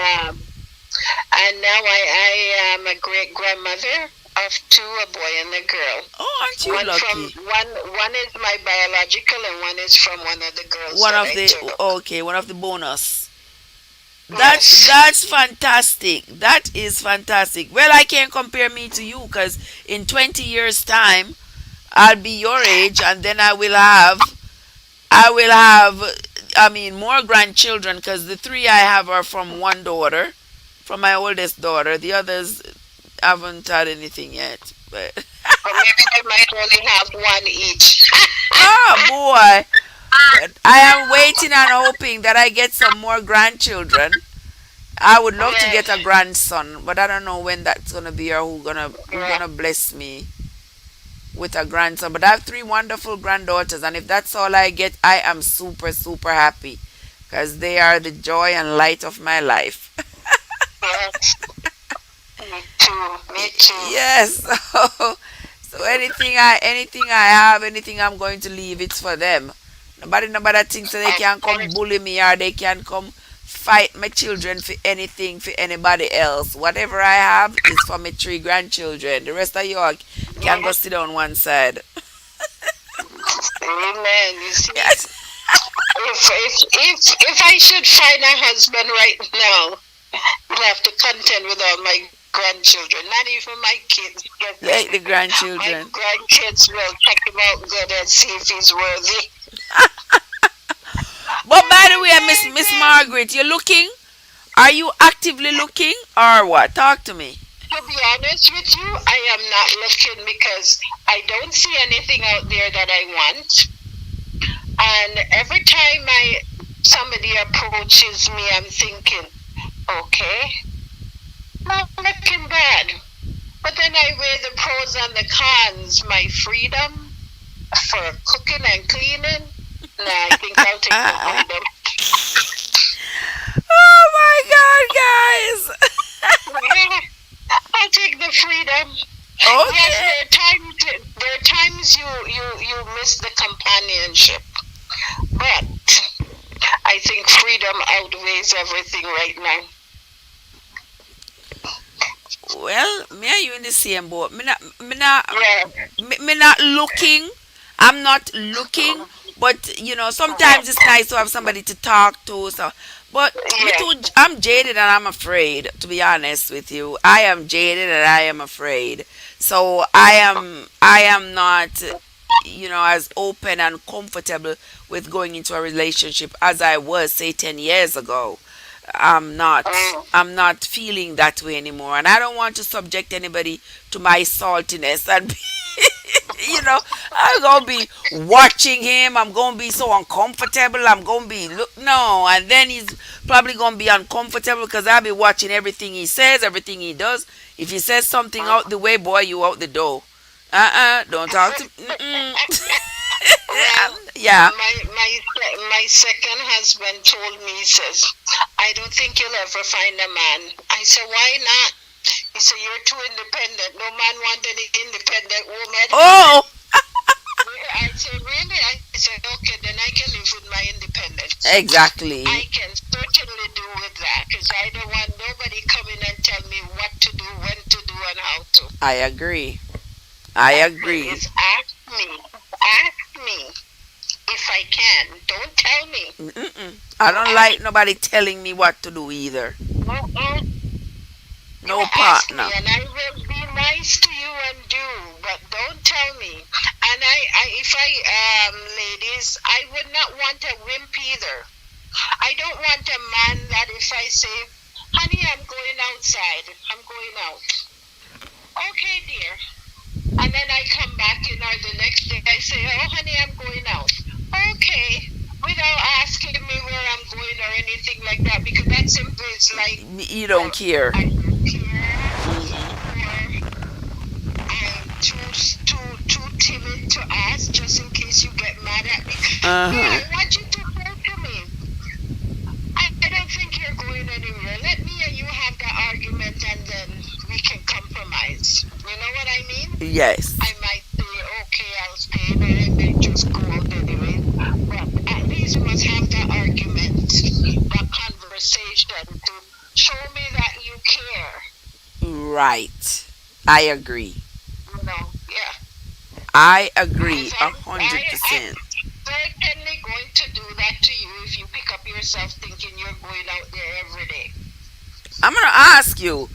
now I am a great grandmother of 2, a boy and a girl. Oh, aren't you One lucky? from one is my biological, and one is from one of the girls One that of I the took. okay, one of the bonus. Yes. That's fantastic. That is fantastic. Well, I can't compare me to you because in 20 years time I'll be your age and then I mean more grandchildren because the 3 I have are from one daughter, from my oldest daughter. The others haven't had anything yet. But Or maybe they might only have 1 each. oh boy. But I am waiting and hoping that I get some more grandchildren. I would love to Yeah. get a grandson, but I don't know when that's gonna be or who Yeah. gonna bless me with a grandson. But I have 3 wonderful granddaughters, and if that's all I get, I am super super happy because they are the joy and light of my life. Yes. Me too. Me too. Yes. So anything I have, anything I'm going to leave, it's for them. Nobody thinks that they Of can come course. bully me or they can come fight my children for anything for anybody else. Whatever I have is for my 3 grandchildren. The rest of you all can go sit on one side. Amen. You see, Yes. if I should find a husband right now, you'll have to contend with all my grandchildren. Not even my kids. Like the My grandchildren. grandkids will check him out good and see if he's worthy. But by the way, Miss Margaret, you're looking? Are you actively looking or what? Talk to me. To be honest with you, I am not looking because I don't see anything out there that I want. And every time somebody approaches me, I'm thinking, okay, not looking bad. But then I weigh the pros and the cons. My freedom for cooking and cleaning. Nah, I think I'll take the freedom. Oh my God, guys. I'll take the freedom. Yes, Okay. there are times you miss the companionship, but I think freedom outweighs everything right now. Well, me and you in the same boat. Me not, Yeah, me not looking. I'm not looking, but sometimes it's nice to have somebody to talk to. So, but me yeah. too. I'm jaded and I'm afraid. To be honest with you, I am jaded and I am afraid. So I am not, as open and comfortable with going into a relationship as I was, say, 10 years ago. I'm not. Mm. I'm not feeling that way anymore, and I don't want to subject anybody to my saltiness and I'm gonna be watching him. I'm gonna be so uncomfortable. I'm gonna be look no, and then he's probably gonna be uncomfortable because I'll be watching everything he says, everything he does. If he says something out the way, boy, you out the door. Don't talk to. Mm-mm. Well, Yeah. my second husband told me, he says, I don't think you'll ever find a man. I said, why not? He said, you're too independent. No man want any independent woman. Oh, I said, really? I said, okay, then I can live with my independence. I exactly. can certainly do with that because I don't want nobody coming and tell me what to do, when to do, and how to. I agree. I agree. Is ask me. Ask me if I can. Don't tell me. Mm-mm. I don't like nobody telling me what to do either. Mm-mm. You No ask me partner. and I will be nice to you and do, but don't tell me. And if ladies, I would not want a wimp either. I don't want a man that if I say, honey, I'm going outside, I'm going out. Okay, dear. And then I come back, the next day I say, oh, honey, I'm going out. Okay. Without asking me where I'm going or anything like that, because that simply is like, You don't care. I don't care, Hmm. or I'm too timid to ask just in case you get mad at me. No, Uh-huh. I want you to say to me, I don't think you're going anywhere. Let me and you have that argument and then we can compromise. You know what I mean? Yes. I might say, okay, I'll stay there and then just go out anyway. But at least we must have that argument, that conversation to show me that you care. Right. I agree. Yeah. I agree Because a I, hundred I'm percent. certainly going to do that to you if you pick up yourself thinking you're going out there every day. I'm gonna ask you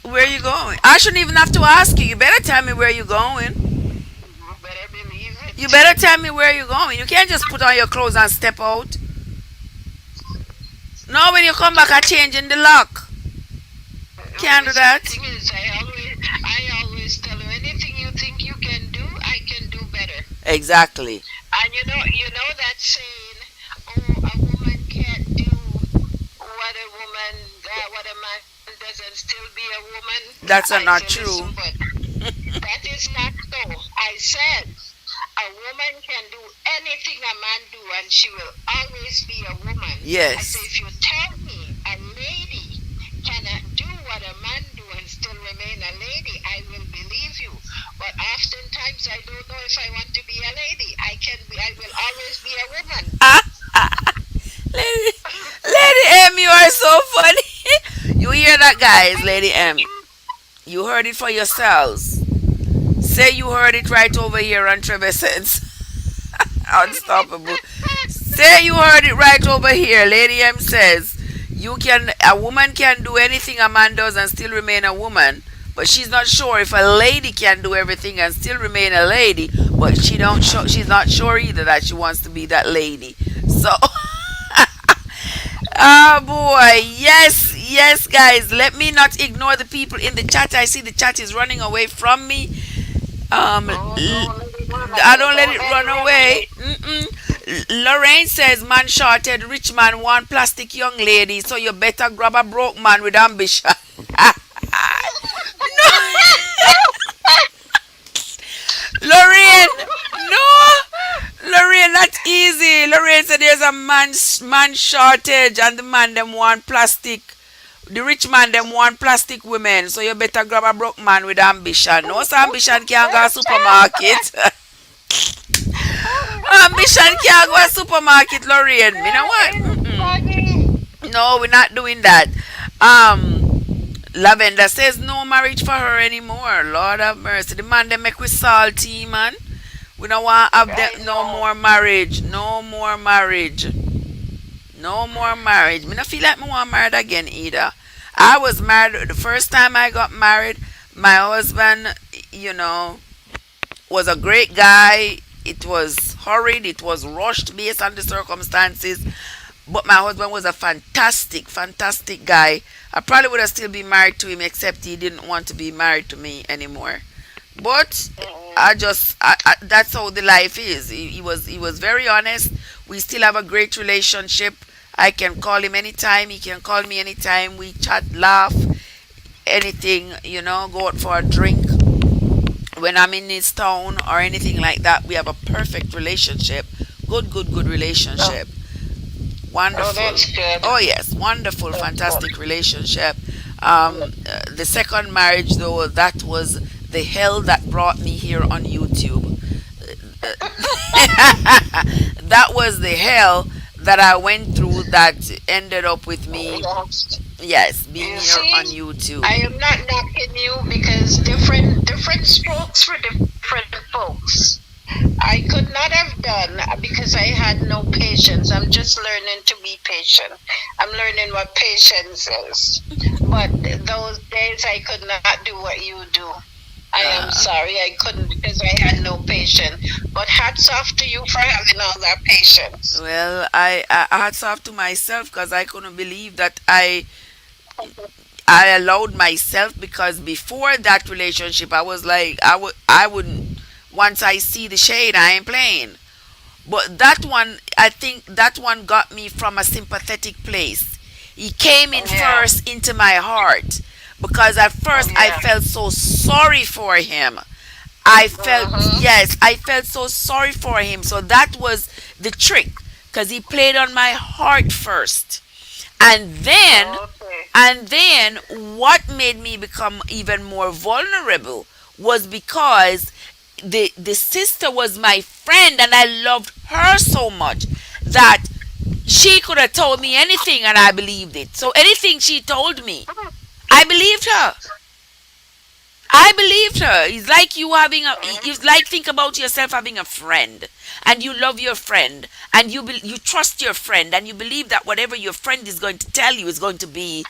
where you going. I shouldn't even have to ask you. You better tell me where you're going. You better believe You it. better tell me where you're going. You can't just put on your clothes and step out. No, when you come back, I change in the lock. Can't do The that. thing is, I always tell you anything you think you can do, I can do better. Exactly. And you know that saying, oh, a woman can't do what a man does and still be a woman. That's I not say, true. listen, but that is not so. I said a woman can do anything a man do, and she will always be a woman. I say, Yes. if you tell me a lady cannot do what a man do and still remain a lady, I will believe you. But oftentimes I don't know if I want to be a lady. I will always be a woman. Lady, Lady M, you are so funny. You hear that, guys? Lady M, you heard it for yourselves. Say you heard it right over here on Trevor Sense. Unstoppable. Say you heard it right over here. Lady M says a woman can do anything a man does and still remain a woman. But she's not sure if a lady can do everything and still remain a lady. But she's not sure either that she wants to be that lady. So, oh boy, yes, yes, guys. Let me not ignore the people in the chat. I see the chat is running away from me. Oh, don't let it run I away. don't let Don't it let it run run away. away. Lorraine says, man shorted, rich man want plastic young lady, so you better grab a broke man with ambition. No. Easy. Lorraine said there's a man shortage and the man them want plastic. The rich man them want plastic women. So you better grab a broke man with ambition. No so ambition can't go to supermarket. Ambition can't go to supermarket, Lorraine. You know what? It's Mm-mm. funny. No, we're not doing that. Lavender says no marriage for her anymore. Lord have mercy. The man they make we salty, man. We don't want to have I them, no know. more marriage. No more marriage. No more marriage. Me not feel like me want married again either. I was married the first time I got married. My husband, you know, was a great guy. It was hurried. It was rushed based on the circumstances. But my husband was a fantastic, fantastic guy. I probably would have still been married to him, except he didn't want to be married to me anymore. But Mm-mm. that's how the life is. He was very honest. We still have a great relationship. I can call him anytime. He can call me anytime. We chat, laugh, anything. Go out for a drink when I'm in his town or anything like that. We have a perfect relationship. Good, good, good Oh, relationship. oh, Wonderful. that's good. Oh yes, wonderful, That's fantastic relationship. good. The second marriage, though, that was the hell that brought me here on YouTube. That was the hell that I went through that ended up with me, Yes. yes, being You here on see, I YouTube. am not knocking you because different strokes for different folks. I could not have done because I had no patience. I'm just learning to be patient. I'm learning what patience is. But those days I could not do what you do. I am Uh, sorry I couldn't because I had no patience. But hats off to you for having all that patience. well, I hats off to myself because I couldn't believe that I allowed myself, because before that relationship I was like I wouldn't, once I see the shade I ain't playing. But that one, I think that one got me from a sympathetic place. He came in Yeah, first into my heart, because at first I yeah. felt so sorry for him. I felt, Uh-huh. yes, I felt so sorry for him. So that was the trick, because he played on my heart first. And then Okay. and then what made me become even more vulnerable was because the sister was my friend and I loved her so much that she could have told me anything and I believed it. So anything she told me, I believed her. I believed her. It's like you having a. It's like, think about yourself having a friend, and you love your friend, and you trust your friend, and you believe that whatever your friend is going to tell you is going to be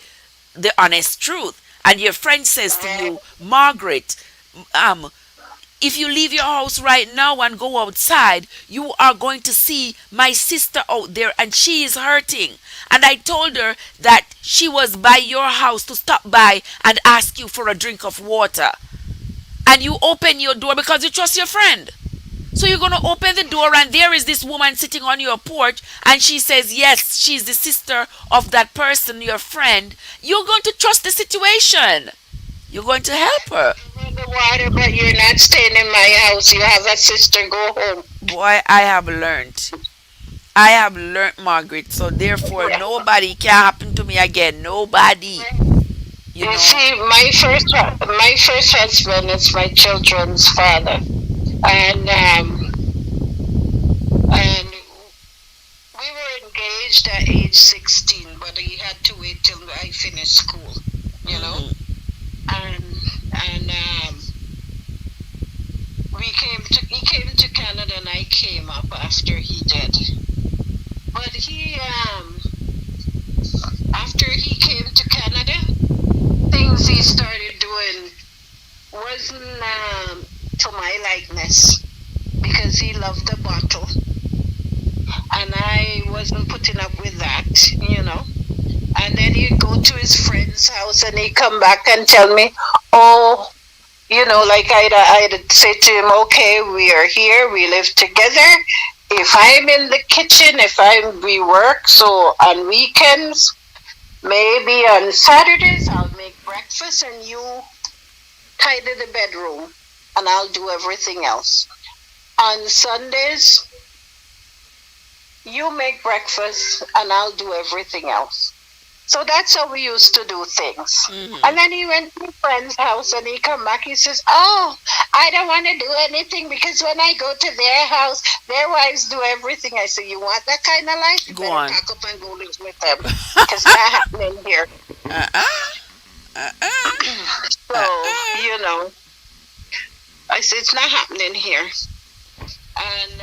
the honest truth. And your friend says to Mm, you, Margaret, um, if you leave your house right now and go outside, you are going to see my sister out there and she is hurting. And I told her that she was by your house to stop by and ask you for a drink of water. And you open your door because you trust your friend. So you're going to open the door and there is this woman sitting on your porch and she says, yes, she's the sister of that person, your friend. You're going to trust the situation. You're going to help her. give me the water, but you're not staying in my house. You have a sister. Go home. Boy, I have learned. I have learned, Margaret. So therefore, Yeah. nobody can happen to me again. Nobody. You You know. see, my first husband is my children's father, and we were engaged at age 16, but he had to wait till I finished school. You know, Mhm. and and he came to Canada, and I came up after he did. But he after he came to Canada, things he started doing wasn't to my likeness because he loved the bottle, and I wasn't putting up with that. And then he'd go to his friend's house, and he'd come back and tell me, "Oh, like I'd say to him, okay, we are here, we live together. If I'm in the kitchen, we work, so on weekends, maybe on Saturdays, I'll make breakfast and you tidy the bedroom, and I'll do everything else. On Sundays, You make breakfast and I'll do everything else. So that's how we used to do things. Mm-hmm. And then he went to a friend's house and he come back. He says, "Oh, I don't want to do anything because when I go to their house, their wives do everything." I said, "You want that kind of life? You Go better on. pack up and go live with them because not happening here." Uh-uh. Uh-uh. So, Uh-uh. I said, "It's not happening here." And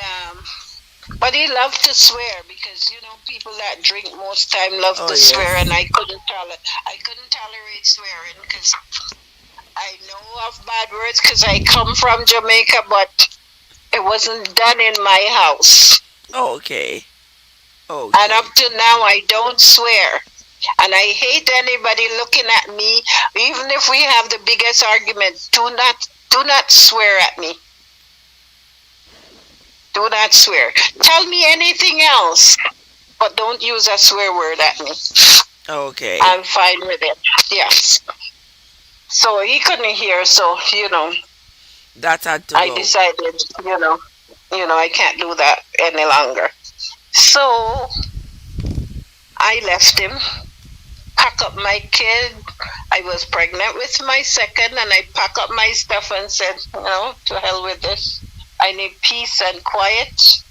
but he loved to swear because people that drink most time love Oh to swear, and yes. I couldn't tolerate swearing because I know of bad words because I come from Jamaica, but it wasn't done in my house. Okay. And Okay. up to now, I don't swear. And I hate anybody looking at me, even if we have the biggest argument. Do not swear at me. Do not swear. Tell me anything else, but don't use a swear word at me. Okay. I'm fine with it. Yes. So he couldn't hear, so That had to I go. decided, I can't do that any longer. So I left him, pack up my kid. I was pregnant with my second, and I pack up my stuff and said, to hell with this. I need peace and quiet,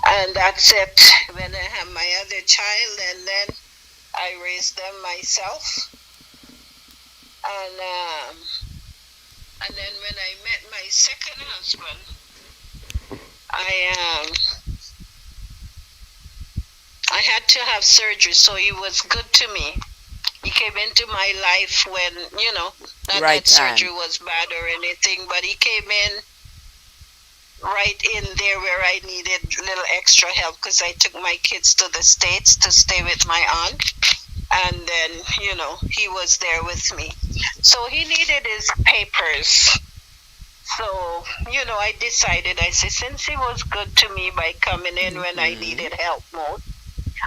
and that's it. When I have my other child, and then I raised them myself, and then when I met my second husband, I I had to have surgery, so he was good to me. He came into my life when not Right that surgery time. was bad or anything, but he came in right in there where I needed a little extra help because I took my kids to the States to stay with my aunt. And then, he was there with me. So he needed his papers. So, I decided, I said, since he was good to me by coming in when I Mm-hmm. needed help most,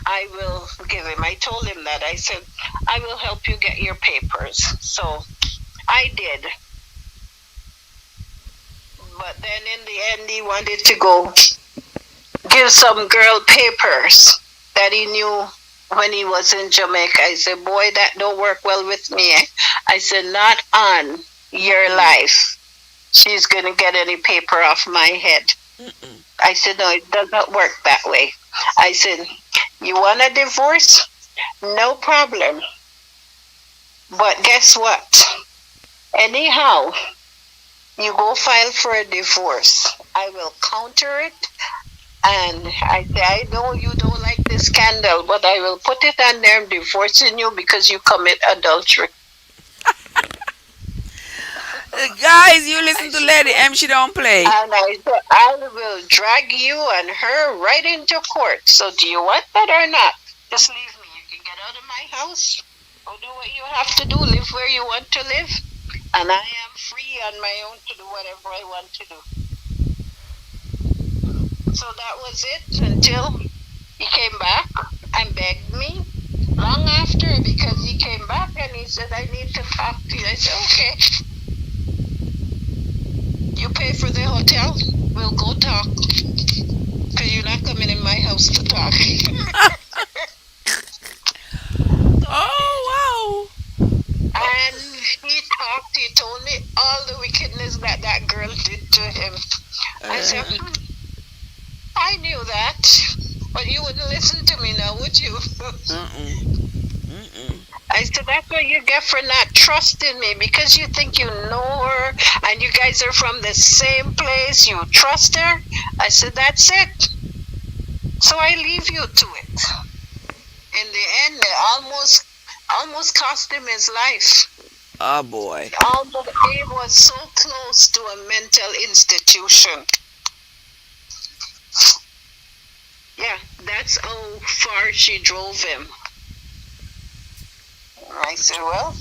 I will give him. I told him that. I said, I will help you get your papers. So I did. But then in the end, he wanted to go give some girl papers that he knew when he was in Jamaica. I said, boy, that don't work well with me. I said, not on your Mm-mm. life. She's going to get any paper off my head. Mm-mm. I said, no, it doesn't work that way. I said, you want a divorce? No problem. But guess what? Anyhow, you go file for a divorce. I will counter it. And I say, I know you don't like this scandal, but I will put it on there. I'm divorcing you because you commit adultery. Guys, you I listen to said, Lady well, M. She don't play. and I said, I will drag you and her right into court. So do you want that or not? Just leave me. You can get out of my house. Go do what you have to do. Live where you want to live. And I am free on my own to do whatever I want to do. So that was it until he came back and begged me long after because he came back and he said, I need to talk to you. I said, okay, you pay for the hotel, we'll go talk. Because you're not coming in my house to talk. So we did. Oh And he talked, he told me all the wickedness that that girl did to him. wow. I said, I knew that. But you wouldn't listen to me now, would you? Mm-mm. Mm-mm. I said, that's what you get for not trusting me because you think you know her and you guys are from the same place. You trust her. I said, that's it. So I leave you to it. In the end, it almost cost him his life. Oh boy. Almost, he was so close to a mental institution. Yeah, that's how far she drove him. I said, well,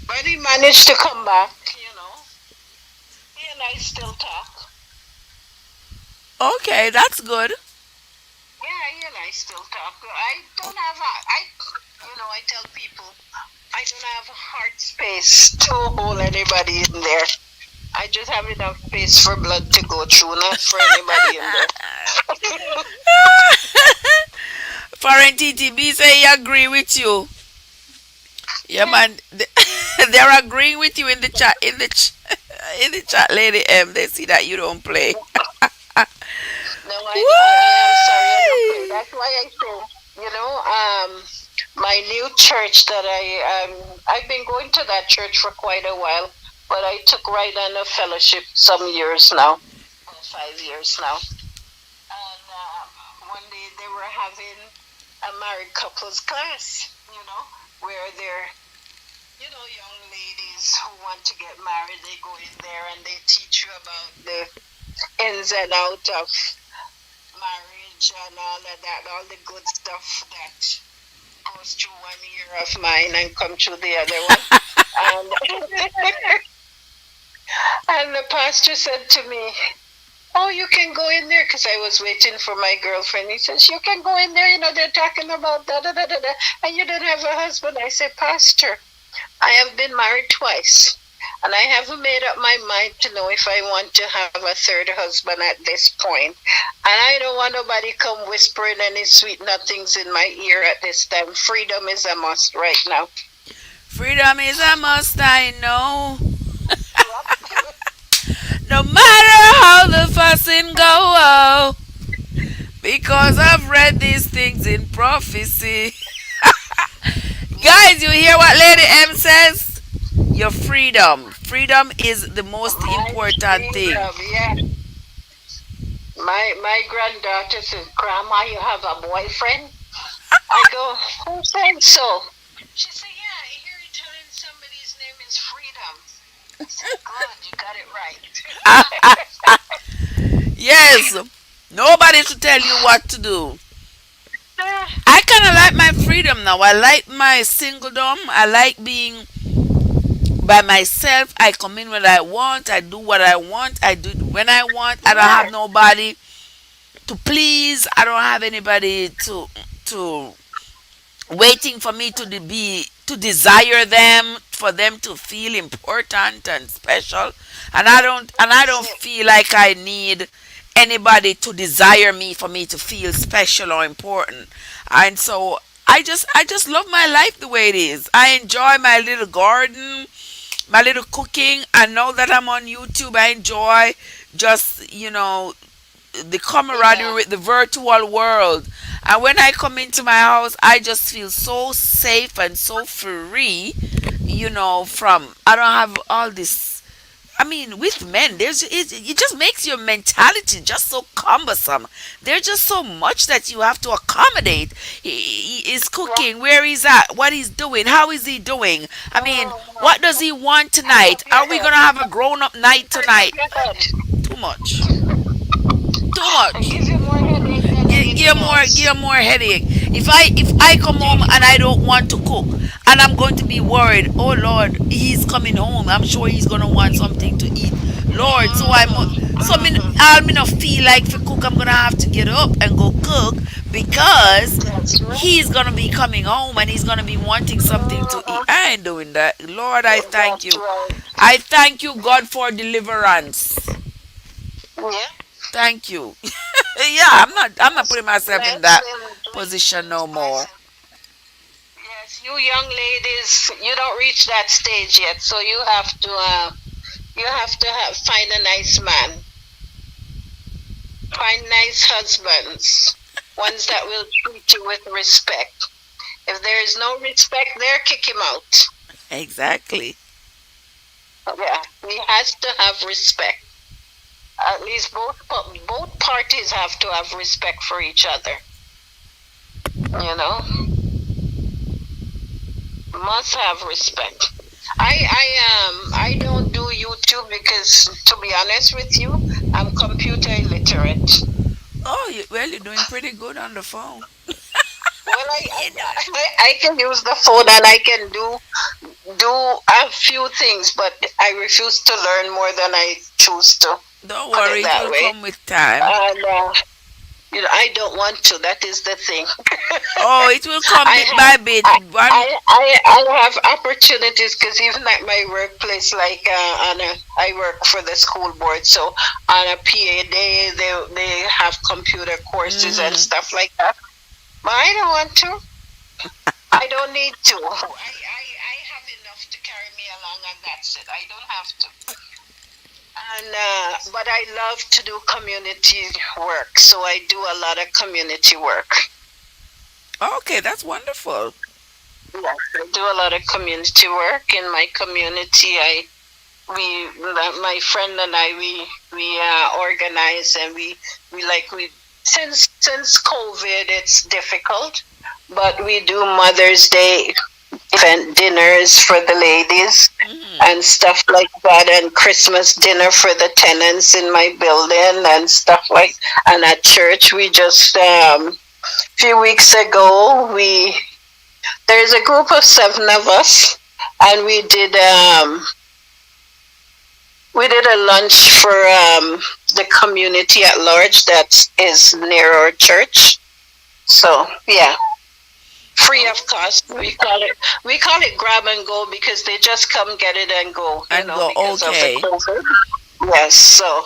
but he managed to come back. He and I still talk. Okay, that's good. Yeah, he and I still talk. I don't have I tell people I don't have heart space to hold anybody in there. I just have enough space for blood to go through, not for anybody in there. Foreign TTB say he agree with you. Yeah, man. They're agreeing with you in the chat. In the chat, Lady M. They see that you don't play. No, I am sorry, I don't play. Woo! That's why I say, my new church that I've been going to that church for quite a while, but I took right on a fellowship some years now, about 5 years now. And one day they were having a married couples class, where they're, young ladies who want to get married, they go in there and they teach you about the ins and out of marriage and all of that, all the good stuff that goes through one ear of mine and come through the other one. And, and the pastor said to me, "Oh, you can go in there," because I was waiting for my girlfriend. He says, "You can go in there, they're talking about da da da da da, and you don't have a husband." I said, "Pastor, I have been married twice, and I haven't made up my mind to know if I want to have a third husband at this point. And I don't want nobody come whispering any sweet nothings in my ear at this time. Freedom is a must right now." Freedom is a must, I know. No matter how the fussing go, because I've read these things in prophecy. Guys, you hear what Lady M says? Your freedom. Freedom is the most My important thing. freedom, yeah. My granddaughter says, "Grandma, you have a boyfriend?" I go, "Who said so?" She said, "Yeah, I hear you telling somebody's name is Freedom." I said, "Good, you got it right." Yes, nobody should tell you what to do. Ah, I kind of like my freedom now. I like my singledom. I like being by myself. I come in when I want. I do what I want. I do it when I want. I don't have yes, nobody to please. I don't have anybody to waiting for me to desire them, for them to feel important and special. And I that's don't it. feel like I need anybody to desire me for me to feel special or important. And so I just love my life the way it is. I enjoy my little garden, my little cooking. I know that I'm on YouTube. I enjoy just, the camaraderie Yeah, with the virtual world. And when I come into my house, I just feel so safe and so free, from I don't have all this. I mean, with men, it just makes your mentality just so cumbersome. There's just so much that you have to accommodate. He is yeah. cooking, where he's at, what he's doing, how is he doing? I mean, Oh, no. what does he want Above tonight? your Are we head. gonna have a grown-up night Above tonight? your head. Too much. Too It much. gives you more headache than Give anything more else. give more headache. If I come home and I don't want to cook and I'm going to be worried, oh Lord, he's coming home. I'm sure he's gonna want something to eat. Lord, so I must Mm-hmm. so Mm-hmm. I'll not feel like for cook. I'm gonna have to get up and go cook because That's he's right. gonna be coming home and he's gonna be wanting something to eat. Mm-hmm. I ain't doing that. Lord, I thank That's you. right. I thank you, God, for deliverance. Yeah. Thank you. Yeah, I'm not putting myself in that Blessing, position no blessings, more. blessings. Yes, you young ladies, you don't reach that stage yet, so you have to find a nice man, find nice husbands, ones that will treat you with respect. If there is no respect there, kick him out. Exactly. Yeah, he has to have respect. At least both parties have to have respect for each other. You know, must have respect. I don't do YouTube because, to be honest with you, I'm computer illiterate. Oh, well, you're doing pretty good on the phone. Well, You know. I can use the phone and I can do a few things, but I refuse to learn more than I choose to. Don't Put it worry, it that will way. come with time. And I don't want to. That is the thing. Oh, it will come I bit have by bit. One. I have opportunities because even at my workplace, like I work for the school board, so on a PA day they have computer courses and Mhm. stuff like that. But I don't want to. I don't need to. I have enough to carry me along, and that's it. I don't have to. And but I love to do community work, so I do a lot of community work. Okay, that's wonderful. Yes, I do a lot of community work in my community. My friend and I, we organize, and we like we since COVID, it's difficult, but we do Mother's Day event dinners for the ladies Mhm. and stuff like that, and Christmas dinner for the tenants in my building and stuff like. And at church, we just few weeks ago, there's a group of 7 of us, and we did a lunch for the community at large that is near our church. So yeah, free of cost. We call it grab and go because they just come get it and go. And go. Because of the Okay. COVID. Yes. So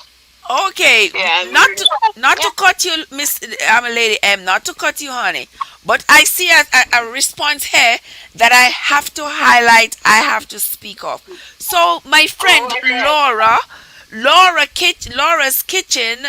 Okay, yeah, not to yeah. cut you, Miss Lady M, not to cut you, honey, but I see a response here that I have to highlight. I have to speak of. So my Oh friend my God. Laura's kitchen.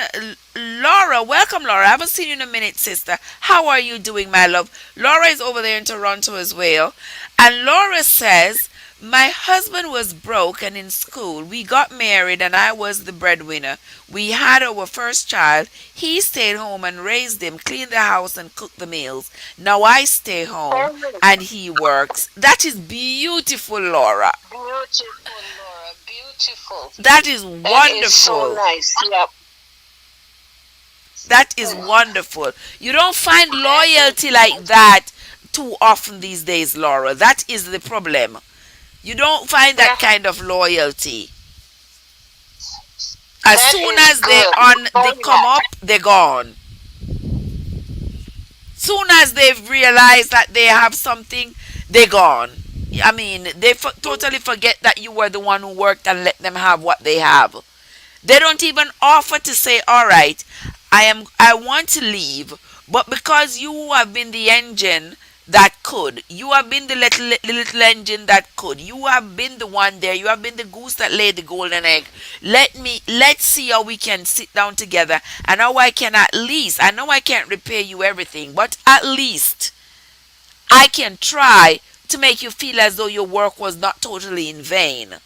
Laura, welcome, Laura. I haven't seen you in a minute, sister. How are you doing, my love? Laura is over there in Toronto as well, and Laura says. My husband was broke and in school. We got married and I was the breadwinner. We had our first child. He stayed home and raised him, cleaned the house and cooked the meals. Now I stay home Oh, and he works. That is beautiful, Laura. beautiful, Laura. Beautiful. That is That is so wonderful. nice. Yep. That is wonderful. You don't find That is loyalty like that too often these days, Laura. That is the problem. You don't find that yeah. kind of loyalty. As That soon is as good. they Very come up, nice. they're gone. Soon as they've realized that they have something, they're gone. I mean, they totally forget that you were the one who worked and let them have what they have. They don't even offer to say, "All right, I want to leave," but because you have been the engine that could, you have been the little engine that could, you have been the one there, you have been the goose that laid the golden egg. Let's see how we can sit down together and how I can at least, I know I can't repay you everything, but at least I can try to make you feel as though your work was not totally in vain.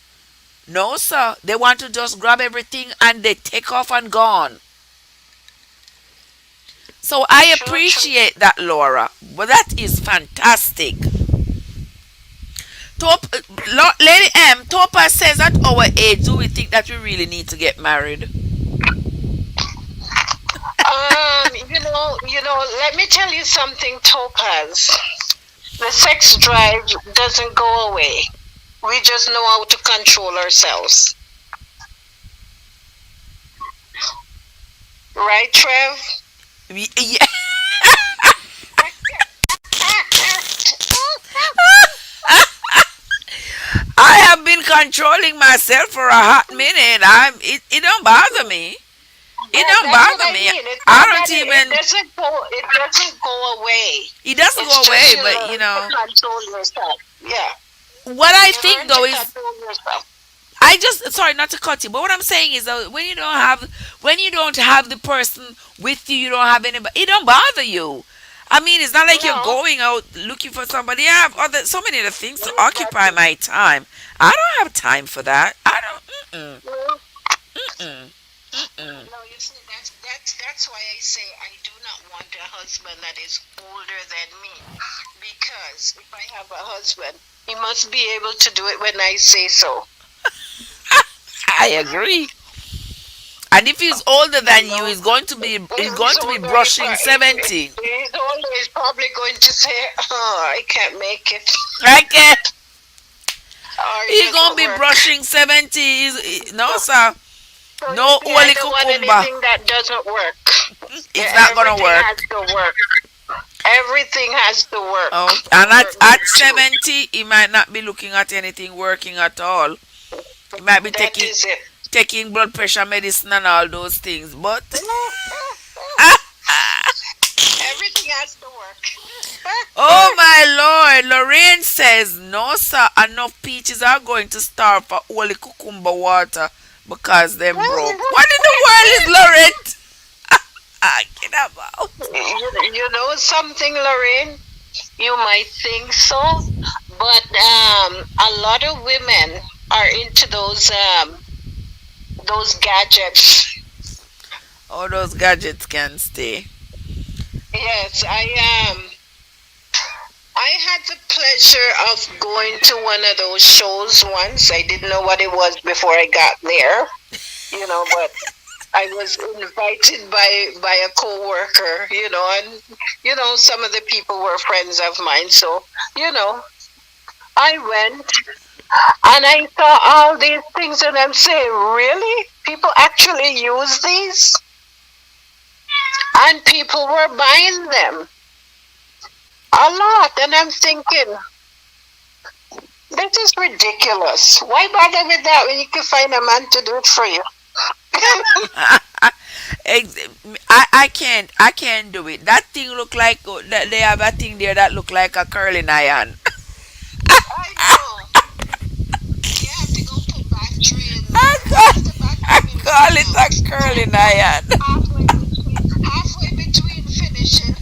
No, sir. They want to just grab everything and they take off and gone. So I True, true. appreciate that, Laura. But that is fantastic. Top, Lady M, Topa says at our age, do we think that we really need to get married? Let me tell you something, Topaz. The sex drive doesn't go away. We just know how to control ourselves. Right, Trev? Yeah. I have been controlling myself for a hot minute. It don't bother me. It don't That's what bother I me. mean. It's I not don't that it even. doesn't go away. It doesn't It's go just away, you but learn to control yourself. Yeah. what I You think learn to though is control yourself. I just, sorry not to cut you, but what I'm saying is that when you don't have the person with you, you don't have anybody. It don't bother you. I mean, it's not like you're No. going out looking for somebody. I have so many other things to occupy my time. I don't have time for that. I don't. Mm-mm, No. mm-mm, mm-mm. No, you see, that's why I say I do not want a husband that is older than me. Because if I have a husband, he must be able to do it when I say so. I agree. And if he's older You than you, know, he's when going he's to be older, brushing if 70. he's older, he's probably going to say, "Oh, I can't make it," Okay, or it he's gonna doesn't be work. brushing 70. No, sir. So you No see, I holy don't want cucumber. anything that doesn't work. It's Yeah, not gonna everything has work. to work. Everything has to work Oh, and for at you. 70, he might not be looking at anything working at all. He might be That taking is it. taking blood pressure medicine and all those things. But Everything has to work. oh my lord, Lorraine says no sir, enough peaches are going to starve for only cucumber water because them broke. What in the world is Lorraine talking about? You know something, Lorraine? You might think so, but a lot of women are into those gadgets. All those gadgets can stay. Yes, I had the pleasure of going to one of those shows once. I didn't know what it was before I got there, but I was invited by a coworker, and some of the people were friends of mine. So, I went and I saw all these things, and I'm saying, really? People actually use these? And people were buying them a lot. And I'm thinking, this is ridiculous. Why bother with that when you can find a man to do it for you? I can't do it. That thing look like that they have a thing there that look like a curling iron. I know. You have to go put battery in I there. call, Where's the I battery in my call it a house? curling iron. Halfway between finishing.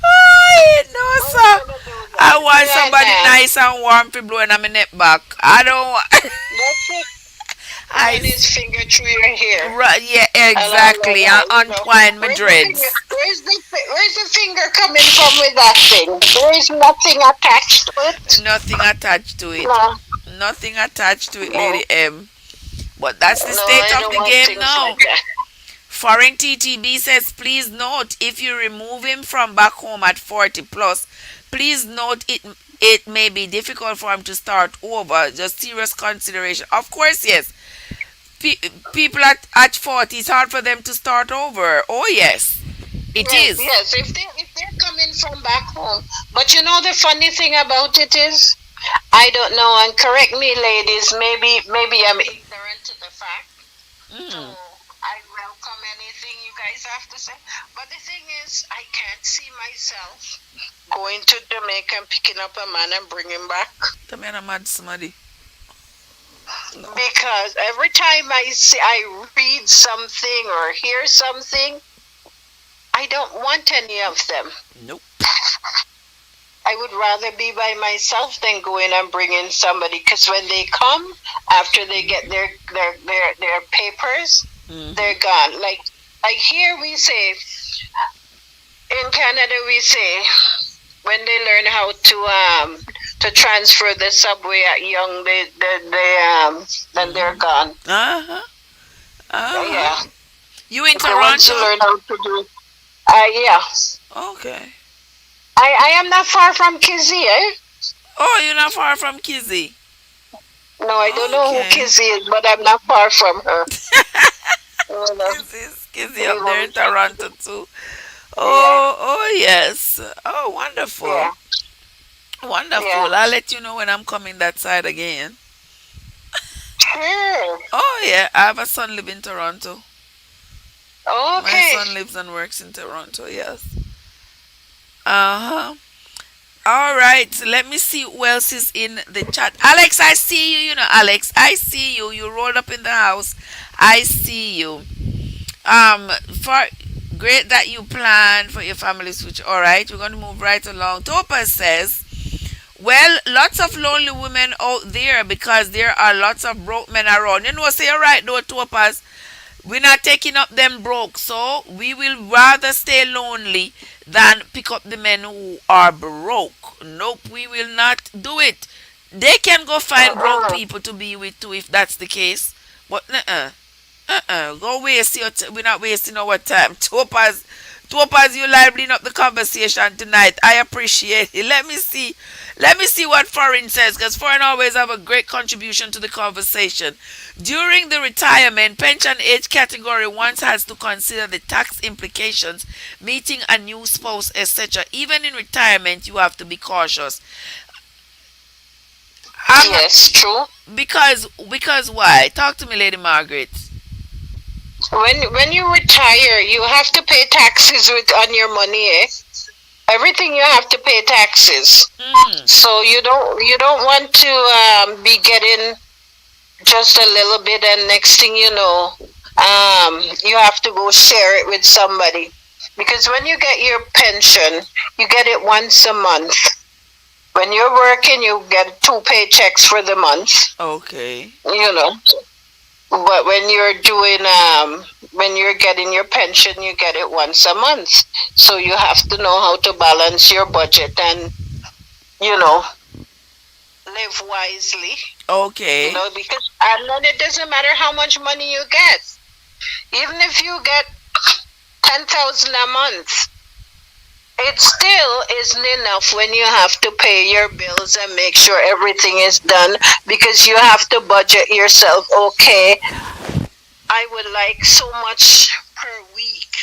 Oh, no, When you sir. gonna do I that? want Yeah, somebody man. nice and warm to blowing on my neck back. I don't want. That's it. I Run his finger through your hair. yeah, And all of exactly. And that. untwine my Where's the finger? dreads. Where's the finger coming from with that thing? There is nothing attached to it. Nothing attached to it. No, Nothing attached to it, no, Lady M. But that's the no. state I of don't the want game things now. like that. Foreign TTB says, please note if you remove him from back home at 40 plus, please note it may be difficult for him to start over. Just serious consideration. Of course, yes. People at 40, it's hard for them to start over. Oh, yes, it Yes, is. yes. If they're coming from back home, but the funny thing about it is, I don't know. And correct me, ladies. Maybe I'm ignorant to the fact. So Mm. I welcome anything you guys have to say. But the thing is, I can't see myself going to Jamaica and picking up a man and bringing him back. The man a mad somebody. No. Because every time I read something or hear something, I don't want any of them. Nope. I would rather be by myself than go in and bring in somebody. Because when they come, after they get their papers, Hmm. they're gone. Like here we say, in Canada we say, when they learn how to transfer the subway at young, then they're gone. Uh huh. Uh huh. Yeah. You in If they want to Toronto? learn how to do it. Yeah. Okay. I am not far from Kizzy, eh? Oh, you're not far from Kizzy. No, I don't know who Okay. Kizzy is, but I'm not far from her. You know. Kizzy up there in Toronto too. Yeah, Oh yes. Oh, wonderful. yeah, yeah. Wonderful. I'll let you know when I'm coming that side again. Sure. Oh yeah, I have a son live in Toronto. My Okay. son lives and works in Toronto, yes. Uh-huh. All right, let me see who else is in the chat. Alex, I see you, Alex. I see you. You rolled up in the house. I see you. For great that you plan for your family switch. All right, we're going to move right along. Topaz says, well, lots of lonely women out there because there are lots of broke men around. Say you're right though, Topaz. We're not taking up them broke, so we will rather stay lonely than pick up the men who are broke. Nope, we will not do it. They can go find broke Uh-uh. people to be with too if that's the case. But go waste your we're not wasting our time. Topaz, you livening up the conversation tonight. I appreciate it. Let me see what Foreign says, because Foreign always have a great contribution to the conversation. During the retirement, pension age category once has to consider the tax implications, meeting a new spouse, etc. Even in retirement, you have to be cautious. I'm Yes, true. because why? Talk to me, Lady Margaret. When you retire, you have to pay taxes on your money, eh? Everything you have to pay taxes. Mm, So you don't want to be getting just a little bit, and next thing you know, you have to go share it with somebody. Because when you get your pension, you get it once a month. When you're working, you get two paychecks for the month. okay. You know, but when you're getting your pension, you get it once a month. So you have to know how to balance your budget and you know live wisely. Okay. Because and then it doesn't matter how much money you get. Even if you get 10,000 a month, it still isn't enough when you have to pay your bills and make sure everything is done because you have to budget yourself. Okay, I would like so much per week,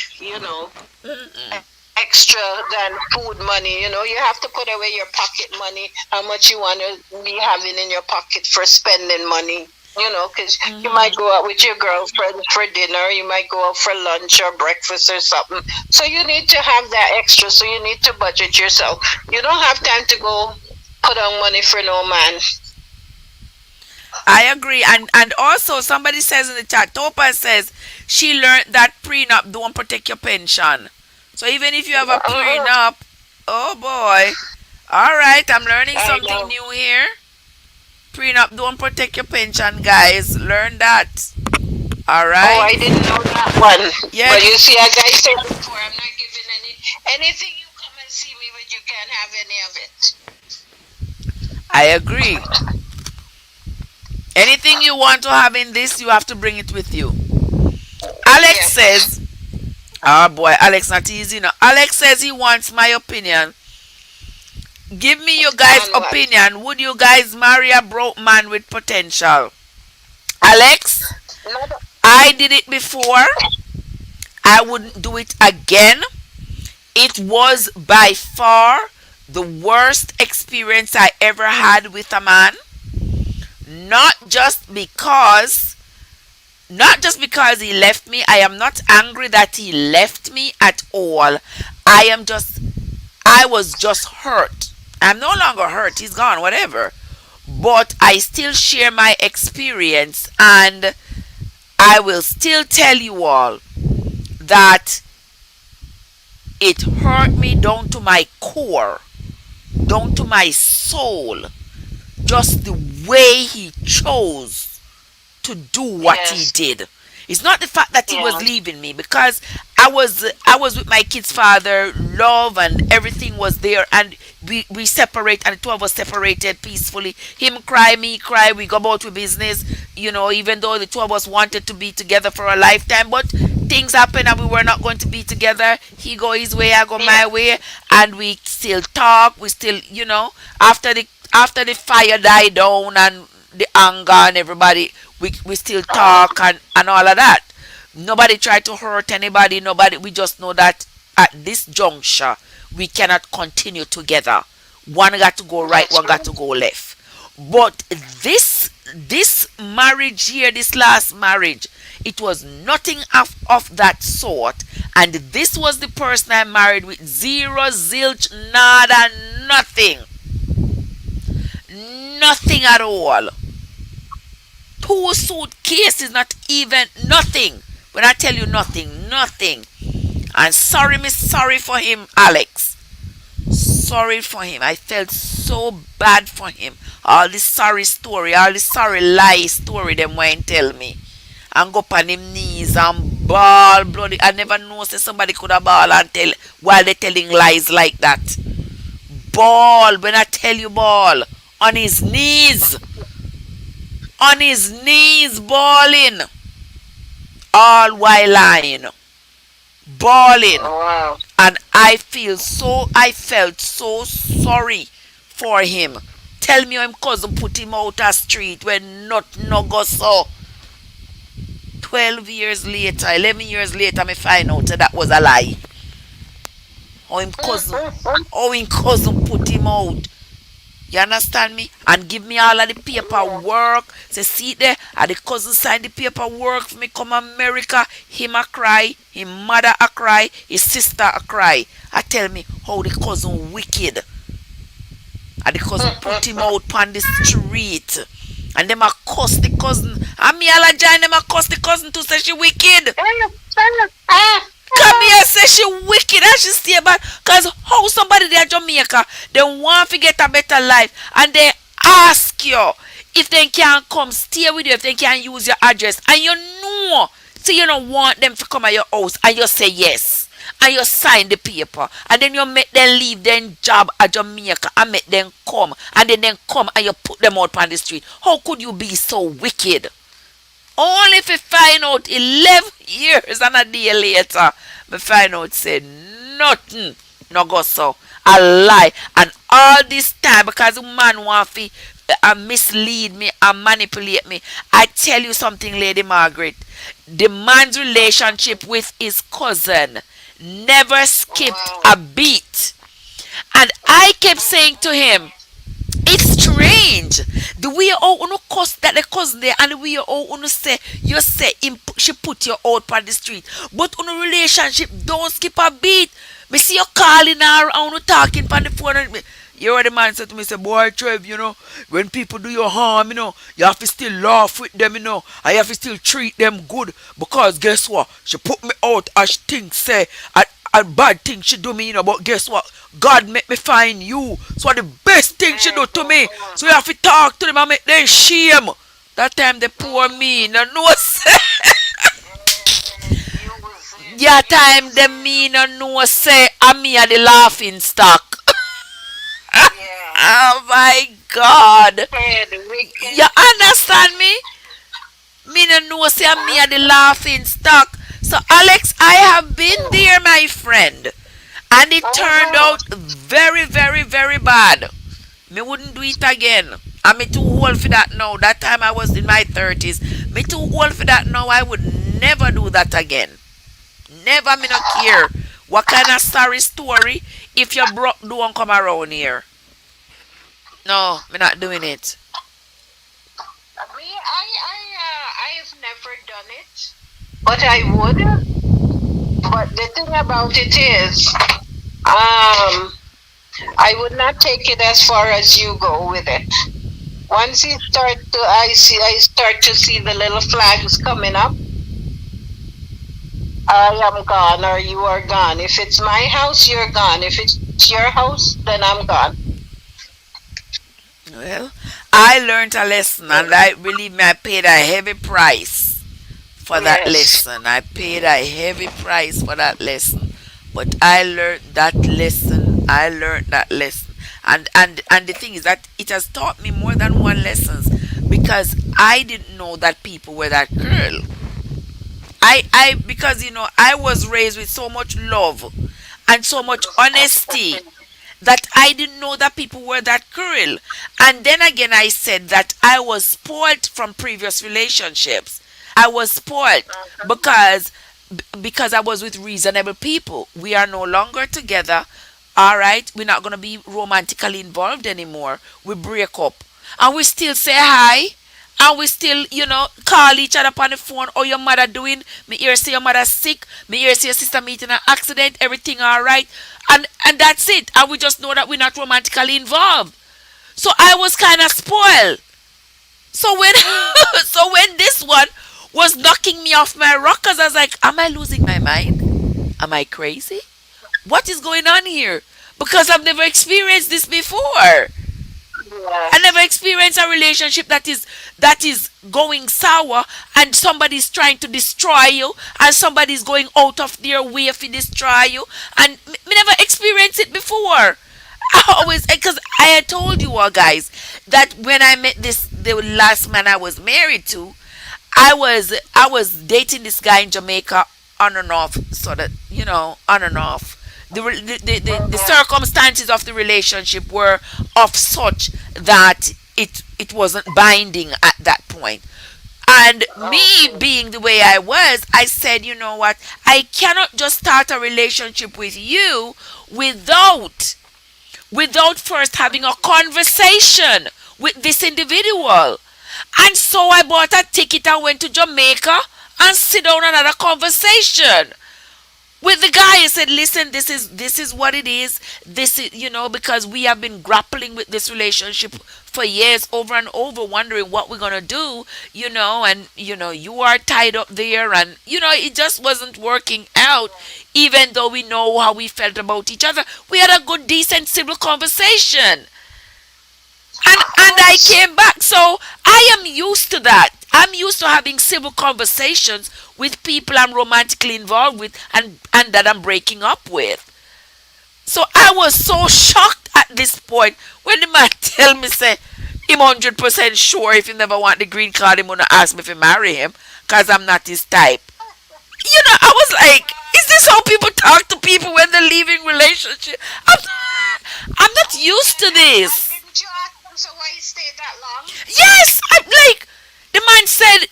Mm-mm. extra than food money. You have to put away your pocket money, how much you want to be having in your pocket for spending money. Because you might go out with your girlfriend for dinner, you might go out for lunch or breakfast or something. So you need to have that extra. So you need to budget yourself. You don't have time to go put on money for no man. I agree, and also somebody says in the chat, Topa says she learned that prenup don't protect your pension. So even if you have a Uh, prenup, oh boy. All right, I'm learning I something know. new here. Prenup don't protect your pension, guys. Learn that. All Oh, right. I didn't know that one. But Yes, you see, as I said before, I'm not giving anything you come and see me with. You can't have any of it. I agree. Anything you want to have in this, you have to bring it with you. Alex Yes. says, oh boy, Alex not easy now. Alex says he wants my opinion. Give me your guys' On what? opinion. Would you guys marry a broke man with potential? Alex, Not, I did it before. I wouldn't do it again. It was by far the worst experience I ever had with a man. Not just because not just because he left me. I am not angry that he left me at all. I am just I was just hurt. I'm no longer hurt. He's gone, whatever. But I still share my experience, and I will still tell you all that it hurt me down to my core, down to my soul, just the way he chose to do what he yes. did. It's not the fact that he was Yeah. leaving me, because I was with my kid's father, love and everything was there, and we separate, and the two of us separated peacefully. Him cry, me cry, we go about with business, even though the two of us wanted to be together for a lifetime, but things happen and we were not going to be together. He go his way, I go Yeah. my way, and we still talk. We still, after the fire died down and the anger and everybody, we still talk and all of that. Nobody tried to hurt anybody. Nobody. We just know that at this juncture we cannot continue together. One got to go right, That's one got right. to go left. But this marriage here, this last marriage, it was nothing of that sort. And this was the person I married with zero, zilch, nada, nothing. Nothing at all. Two suitcases, not even nothing. When I tell you nothing, nothing. And sorry, miss, sorry for him, Alex. Sorry for him. I felt so bad for him. All this sorry story, all this sorry lie story them won't tell me. And go up on him knees and bawl bloody. I never know say somebody could have bawl and tell while they telling lies like that. Bawl, when I tell you bawl. On his knees. On his knees bawling. All while lying. bawling. Wow. And I felt so sorry for him. Tell me how him cousin put him out a street when nothing no go so. 12 years later, 11 years later, me find out that was a lie. How him cousin, how him cousin put him out. You understand me? And give me all of the paperwork. Say, see there, and the cousin signed the paperwork for me come America. Him a cry, his mother a cry, his sister a cry. I tell me how the cousin wicked. And the cousin put him out on the street. And them a cuss the cousin. And me all a join them a cuss the cousin to say she wicked. Come here say she wicked and she stay bad. Cause how somebody there in Jamaica, they want to get a better life. And they ask you if they can come stay with you, if they can use your address. And you know, so you don't want them to come at your house. And you say yes. And you sign the paper. And then you make them leave their job at Jamaica and make them come. And then come and you put them out on the street. How could you be so wicked? Only if you find out 11 years and a day later, me find out say nothing no go so. A lie. And all this time because the man want to mislead me and manipulate me. I tell you something, Lady Margaret. The man's relationship with his cousin never skipped a beat. And I kept saying to him, it's strange. The way how you cuss that the cousin there and the way how you say you say she put you out on the street. But on a relationship don't skip a beat. Me see you calling her and you talking on the phone and me. You heard the man said to me, say, boy Trev, when people do you harm, you have to still laugh with them, and you have to still treat them good. Because guess what? She put me out as she thinks say a bad thing she do me, but guess what? God make me find you. So the best thing she do to me. So you have to talk to them and make them shame. That time they poor me, no say. Yeah, time them me no say I'm me at the laughing stock. Oh my God. You understand me? Me no know say me at the laughing stock. So Alex, I have been there, my friend. And it turned out very, very, very bad. Me wouldn't do it again. I'm me too old for that now. That time I was in my 30s. Me too old for that now. I would never do that again. Never, me not care. What kind of sorry story if you broke don't come around here? No, me not doing it. I've never done it, but I would. But the thing about it is, I would not take it as far as you go with it. Once I start to see the little flags coming up, I am gone or you are gone. If it's my house, you're gone. If it's your house, then I'm gone. Well, I learned a lesson, and I believe me, I paid a heavy price for that Yes. lesson. I paid a heavy price for that lesson, but I learned that lesson. I learned that lesson, and the thing is that it has taught me more than one lessons because I didn't know that people were that cruel. I because I was raised with so much love and so much honesty that I didn't know that people were that cruel. And then again, I said that I was spoiled from previous relationships. I was spoiled because because I was with reasonable people. We are no longer together. All right, we're not gonna be romantically involved anymore. We break up, and we still say hi. And we still, call each other on the phone. How your mother doing? Me hear say your mother sick. Me hear say your sister meeting an accident. Everything all right. And that's it. And we just know that we're not romantically involved. So I was kind of spoiled. So when so when this one was knocking me off my rockers, I was like, am I losing my mind? Am I crazy? What is going on here? Because I've never experienced this before. I never experienced a relationship that is going sour and somebody's trying to destroy you and somebody's going out of their way to destroy you and me never experienced it before. I always because I had told you all guys that when I met the last man I was married to, I was dating this guy in Jamaica on and off, so that on and off. The Mhm. circumstances of the relationship were of such that it wasn't binding at that point. And me Okay. being the way I was, I said, you know what? I cannot just start a relationship with you without first having a conversation with this individual. And so I bought a ticket and went to Jamaica and sit down and had a conversation with the guy. I said, listen, this is what it is. This is, because we have been grappling with this relationship for years, over and over, wondering what we're gonna do, and you are tied up there, and it just wasn't working out. Even though we know how we felt about each other, we had a good, decent, civil conversation, Of and I course. came back. So I am used to that. I'm used to having civil conversations with people I'm romantically involved with, and that I'm breaking up with. So I was so shocked at this point when the man tell me, say, him 100% sure if he never want the green card, him gonna ask me if I marry him, cause I'm not his type. I was like, is this how people talk to people when they're leaving relationship? I'm not used to And this. didn't you ask him so why he stayed that long? Yes, I'm like, the man said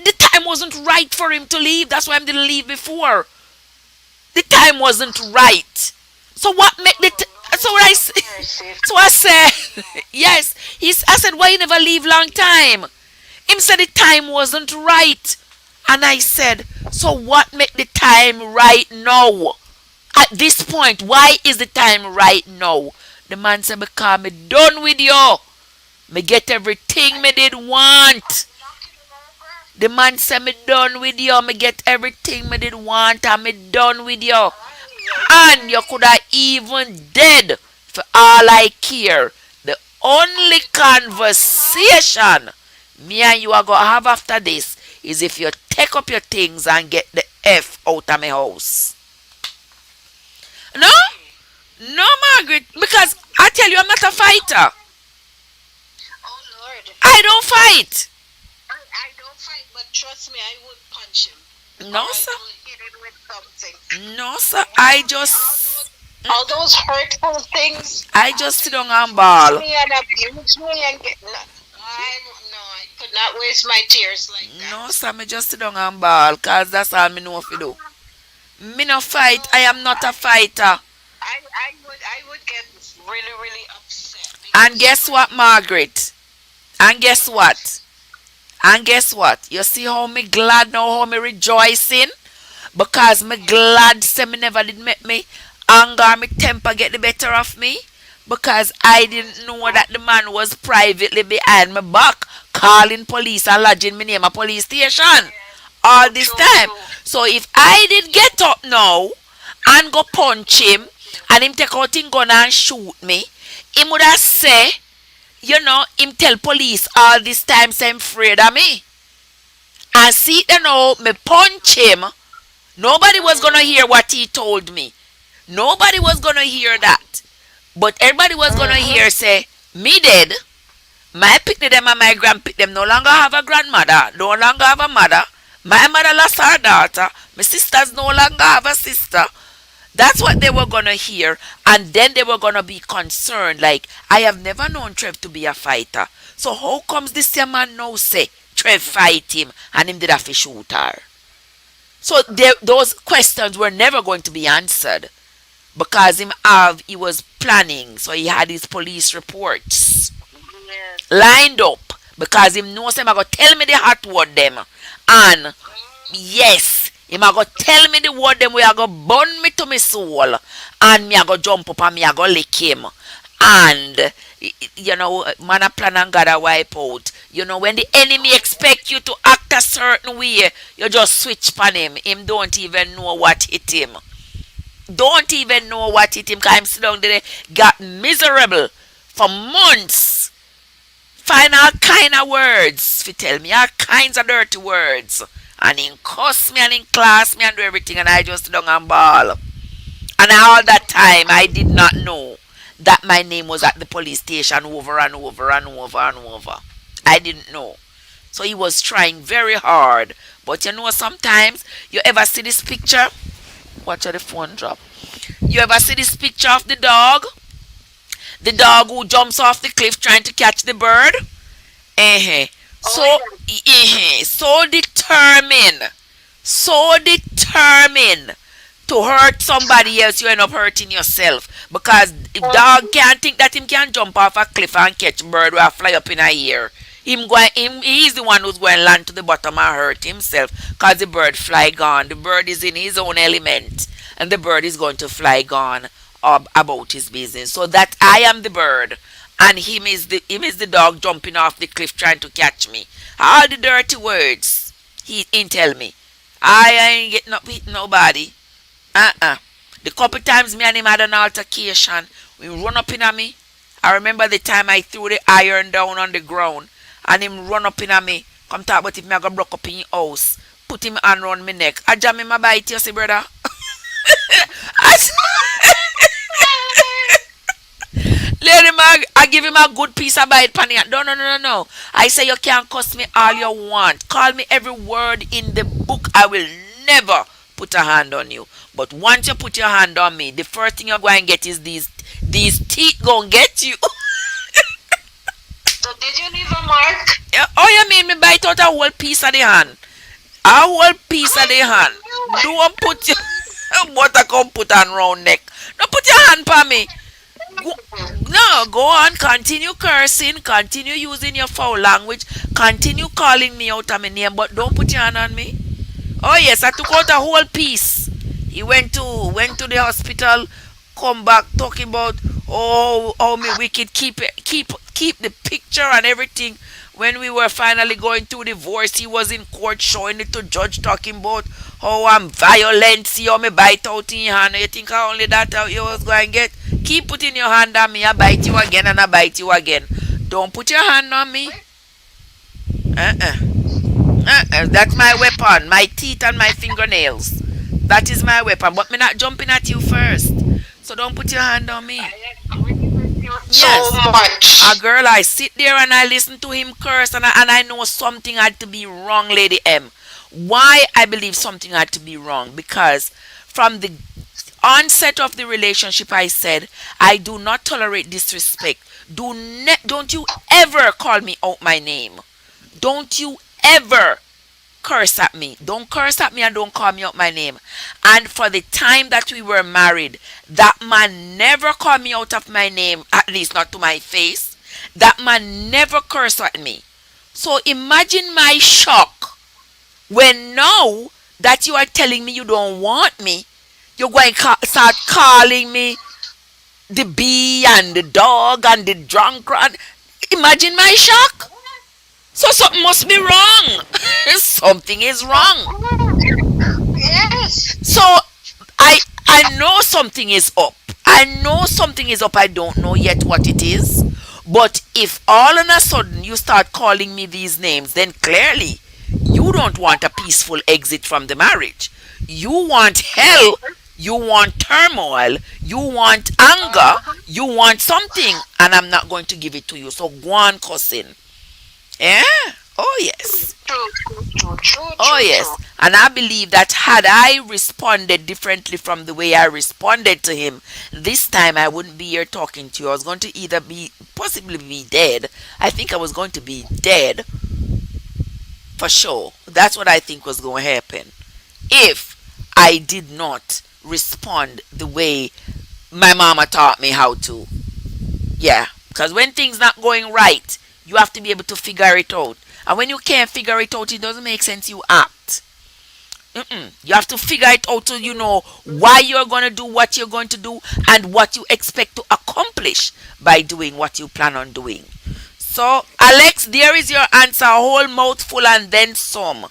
the time wasn't right for him to leave. That's why I didn't leave before. The time wasn't right. So what make the so what Lord have mercy. so I said yes. I said, why you never leave long time? Him said the time wasn't right. And I said, so what make the time right now? At this point, why is the time right now? The man said, because me done with you. Me get everything me did want. Knocking him over? The man said, me done with you. Me get everything me did want, and me done with you. Ay, ay, And you ay. could have even dead for all I care. The only conversation me and you are going to have after this is if you take up your things and get the F out of my house. No? Ay. No, Margaret, because I tell you, I'm not a fighter. Oh Lord. I don't fight. I don't fight, but trust me, I would punch him. Or No, I sir. will hit him with something. No, sir. All those, all those hurtful things I just after sit you down and use ball. me and abuse me and get no, I could not waste my tears like No, that. sir, me just sit down and ball, cause that's all me know if you do. Me no fight. I No, am not a fighter. I would get really really upset And because guess for what, me, Margaret? And guess what? what? And guess what? You see how me glad now, how me rejoicing? Because me glad say me never did make me anger, me temper get the better of me. Because I didn't know that the man was privately behind my back, calling police and lodging me name a police station Yes, all this true, time. true. So if I did get up now and go punch him and him take out him gun and shoot me, him would have say, him tell police all this time say him afraid of me. And see me punch him. Nobody was gonna Mm, hear what he told me. Nobody was gonna hear that. But everybody was gonna mm-hmm. hear say, me dead. My picnic them and my grandpick them no longer have a grandmother, no longer have a mother. My mother lost her daughter. My sisters no longer have a sister. That's what they were gonna hear, and then they were gonna be concerned. Like, I have never known Trev to be a fighter. So how comes this young man now say Trev fight him and him did have to shoot her? So those questions were never going to be answered because he was planning. So he had his police reports Yes. lined up because him knows him I go tell me the hot word them, and yes, him a go tell me the word them we a go burn me to my soul, and me a go jump up and me a go lick him. And man a plan and God a wipe out. When the enemy expect you to act a certain way, you just switch on him. Him don't even know what hit him. Don't even know what hit him because him sit down there got miserable for months. Find all kind of words fi tell me, all kinds of dirty words. And he cuss me and he class me and do everything, and I just sit down and bawl. And all that time I did not know that my name was at the police station over and over and over and over. I didn't know. So he was trying very hard. But you know, sometimes you ever see this picture? Watch how the phone drop. You ever see this picture of the dog? The dog who jumps off the cliff trying to catch the bird? Uh-huh. Oh So, yeah. so determined to hurt somebody else, you end up hurting yourself. Because if dog can't think that him can jump off a cliff and catch bird or fly up in a air. He's the one who's going to land to the bottom and hurt himself because the bird fly gone. The bird is in his own element and the bird is going to fly gone about his business. So that I am the bird and him is the dog jumping off the cliff trying to catch me. All the dirty words he tell me. I ain't getting up with nobody. Uh-uh. The couple times me and him had an altercation, we run up in on me. I remember the time I threw the iron down on the ground and him run up in on me. Come talk about if me I go broke up in your house. Put him hand round my neck. I jam him a bite, you see, brother. I, s- Let him, I give him a good piece of bite, pan. No, no, no, no, no. I say you can cuss me all you want. Call me every word in the book. I will never put a hand on you. But once you put your hand on me, the first thing you're going to get is these teeth gonna get you. So did you leave a mark? Yeah, oh, you mean me bite out a whole piece of the hand? A whole piece of the hand. Don't put your butter come put on round neck. Don't put your hand on me. Go, no, go on. Continue cursing. Continue using your foul language. Continue calling me out of my name, but don't put your hand on me. Oh yes, I took out a whole piece. He went to the hospital, come back talking about oh me wicked keep the picture and everything. When we were finally going through divorce, he was in court showing it to judge talking about how I'm violent, see how me bite out in your hand. You think I only that how you was going to get? Keep putting your hand on me, I bite you again and I bite you again. Don't put your hand on me. Uh-uh. That's my weapon. My teeth and my fingernails. That is my weapon. But me not jumping at you first. So don't put your hand on me. I agree with you so Yes. A much. girl, I sit there and I listen to him curse and I know something had to be wrong, Lady M. Why I believe something had to be wrong? Because from the onset of the relationship, I said, I do not tolerate disrespect. Don't you ever call me out my name. Don't you ever curse at me. Don't curse at me and don't call me out my name. And for the time that we were married, that man never called me out of my name, at least not to my face. That man never cursed at me. So imagine my shock when now that you are telling me you don't want me, you're going to start calling me the bee and the dog and the drunkard. Imagine my shock. So something must be wrong. Something is wrong. Yes. So I know something is up. I know something is up. I don't know yet what it is. But if all of a sudden you start calling me these names, then clearly you don't want a peaceful exit from the marriage. You want hell. You want turmoil. You want anger. You want something. And I'm not going to give it to you. So go on cussing. Yeah. Oh yes. True, true, true, true, Oh true, yes. true. And I believe that had I responded differently from the way I responded to him, this time I wouldn't be here talking to you. I was going to either be possibly be dead. I think I was going to be dead for sure. That's what I think was going to happen if I did not respond the way my mama taught me how to. Yeah, because when things not going right, you have to be able to figure it out. And when you can't figure it out, it doesn't make sense you act. Mm-mm. You have to figure it out so you know why you're going to do what you're going to do and what you expect to accomplish by doing what you plan on doing. So, Alex, there is your answer, a whole mouthful and then some.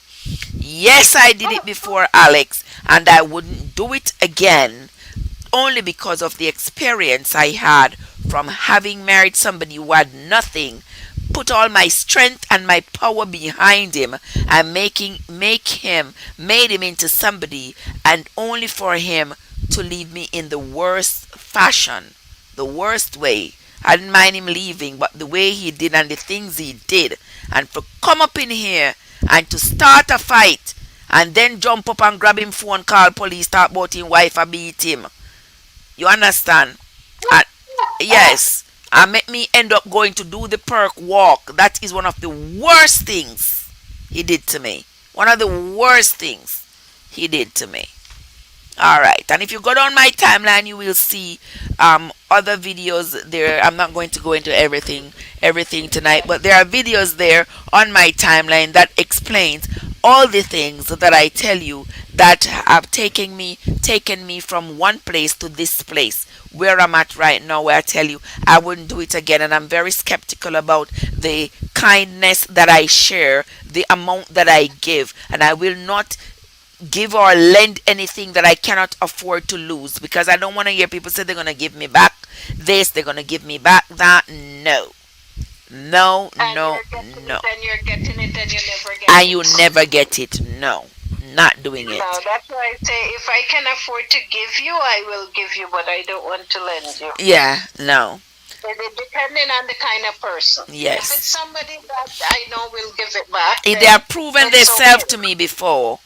Yes, I did it before, Alex, and I wouldn't do it again only because of the experience I had from having married somebody who had nothing, put all my strength and my power behind him and made him into somebody, and only for him to leave me in the worst fashion, the worst way. I didn't mind him leaving, but the way he did and the things he did, and for come up in here and to start a fight and then jump up and grab him phone, call police, talk about him wife and beat him. You understand? And yes, and make me end up going to do the perk walk. That is one of the worst things he did to me. One of the worst things he did to me. All right, and if you go down my timeline, you will see other videos there. I'm not going to go into everything tonight, but there are videos there on my timeline that explains all the things that I tell you that have taken me from one place to this place where I'm at right now, where I tell you I wouldn't do it again, and I'm very skeptical about the kindness that I share, the amount that I give, and I will not give or lend anything that I cannot afford to lose, because I don't want to hear people say they're going to give me back this, they're going to give me back that. No. No, And no, you're getting no. it, and you're getting it, and you never get And you it. never get it. No. Not doing No, it. that's why I say if I can afford to give you, I will give you, but I don't want to lend you. Yeah, no. Depending on the kind of person. If it's Yes. somebody that I know will give it back, If they then have proven it's themselves okay. to me before,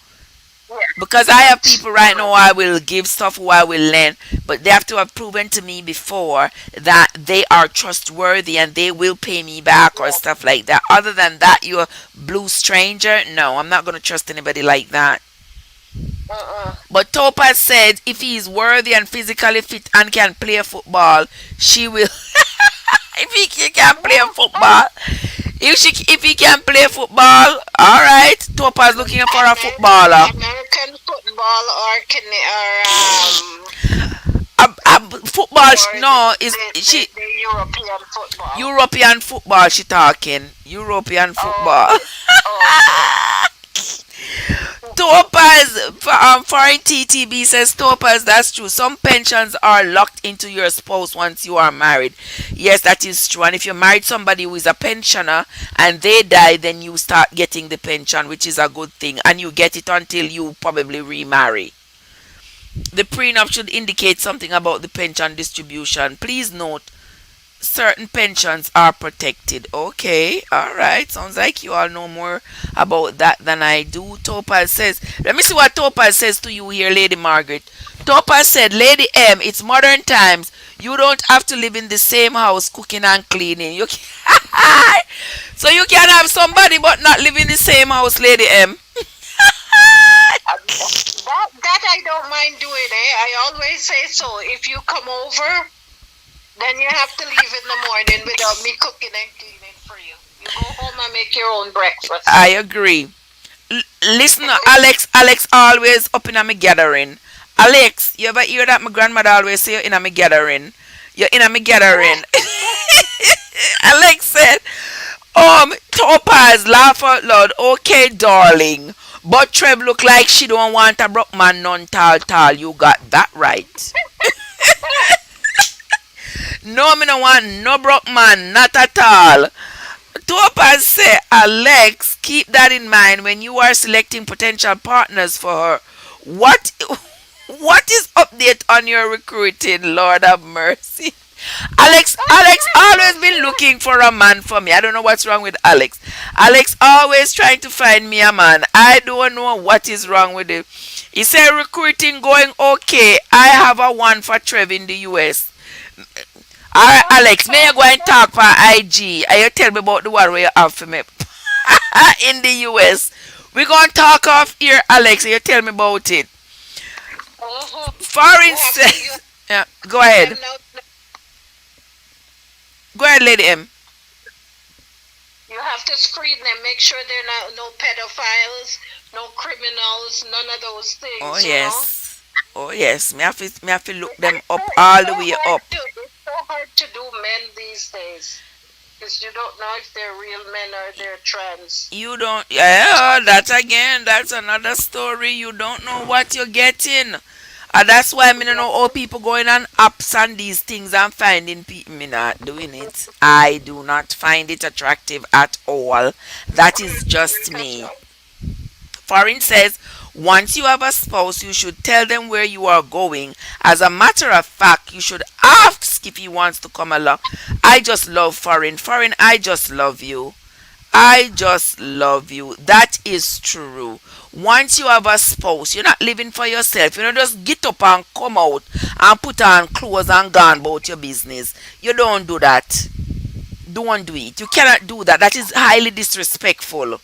Yeah. because I have people right now I will give stuff who I will lend, but they have to have proven to me before that they are trustworthy and they will pay me back or Yeah. stuff like that. Other than that, you're a blue stranger. No, I'm not going to trust anybody like that. Uh-uh. But Topaz said if he is worthy and physically fit and can play football, she will. If he can play football, if he can play football, all right. Topaz looking for a footballer. American football or Football, or no, is she the European football. European football? She talking European Oh, football. oh, Topaz, foreign TTB says Topaz. That's true. Some pensions are locked into your spouse once you are married. Yes, that is true. And if you married somebody who is a pensioner and they die, then you start getting the pension, which is a good thing, and you get it until you probably remarry. The prenup should indicate something about the pension distribution. Please note, certain pensions are protected. Okay, all right. Sounds like you all know more about that than I do. Topaz says, let me see what Topaz says to you here, Lady Margaret. Topaz said, Lady M, it's modern times. You don't have to live in the same house cooking and cleaning. You can, so you can have somebody but not live in the same house, Lady M. that I don't mind doing. I always say so. If you come over, then you have to leave in the morning without me cooking and cleaning for you. You go home and make your own breakfast. I agree. Listen, Alex always up in a me gathering. Alex, you ever hear that my grandmother always say you're in a me gathering? You're in a me gathering. Alex said, Topaz, laugh out loud. Okay, darling. But Trev look like she don't want a broke man none tall. You got that right. No, me no want no broke man, not at all. Topaz say, Alex, keep that in mind when you are selecting potential partners for her. What what is update on your recruiting? Lord have mercy. Alex always been looking for a man for me. I don't know what's wrong with Alex. Alex always trying to find me a man. I don't know what is wrong with him. He said recruiting going okay. I have a one for Trev in the US. Alright, Alex, may you go and talk for IG and you tell me about the one where you have for me in the US. We gonna talk off here, Alex, and you tell me about it. For You instance, yeah, go have ahead. them now. Go ahead, Lady M. You have to screen them. Make sure they're not no pedophiles, no criminals, none of those things. Oh You know. yes. Oh yes. Me have to look them up all the way up. It's so hard to do men these days because you don't know if they're real men or they're trans. You don't, yeah, that again, that's another story. You don't know what you're getting. And that's why I mean, know all people going on apps and these things and finding people. Me not doing it. I do not find it attractive at all. That is just me. Foreign says, once you have a spouse, you should tell them where you are going. As a matter of fact, you should ask ask if he wants to come along. I just love Foreign. Foreign, I just love you. I just love you. That is true. Once you have a spouse, you're not living for yourself. You don't just get up and come out and put on clothes and go on about your business. You don't do that. Don't do it. You cannot do that. That is highly disrespectful.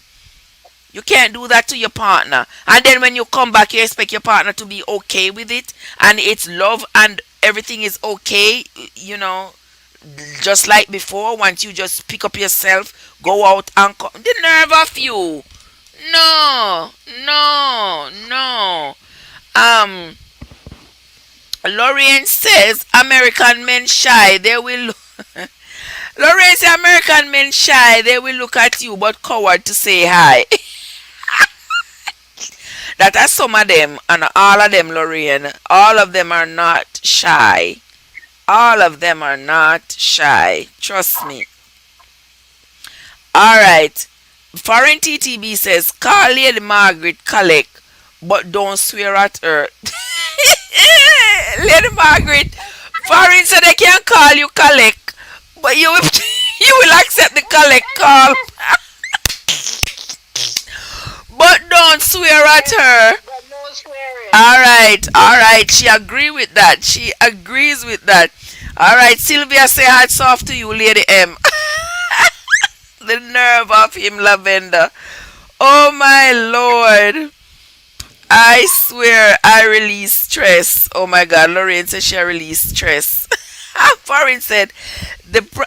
You can't do that to your partner. And then when you come back, you expect your partner to be okay with it. And it's love and everything is okay, you know, just like before. Once you just pick up yourself, go out and come. The nerve of you. No, no, no. Um, Lorraine says American men shy. They will. Lorraine says American men shy. They will look at you, but coward to say hi. That are some of them, and all of them, Lorraine. All of them are not shy. All of them are not shy. Trust me. All right. Foreign TTB says, call Lady Margaret collect, but don't swear at her. Lady Margaret, Foreign said they can call you collect, but you will, you will accept the collect call. But don't swear at her. But no swearing. All right. She agree with that. She agrees with that. All right, Sylvia, say hats off to you, Lady M. The nerve of him, Lavender. Oh my lord. I swear I release stress. Oh my god, Lorraine said she released stress. Foreign said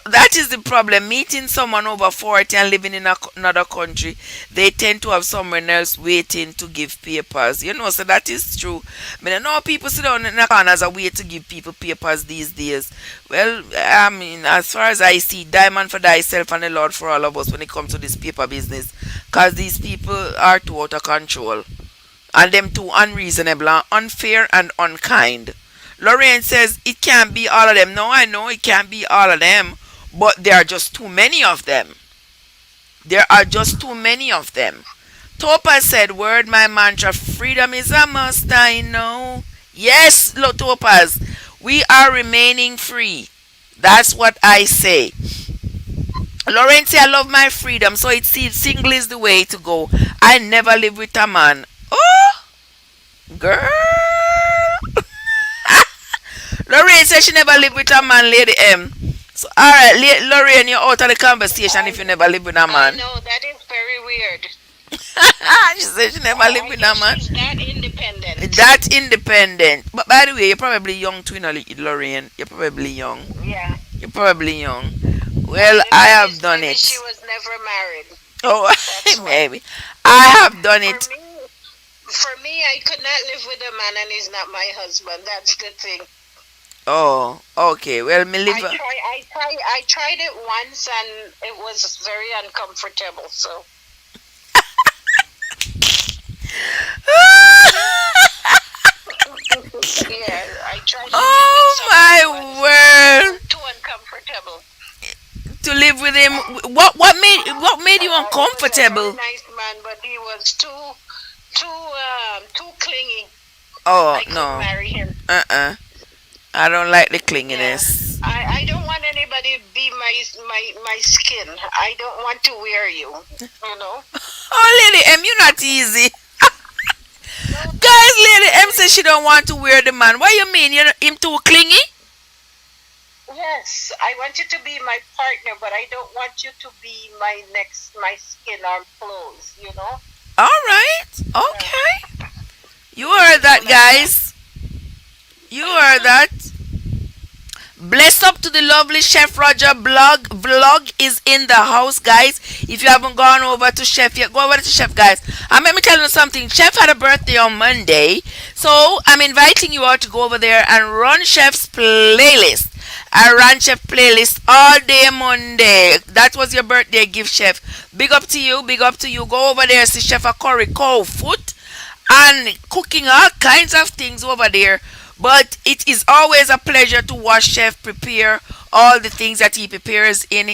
that is the problem. Meeting someone over 40 and living in another country, they tend to have someone else waiting to give papers. You know, so that is true. I mean, I know people sit down in the corner as a way to give people papers these days. Well, I mean, as far as I see, diamond for thyself and the Lord for all of us when it comes to this paper business. Because these people are too out of control. And them too unreasonable and unfair and unkind. Lorraine says it can't be all of them. No, I know it can't be all of them, but there are just too many of them. There are just too many of them. Topaz said, word my mantra, freedom is a must, I know. Yes, Topaz, we are remaining free. That's what I say. Lorraine said, I love my freedom, so it seems single is the way to go. I never live with a man. Oh, girl. Lorraine says she never lived with a man, Lady M. So, alright, Lorraine, you're out of the conversation if you never live with a I man. know, that is very weird. She said she never lived I with a guess man. she's that independent. That independent. But by the way, you're probably young too, you know, Lorraine. You're probably young. Yeah. You're probably young. Well, I have done Maybe it. she was never married. Oh, That's why. maybe. I have done For it. me, for me, I could not live with a man and he's not my husband. That's the thing. Oh, okay. Well, me live. I tried it once and it was very uncomfortable. So yeah, I tried to live with Oh someone, my word! but too uncomfortable. To live with him, what made you He was a very uncomfortable? nice man, but he was too clingy. Oh I couldn't no, marry him. I don't like the Yeah. clinginess. I don't want anybody be my skin. I don't want to wear you. You know? Oh, Lady M, you're not easy. No, Guys, Lady M says she don't want to wear the man. What you mean? You're him too clingy? yes, I want you to be my partner, but I don't want you to be my skin or clothes. You know? All right, Yeah. okay. You heard that, guys. You heard that. Bless up to the lovely Chef Roger vlog is in the house, guys. If you haven't gone over to Chef yet, go over to Chef, guys. And let me tell you something. Chef had a birthday on Monday, so I'm inviting you all to go over there and run Chef's playlist. I ran Chef playlist all day Monday. That was your birthday gift, Chef. Big up to you. Big up to you. Go over there, see Chef a curry cow foot and cooking all kinds of things over there. But it is always a pleasure to watch Chef prepare all the things that he prepares in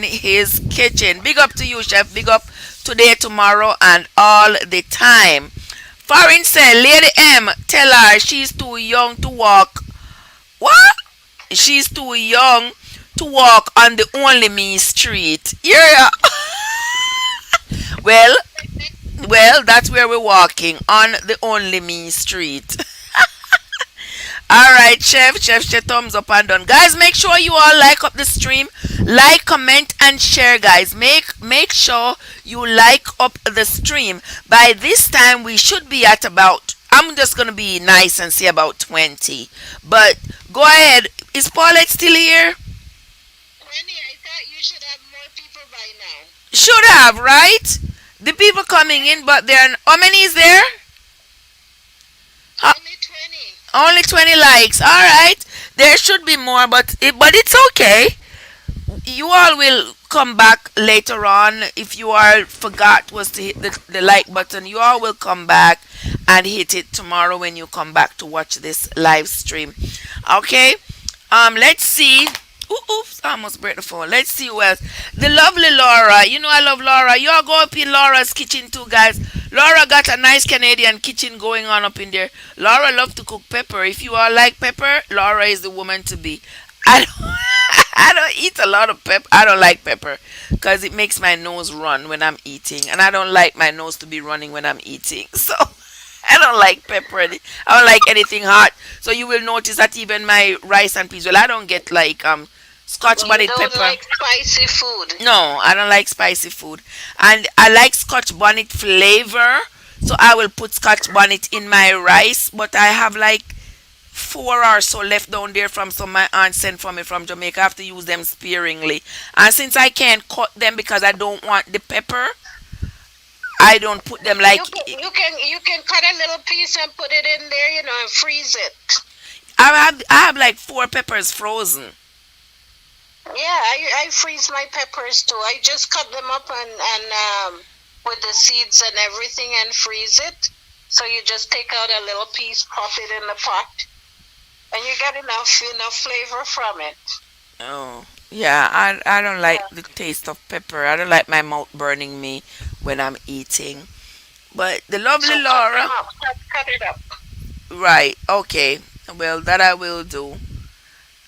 his kitchen. Big up to you, Chef. Big up today, tomorrow, and all the time. Foreign said, Lady M, tell her she's too young to walk. What? She's too young to walk on the Only Me street. Yeah. Well, well, that's where we're walking on the Only Me street. All right, chef, thumbs up and done. Guys, make sure you all like up the stream, like, comment, and share. Guys, make sure you like up the stream. By this time, we should be at about. I'm just gonna be nice and say about 20. But go ahead. Is Paulette still here? 20, I thought you should have more people by now. Should have, right? The people coming in, but there. How many is there? Uh, Only 20. only 20 likes. All right. There should be more, but it's okay. You all will come back later on. If you all forgot was to hit the like button, you all will come back and hit it tomorrow when you come back to watch this live stream. Okay. Let's see. Oops, I almost break the phone. Let's see who else. The lovely Laura. You know I love Laura. You all go up in Laura's kitchen too, guys. Laura got a nice Canadian kitchen going on up in there. Laura love to cook pepper. If you all like pepper, Laura is the woman to be. I don't, I don't eat a lot of pepper. I don't like pepper because it makes my nose run when I'm eating, and I don't like my nose to be running when I'm eating. So I don't like pepper. I don't like anything hot. So you will notice that even my rice and peas. Well, I don't get like Scotch You bonnet don't pepper. like spicy food. No, I don't like spicy food. And I like Scotch bonnet flavor. So I will put Scotch bonnet in my rice. But I have like four or so left down there from some my aunt sent for me from Jamaica. I have to use them sparingly. And since I can't cut them because I don't want the pepper, I don't put them like You can cut a little piece and put it in there, and freeze it. I have like four peppers frozen. Yeah, I freeze my peppers too. I just cut them up and with the seeds and everything and freeze it. So you just take out a little piece, pop it in the pot, and you get enough flavor from it. Oh, yeah, I don't like the taste of pepper. I don't like my mouth burning me when I'm eating. But the So lovely cut them Laura, up, cut it up. right, okay. Well, that I will do.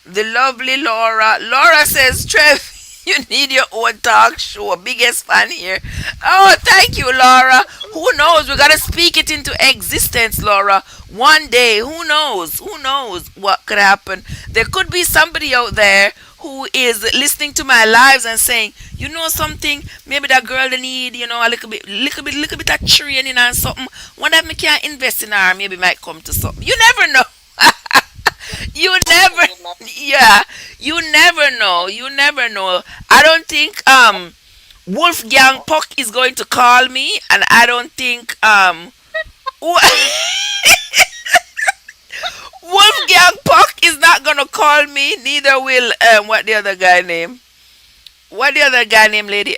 The lovely Laura. Laura says, Trev, you need your own talk show. Biggest fan here. Oh, thank you, Laura. Who knows? We gotta speak it into existence, Laura. One day, who knows? Who knows what could happen? There could be somebody out there who is listening to my lives and saying, you know something, maybe that girl they need, a little bit of training and something. Wonder if me can invest in her, maybe might come to something. You never know. You never, yeah, you never know. You never know. I don't think Wolfgang Puck is going to call me, and I don't think Wolfgang Puck is not gonna call me. Neither will what the other guy name? What the other guy name? Lady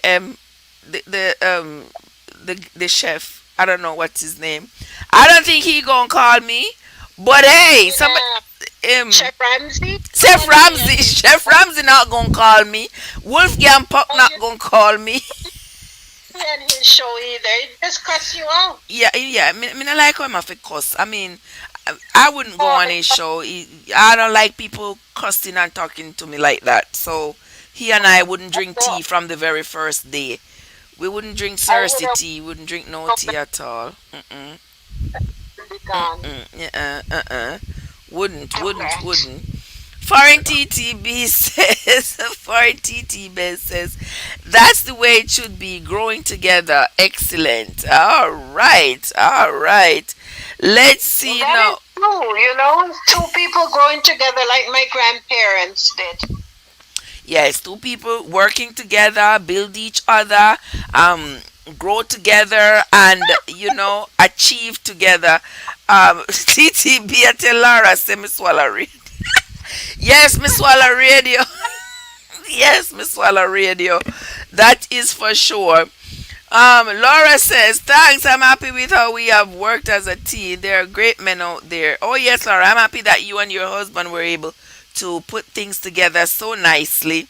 the chef. I don't know what's his name. I don't think he gonna call me. But hey, somebody Chef Ramsay? Chef Ramsey, Chef Ramsey not gonna call me. Wolfgang Puck Oh, not gonna call me. and his show either. It just cuts you out. Yeah. Me not like how him have to cuss. I mean, I wouldn't go Oh, on his show. I don't like people cussing and talking to me like that. So he and I wouldn't drink oh, tea from the very first day. We wouldn't drink I would thirsty have tea. Wouldn't drink no tea at all. Mm-mm. be gone. Yeah. Wouldn't. Okay. Foreign TTB says, Foreign TTB says, that's the way it should be, growing together. Excellent. All right. Let's see That now. is true. Two people growing together like my grandparents did. Yes, two people working together, build each other, um, grow together, and achieve together. TTB, I tell Laura, say Miss Swallow Radio. Yes, Miss Swallow Radio. Yes, Miss Swallow Radio. That is for sure. Laura says, thanks. I'm happy with how we have worked as a team. There are great men out there. Oh, yes, Laura. I'm happy that you and your husband were able to put things together so nicely.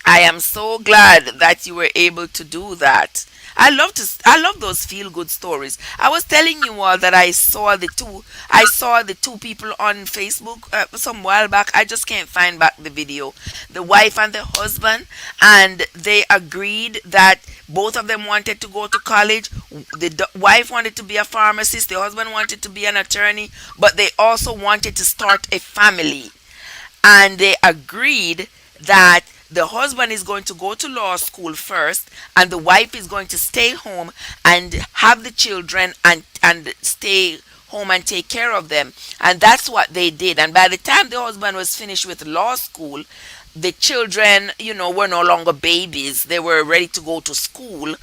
I am so glad that you were able to do that. I love those feel good stories. I was telling you all that I saw the two people on Facebook some while back. I just can't find back the video. The wife and the husband, and they agreed that both of them wanted to go to college. The wife wanted to be a pharmacist, the husband wanted to be an attorney, but they also wanted to start a family, and they agreed that the husband is going to go to law school first, and the wife is going to stay home and have the children, and stay home and take care of them. And that's what they did. And by the time the husband was finished with law school, the children, were no longer babies. They were ready to go to school,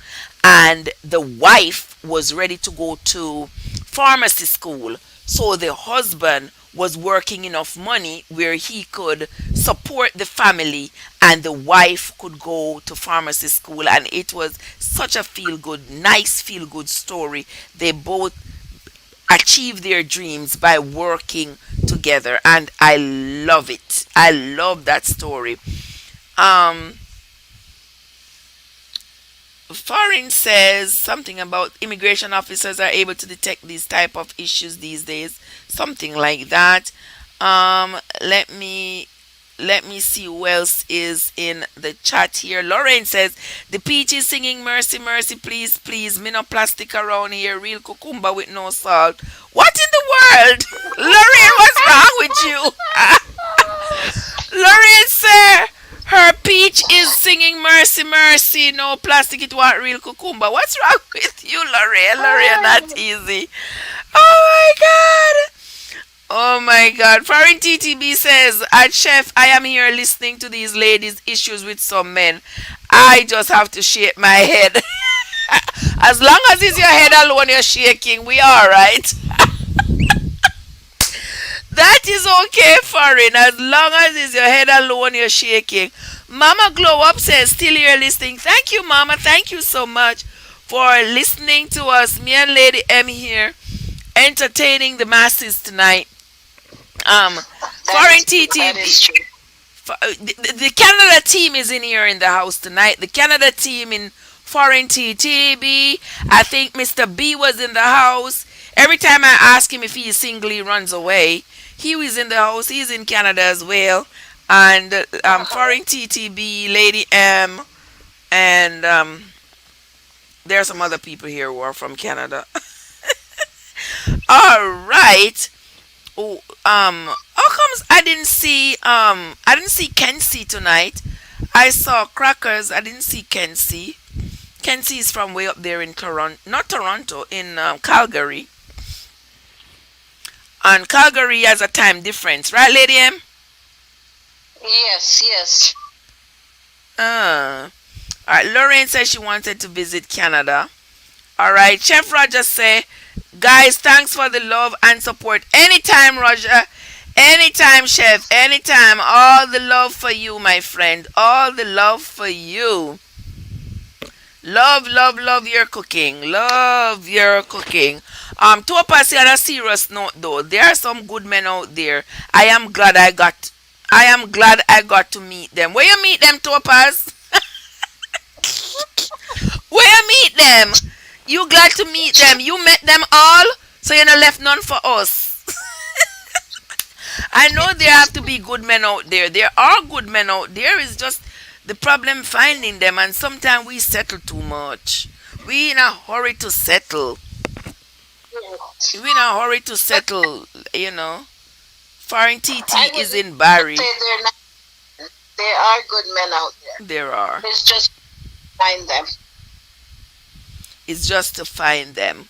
and the wife was ready to go to pharmacy school. So the husband was working enough money where he could support the family, and the wife could go to pharmacy school. And it was such a feel good, nice feel good story. They both achieved their dreams by working together, and I love it. I love that story. um Foreign says something about immigration officers are able to detect these type of issues these days, something like that. Let me see who else is in the chat here. Lorraine says the peach is singing mercy, mercy, please, please. Me no plastic around here. Real cucumber with no salt. What in the world? Lorraine, what's wrong with you? Lorraine sir, her peach is singing mercy, mercy. No plastic, it want real cucumber. What's wrong with you, Lorraine? Lorraine, not easy. Oh my god. Oh my God. Foreign TTB says, at Chef, I am here listening to these ladies' issues with some men. I just have to shake my head. As long as it's your head alone you're shaking, we are right. That is okay, Foreign. As long as it's your head alone you're shaking. Mama Glow Up says, still here listening. Thank you, Mama. Thank you so much for listening to us. Me and Lady M here entertaining the masses tonight. Foreign That TTB. is true. The Canada team is in here in the house tonight. The Canada team in Foreign TTB. I think Mr. B was in the house. Every time I ask him if he is single, he runs away. He was in the house. He's in Canada as well. And Foreign TTB, Lady M, and there are some other people here who are from Canada. All right. Oh, how comes I didn't see Kenzie tonight? I saw Crackers. I didn't see Kenzie. Kenzie is from way up there in Toronto, not Toronto, in Calgary. And Calgary has a time difference, right, Lady M? Yes, yes. All right. Lorraine says she wanted to visit Canada. All right. Chef Roger say, guys, thanks for the love and support. Anytime, Roger. Anytime, Chef. Anytime. All the love for you, my friend. All the love for you. Love, love, love your cooking. Love your cooking. To a person on a serious note, though, there are some good men out there. I am glad I got to meet them. Where you meet them, Topaz? Where you meet them? You glad to meet them? You met them all, so you not left none for us. I know there have to be good men out there. There are good men out there. It's just the problem finding them, and sometimes we settle too much. We in a hurry to settle. Yes. We in a hurry to settle. Foreign I TT is wouldn't in Barry. say they're not. There are good men out there. There are. It's just find them. It's just to find them,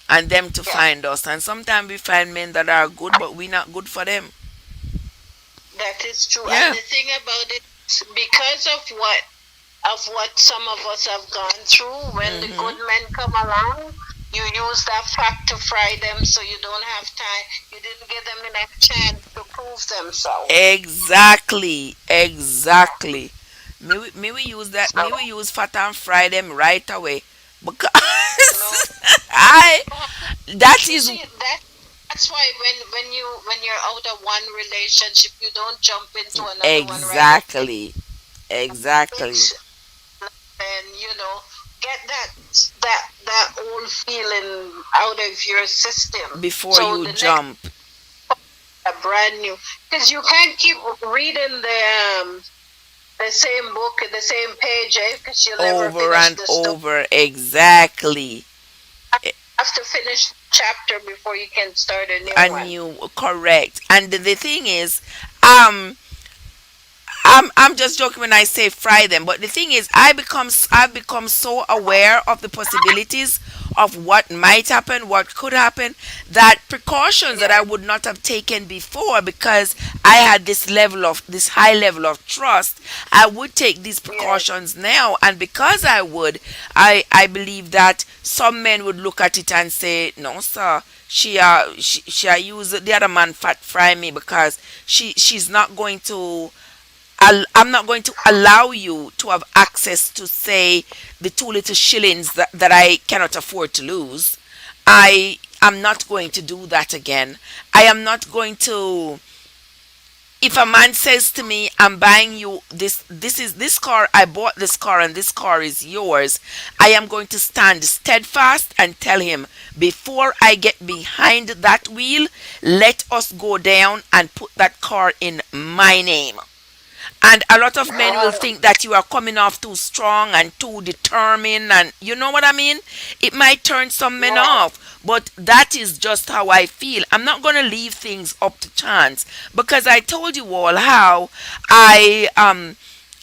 and them to Yeah, find us. And sometimes we find men that are good, but we not good for them. that is true. And Yeah, the thing about it, because of what some of us have gone through, when the hmm good men come along, you use that fact to fry them, so you don't have time. You didn't give them enough chance to prove themselves. exactly, exactly. May we use that? May So, we use fat and fry them right away? Because no. I that You is see that's why when you're out of one relationship, you don't jump into another one right away. exactly, exactly. And get that that old feeling out of your system. Before So you the next jump. a brand new, because you can't keep reading the same book, the same page, because you'll never Over finish and the story. over. Exactly. You have to finish the chapter before you can start a new A one. new, correct. And the thing is, um, I'm just joking when I say fry them, but the thing is, I've become so aware of the possibilities of what might happen, what could happen, that precautions that Yeah, I would not have taken before because I had this high level of trust, I would take these yeah, precautions now, and because I would, I believe that some men would look at it and say, no, sir. She use the other man fat fry me because she's not going to I'm not going to allow you to have access to, say, the two little shillings that I cannot afford to lose. I am not going to do that again. I am not going to. If a man says to me, I'm buying you this car, I bought this car and this car is yours, I am going to stand steadfast and tell him, before I get behind that wheel, let us go down and put that car in my name. And a lot of men will wow, think that you are coming off too strong and too determined, and you know what I mean. It might turn some men yeah, off, but that is just how I feel. I'm not going to leave things up to chance, because I told you all how I um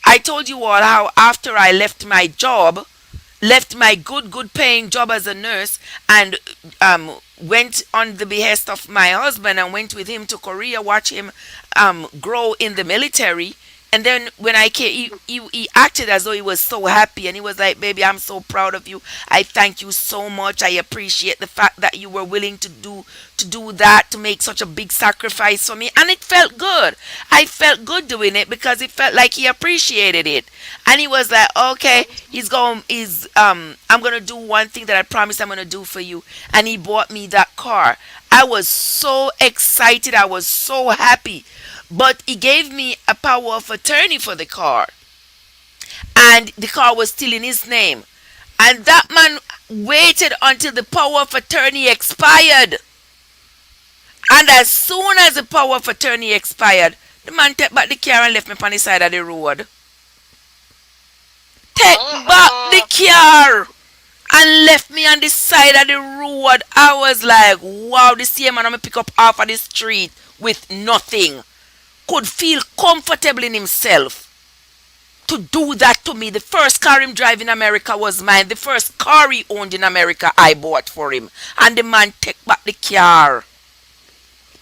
I told you all how after I left my good paying job as a nurse, and went on the behest of my husband and went with him to Korea, watch him grow in the military. And then when I came, he acted as though he was so happy, and he was like, "Baby, I'm so proud of you. I thank you so much. I appreciate the fact that you were willing to do that, to make such a big sacrifice for me." And it felt good. I felt good doing it because it felt like he appreciated it. And he was like, "Okay, I'm gonna do one thing that I promised I'm gonna do for you." And he bought me that car. I was so excited. I was so happy. But he gave me a power of attorney for the car, and the car was still in his name. And that man waited until the power of attorney expired. And as soon as the power of attorney expired, the man took back the car and left me on the side of the road. Take back the uh-uh. car and left me on the side of the road. I was like, wow, the same man I'm gonna pick up off of the street with nothing could feel comfortable in himself to do that to me. The first car him drive in America was mine. The first car he owned in America, I bought for him. And the man take back the car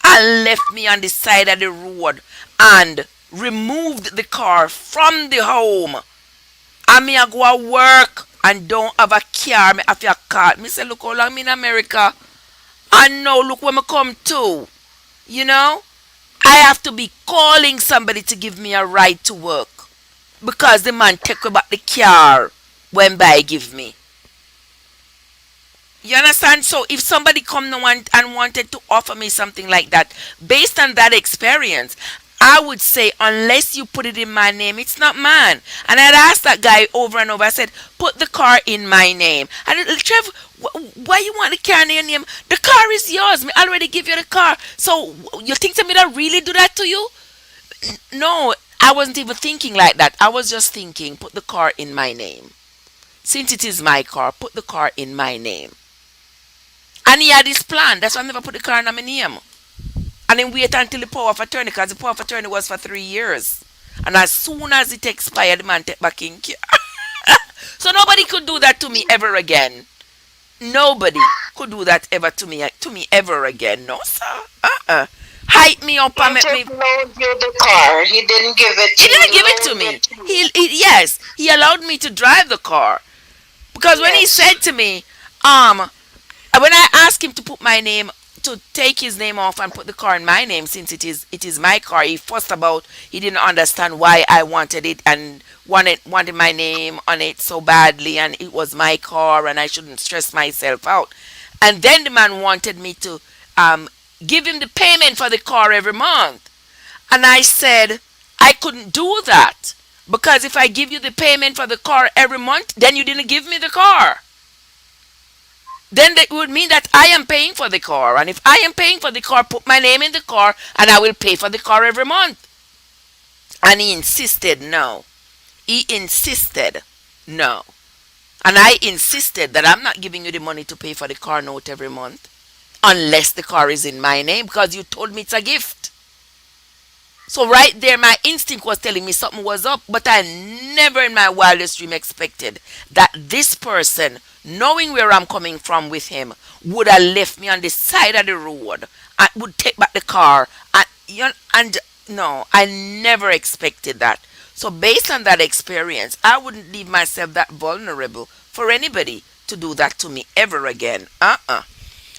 and left me on the side of the road and removed the car from the home. And me I go to work and don't have a car. Me have a car. Me say, look how long me in America. And now look where me come to. You know? I have to be calling somebody to give me a ride to work because the man take back the car when by give me. You understand? So if somebody come now and wanted to offer me something like that, based on that experience, I would say, unless you put it in my name, it's not mine. And I'd asked that guy over and over. I said, put the car in my name. And Trev, why you want the car in your name? The car is yours. Me already give you the car. So you think to me that really do that to you? No, I wasn't even thinking like that. I was just thinking, put the car in my name. Since it is my car, put the car in my name. And he had his plan. That's why I never put the car in my name. And then wait until the power of attorney, because the power of attorney was for 3 years. And as soon as it expired, the man take back in care. So nobody could do that to me ever again. Nobody could do that ever to me ever again. No, sir. Hype me up He and make me. just loaned you the car. He didn't give it He to you. didn't He give it to loaned me. it to you. Yes, he allowed me to drive the car. Because when he Yes. said to me, um, when I asked him to put my name, to take his name off and put the car in my name, since it is my car, he fussed about, he didn't understand why I wanted it and wanted my name on it so badly, and it was my car and I shouldn't stress myself out. And then the man wanted me to um give him the payment for the car every month. And I said I couldn't do that, because if I give you the payment for the car every month, then you didn't give me the car. then that would mean that I am paying for the car. And if I am paying for the car, put my name in the car and I will pay for the car every month. And he insisted no. He insisted no. And I insisted that I'm not giving you the money to pay for the car note every month unless the car is in my name because you told me it's a gift. So right there, my instinct was telling me something was up, but I never in my wildest dream expected that this person, knowing where I'm coming from with him, would have left me on the side of the road and would take back the car. And no, I never expected that. So based on that experience, I wouldn't leave myself that vulnerable for anybody to do that to me ever again.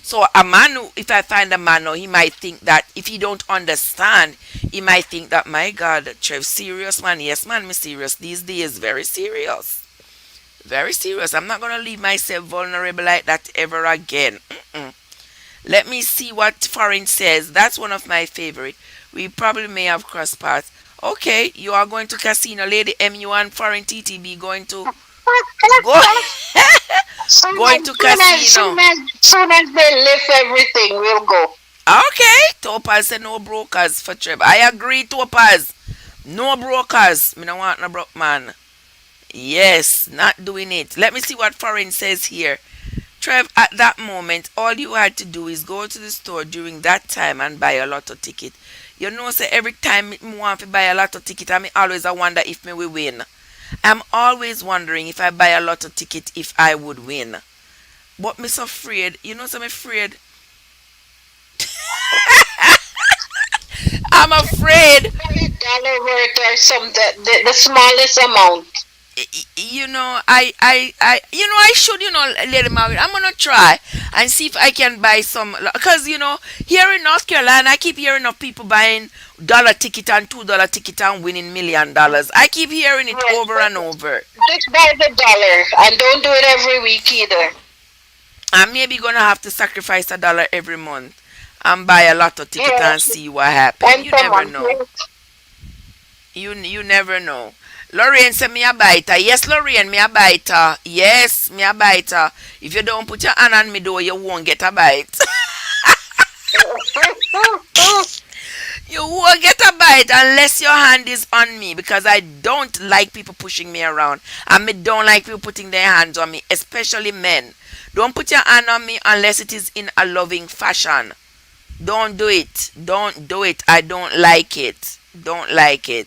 So a man who, if I find a man now, he might think that if he don't understand, he might think that my God, Trev, serious man. Yes, man, me serious these days. Very serious. Very serious. I'm not gonna leave myself vulnerable like that ever again. Mm-mm. Let me see what Foreign says. That's one of my favorite. We probably may have crossed paths. Okay, you are going to casino, Lady MU and Foreign TTB going to go going to casino. Soon as they lift everything, we'll go. Okay, Topaz said no brokers for Trevor. I agree, Topaz. No brokers. Me no want no broke man. Yes, not doing it. Let me see what Foreign says here. Trev, at that moment, all you had to do is go to the store during that time and buy a lotto ticket. You know, say every time me want to buy a lotto ticket, I always I wonder if me will win. I'm always wondering if I buy a lotto ticket if I would win. But me so afraid. You know, so I'm afraid. I'm afraid. $1 worth or something, the smallest amount. You know, I should, Lady Margaret, I'm gonna try and see if I can buy some, because here in North Carolina, I keep hearing of people buying dollar ticket and $2 ticket and winning $1,000,000. I keep hearing it Yes, over and over. just buy the dollar and don't do it every week either. I'm maybe gonna have to sacrifice $1 every month and buy a lotto ticket and Yes, see what happens. once You a never month. know. Yes. You never know. Lorraine said me a biter. Yes, Lorraine, me a biter. Yes, me a biter. If you don't put your hand on me door, you won't get a bite. You won't get a bite unless your hand is on me because I don't like people pushing me around. And me don't like people putting their hands on me, especially men. Don't put your hand on me unless it is in a loving fashion. Don't do it. Don't do it. I don't like it. Don't like it.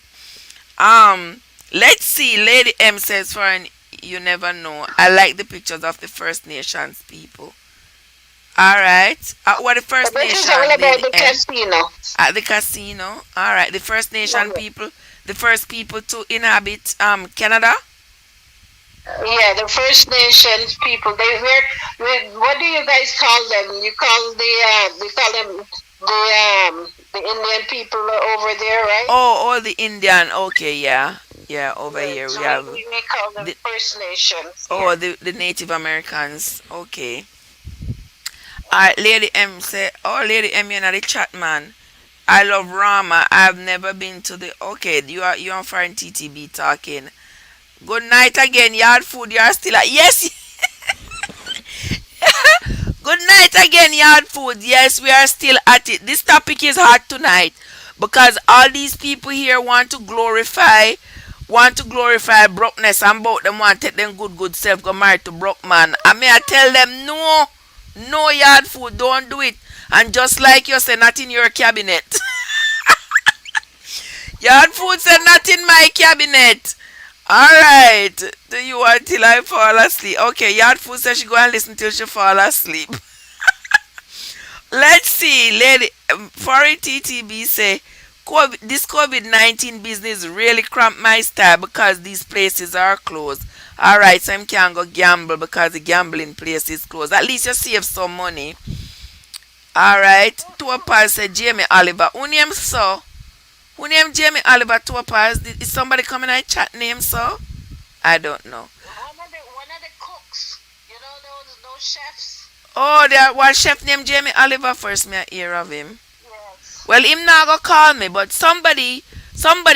Um, let's see. Lady M says, "Foreign, you never know. I like the pictures of the First Nations people. All right. What the First This is Nation, all about Lady the M? casino. At the casino. All right. The First Nation people, the first people to inhabit Canada. Yeah, the First Nations people. What do you guys call them? We call them the Indian people over there, right? Oh, the Indian. Okay, yeah, yeah. Over Yeah, here we so have we call them the First Nations here. the Native Americans. Okay. All right. Lady M say, "Oh, Lady M, you're not the chat man. I love Rama. I've never been to the. Okay, you are foreign TTB talking. Good night again. Yard food. You are still at yes." Good night again, Yard Food. Yes, we are still at it. This topic is hot tonight because all these people here want to glorify brokenness and both them want to take them good self go married to broke man. I may I tell them no, no Yard Food, don't do it. And just like you say, not in your cabinet. Yard Food said not in my cabinet. Alright. Do you until I fall asleep? Okay, Yard Food says she go and listen till she fall asleep. Let's see, lady. Foreign TTB say, this COVID-19 business really cramped my style because these places are closed. Alright, so I can't go gamble because the gambling place is closed. At least you save some money. Alright. Topaz said, Jamie Oliver. Who name so? Who name Jamie Oliver Topaz? Is somebody coming and chat name so? I don't know. One of the cooks. You know those chefs? Oh, there was chef named Jamie Oliver first me I hear of him. Yes. Well, him not go call me, but somebody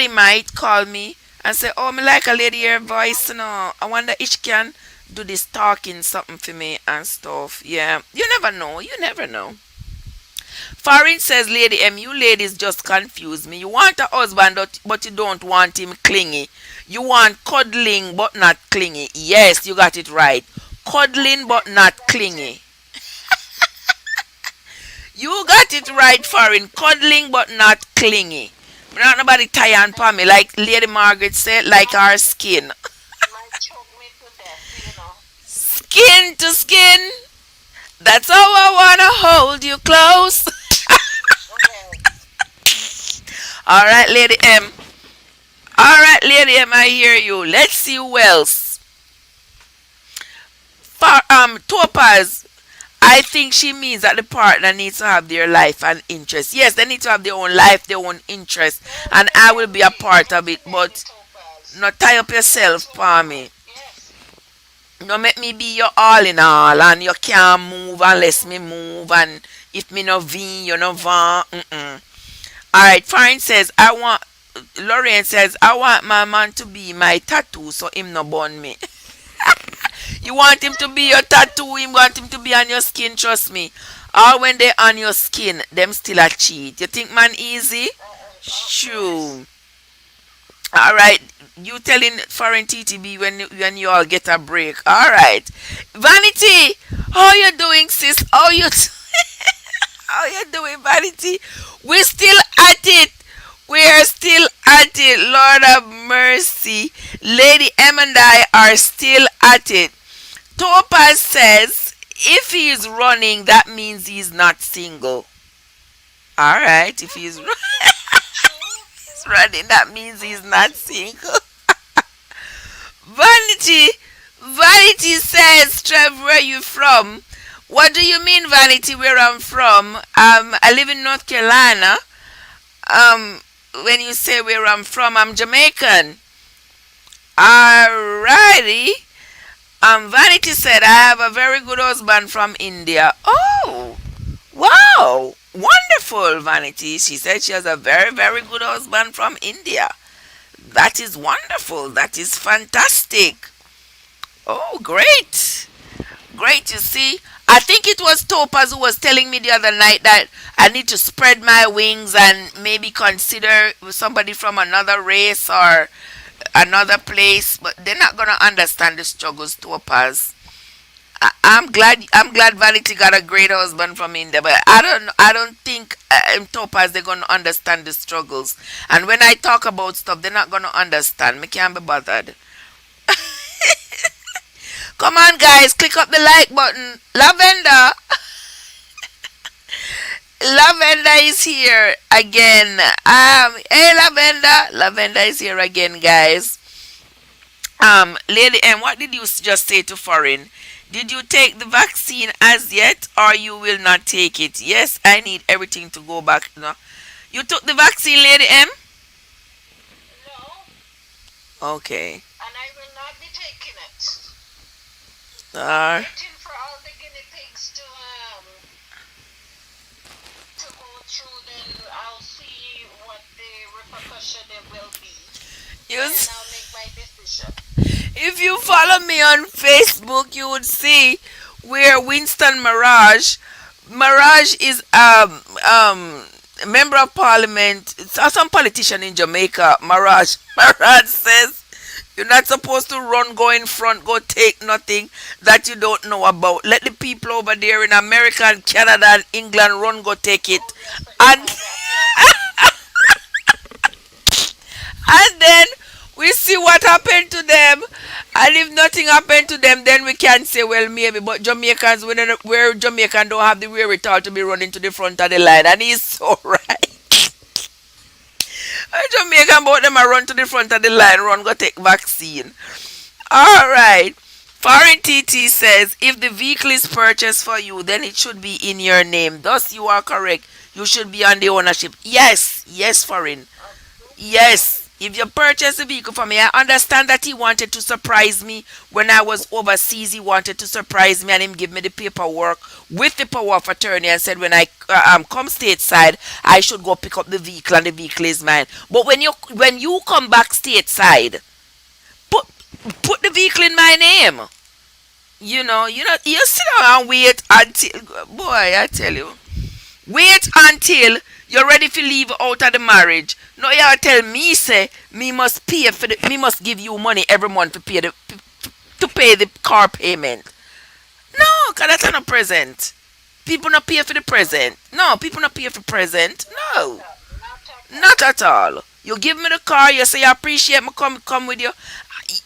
might call me and say, "Oh, me like a lady her voice, you know. I wonder if she can do this talking something for me and stuff." Yeah, you never know. You never know. Farin says, Lady M, you ladies just confuse me. You want a husband, but you don't want him clingy. You want cuddling, but not clingy. Yes, you got it right. Cuddling, but not clingy. You got it right, Farin. Cuddling, but not clingy. Not nobody tie on for me, like Lady Margaret said, like our skin. might choke me to death. Skin to skin. That's how I wanna hold you close. Well, All right, Lady M. All right, Lady M, I hear you. Let's see who else. Topaz. I think she means that the partner needs to have their life and interest. Yes, they need to have their own life, their own interest, and I will be a part of it. Lady But Topaz. not tie up yourself Also, for me. yes. Don't make me be your all in all, and you can't move unless me move, and if me no V, you no van. Mm-mm. All right, Fine says I want. Lorraine says I want my man to be my tattoo, so him no burn me. You want him to be your tattoo, him want him to be on your skin, trust me. Or when they on your skin, them still a cheat. You think man easy? Of course. Shoo. Alright. You telling foreign TTB when you all get a break. Alright. Vanity, how you doing, sis? How you how you doing, Vanity? We're still at it. We're still at it. Lord of mercy. Lady M and I are still at it. Topaz says if he is running, that means he's not single. All right, if he's True, true. running, that means he's not single. Vanity, Vanity says, Trev, where you from? What do you mean, Vanity? Where I'm from? I live in North Carolina. Um, when you say where I'm from, I'm Jamaican. Alrighty. Vanity said, I have a very good husband from India. Oh, wow. Wonderful, Vanity. She said she has a very, very good husband from India. That is wonderful. That is fantastic. Oh, great. Great, you see. I think it was Topaz who was telling me the other night that I need to spread my wings and maybe consider somebody from another race or another place, but they're not gonna understand the struggles, Topaz. I'm glad Vanity got a great husband from India, but I don't think Topaz they're gonna understand the struggles. And when I talk about stuff, they're not gonna understand. Me can't be bothered. Come on, guys, click up the like button. Lavender, Lavender is here again. Hey, Lavender, Lavender is here again, guys. Lady M, what did you just say to foreign? Did you take the vaccine as yet, or you will not take it? Yes, I need everything to go back. No, you took the vaccine, Lady M. No, Okay. and I will not be taking it. I'm Uh, waiting for all the guinea pigs to go through. Then I'll see what the repercussion it will be. you, Then I'll make my decision. if you follow me on Facebook, you would see where Winston Mirage is a member of parliament. Some politician in Jamaica. Mirage says you're not supposed to run, go in front, go take nothing that you don't know about. Let the people over there in America and Canada and England run, go take it. Oh yes, I And saw that. Yes. and then we see what happened to them. And if nothing happened to them, then we can say, well, maybe. But Jamaicans, where Jamaican don't have the wherewithal to be running to the front of the line. And he's so right. Jamaican, both them are run to the front of the line, run, go take vaccine. All right. Foreign TT says, if the vehicle is purchased for you, then it should be in your name. Thus, you are correct. You should be on the ownership. Yes, yes, foreign. Absolutely. Yes, If you purchase a vehicle for me, I understand that he wanted to surprise me when I was overseas. He wanted to surprise me and him give me the paperwork with the power of attorney and said when I come stateside, I should go pick up the vehicle and the vehicle is mine. But when you come back stateside, put put the vehicle in my name. You sit down and wait until boy, I tell you. Wait until you're ready to leave out of the marriage. No, you tell me say me must pay for the me must give you money every month to pay the car payment. No, cause that's not a present. People not pay for the present. No, people not pay for present. No, Not at not all. at all. You give me the car, you say you appreciate me come with you.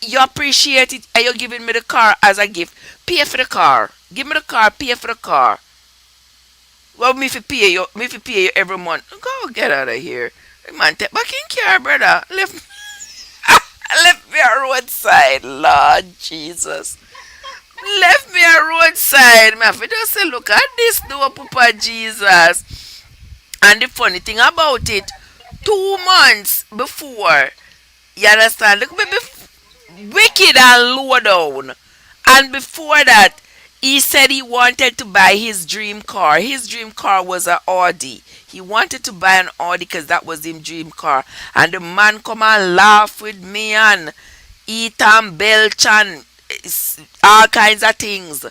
You appreciate it and you're giving me the car as a gift. Pay for the car. Give me the car, pay for the car. Well, me fi pay you every month. Go get out of here. Man, take back in care, brother. Left me a roadside, Lord Jesus. Left me a roadside. Me have to just say, look at this door, Papa Jesus. And the funny thing about it, 2 months before, you understand? Look, baby, wicked and low down. And before that, he said he wanted to buy his dream car. His dream car was an Audi. He wanted to buy an Audi because that was his dream car. And the man come and laugh with me and eat and belch and all kinds of things.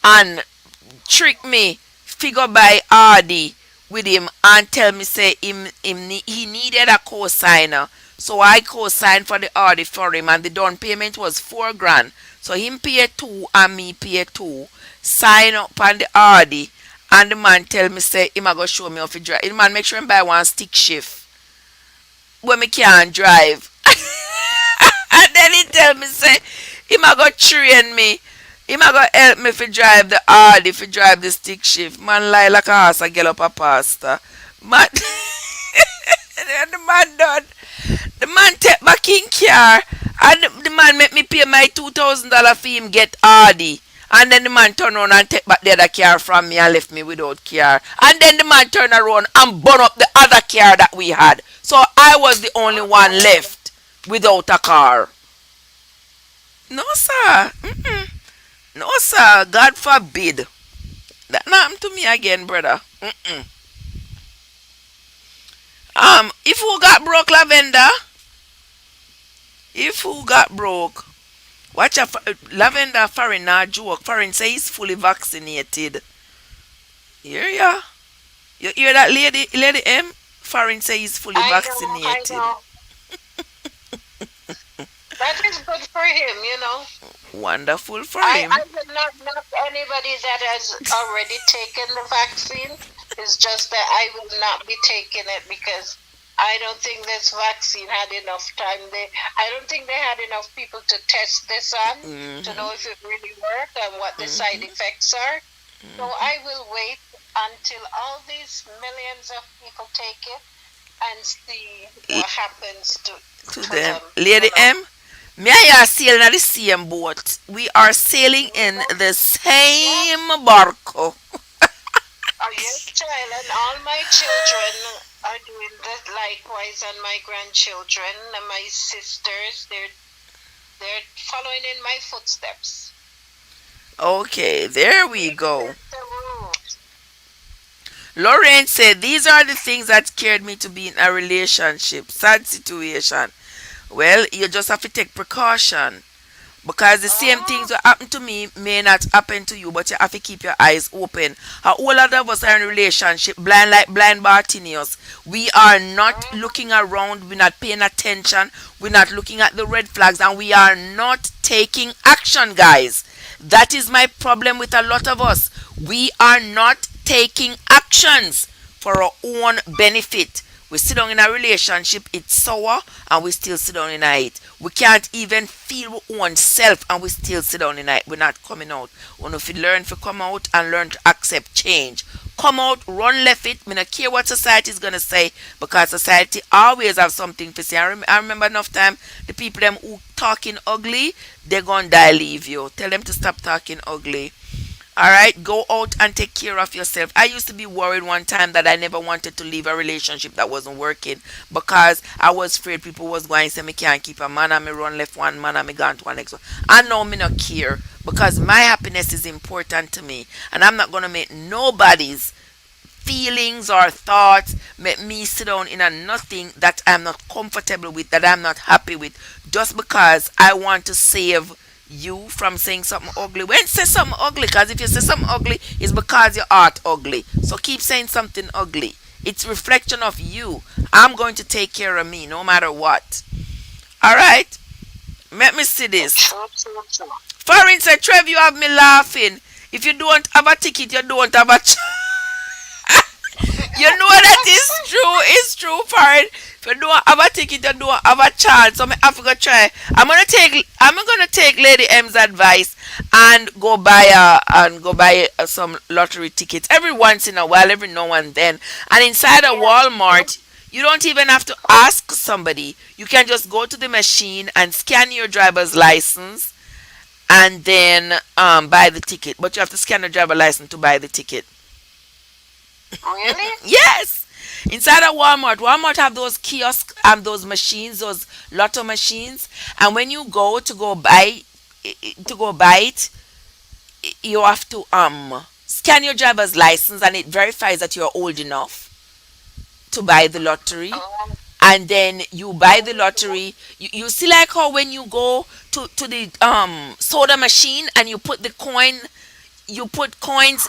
And trick me, figure by Audi with him and tell me say he needed a co-signer. So I co-signed for the Audi for him and the down payment was 4 grand. So him pay two and me pay two. Sign up on the Audi and the man tell me say him a go show me how to drive. The man make sure him buy one stick shift when me can't drive. And then he tell me say him a go train me. Him a go help me fi drive the Audi, fi drive the stick shift. Man lie like a ass a get up a pasta. Man, and the man done. The man take back in car and the man make me pay my $2,000 for him get Audi. And then the man turn around and take back the other car from me and left me without car. And then the man turn around and burn up the other car that we had. So I was the only one left without a car. No, sir. Mm-mm. No, sir. God forbid. That not happen to me again, brother. Mm-mm. If who got broke, Lavender? If who got broke? Watch a Lavender foreign not joke. Foreign say he's fully vaccinated. Hear ya? You hear that lady M? Foreign say he's fully I vaccinated. know. That is good for him, you know. Wonderful for I, him. I will not knock anybody that has already taken the vaccine. It's just that I will not be taking it because I don't think this vaccine had enough time. I don't think they had enough people to test this on to Mm-hmm. know if it really worked and what the side Mm-hmm. effects are. So Mm-hmm. I will wait until all these millions of people take it and see what happens To to them. them. Lady You know. M, me and you are sailing at the same boat. We are sailing in the Yeah. same barco. Oh, yes, child, and all my children are doing that likewise, and my grandchildren and my sisters, they're following in my footsteps. Okay, there we This go. is the rules. Lorraine said, these are the things that scared me to be in a relationship. Sad situation. Well, you just have to take precaution. Because the same Uh-huh. things that happen to me may not happen to you, but you have to keep your eyes open. A whole lot of us are in a relationship, blind like blind Bartimaeus. We are not looking around, we're not paying attention, we're not looking at the red flags, and we are not taking action, guys. That is my problem with a lot of us. We are not taking actions for our own benefit. We sit down in a relationship, it's sour, and we still sit down in it. We can't even feel our own self, and we still sit down in it. We're not coming out. We have to learn to come out and learn to accept change. Come out, run left it. Me not care what society is gonna say because society always have something to say. I remember enough time the people them who talking ugly, they gonna die leave you. Tell them to stop talking ugly. All right, go out and take care of yourself. I used to be worried one time that I never wanted to leave a relationship that wasn't working because I was afraid people was going to say me can't keep a man and me run left one man and me gone to one next one. I know me not care because my happiness is important to me and I'm not gonna make nobody's feelings or thoughts make me sit down in a nothing that I'm not comfortable with, that I'm not happy with, just because I want to save you from saying something ugly. When say something ugly, because if you say something ugly, it's because your heart ugly. So keep saying something ugly. It's reflection of you. I'm going to take care of me no matter what. All right. Let me see this. True, true, true. For instance, Trev, you have me laughing. If you don't have a ticket, you don't have a. You know that is true. It's true, Farid. If you don't have a ticket, you don't have a chance. So I have to try. I'm gonna take Lady M's advice and go buy some lottery tickets every once in a while, every now and then. And inside a Walmart, you don't even have to ask somebody. You can just go to the machine and scan your driver's license and then buy the ticket. But you have to scan the driver license to buy the ticket. Really? Yes. Inside of Walmart have those kiosks and those machines, those lotto machines. And when you go to go buy it, you have to scan your driver's license and it verifies that you're old enough to buy the lottery. Oh, And then you buy the lottery. You see like how when you go to the soda machine and you put coins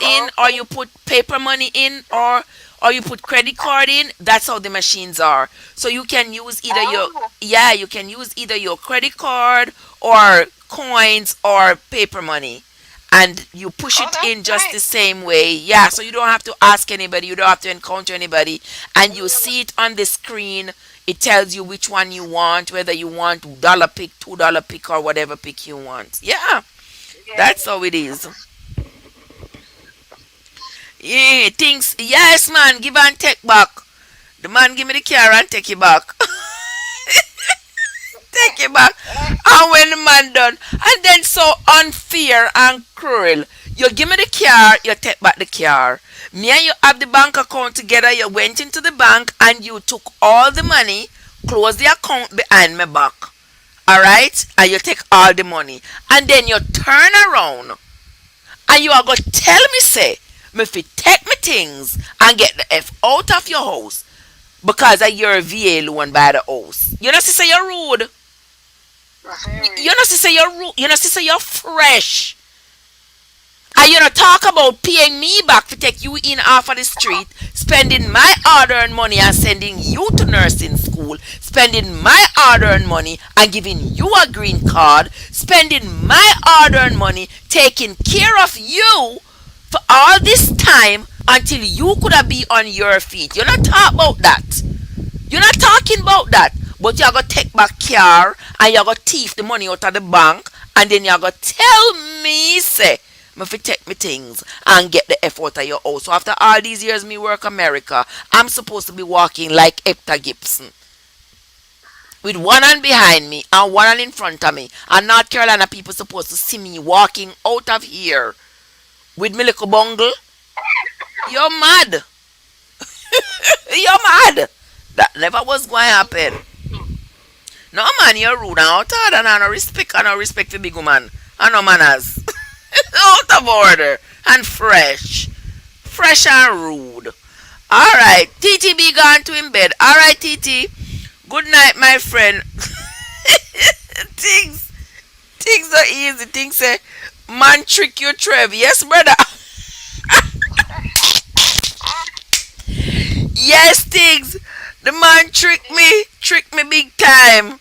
in or okay. you put paper money in or you put credit card in. That's how the machines are. So you can use either your Oh, yeah, you can use either your credit card or coins or paper money, and you push oh, it that's in just the nice. same way. Yeah, so you don't have to ask anybody, you don't have to encounter anybody, and you see it on the screen. It tells you which one you want, whether you want dollar pick, $2 pick, or whatever pick you want. Yeah, Yeah. that's how it is. Yeah, things. Yes, man. Give and take back. The man give me the car and take it back. Take it back. And when the man done, and then so unfair and cruel. You give me the car, you take back the car. Me and you have the bank account together. You went into the bank and you took all the money, close the account behind my back. All right, and you take all the money, and then you turn around and you are going to tell me say me fi take me things and get the F out of your house because of your VA loan by the house. You know, say you're rude. Very. You know, say you're rude. You know, say you're fresh. And you know, talk about paying me back to take you in off of the street, spending my hard-earned money and sending you to nursing school, spending my hard-earned money and giving you a green card, spending my hard-earned money taking care of you for all this time until you could have be on your feet. You're not talking about that. You're not talking about that. But you're gonna take back car and you're gonna thief the money out of the bank and then you're gonna tell me say me fi take me things and get the F out of your house. So after all these years me work America, I'm supposed to be walking like Hector Gibson with one hand behind me and one hand in front of me. And North Carolina people supposed to see me walking out of here with me little bungle. You're mad. You're mad. That never was going to happen. No man, you're rude and out of order and no respect for big woman. And no manners. Out of order and fresh. Fresh and rude. Alright, TT be gone to him bed. Alright, TT. Good night, my friend. things things are easy. Things say man trick you, Trev. Yes, brother. Yes, things. The man trick me big time.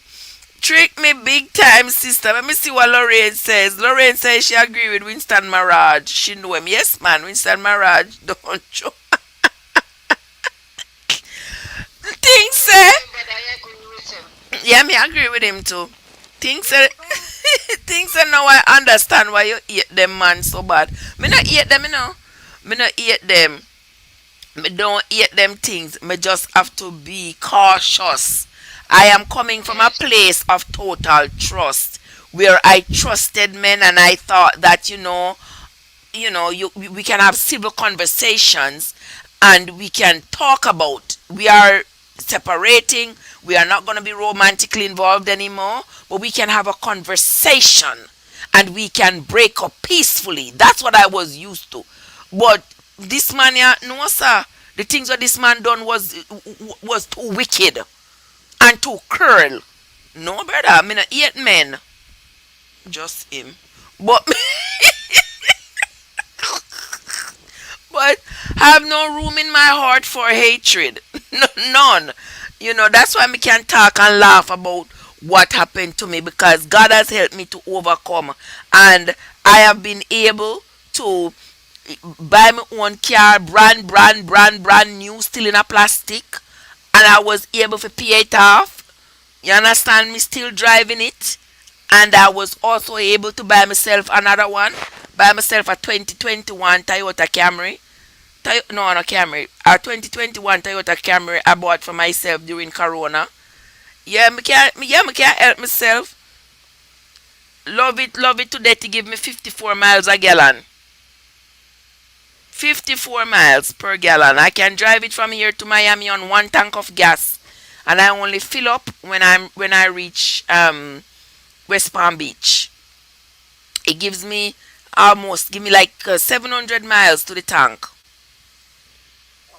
Trick me big time, sister. Let me see what Lorraine says. Lorraine says she agree with Winston Maraj. She know him. Yes, man, Winston Maraj. Don't you? Things say. But I agree with him. Yeah, me agree with him too. Things say. Things say now I understand why you hate them man so bad. Me not hate them, you know. Me not hate them. Me don't hate them things. Me just have to be cautious. I am coming from a place of total trust where I trusted men and I thought that, we can have civil conversations, and we can talk about, we are separating, we are not going to be romantically involved anymore, but we can have a conversation and we can break up peacefully. That's what I was used to. But this man, yeah, no sir, the things that this man done was too wicked and too cruel. No brother, I mean, 8 men, just him. But but have no room in my heart for hatred. None. That's why I can talk and laugh about what happened to me, because God has helped me to overcome. And I have been able to buy my own car, brand new, still in a plastic. And I was able to pay it off. You understand me? Still driving it. And I was also able to buy myself another one. Buy myself a 2021 Toyota Camry. No, not Camry. A 2021 Toyota Camry I bought for myself during Corona. Yeah, me can help myself. Love it to death. To give me 54 miles a gallon. 54 miles per gallon. I can drive it from here to Miami on one tank of gas, and I only fill up when I reach West Palm Beach. It give me like 700 miles to the tank. Wow.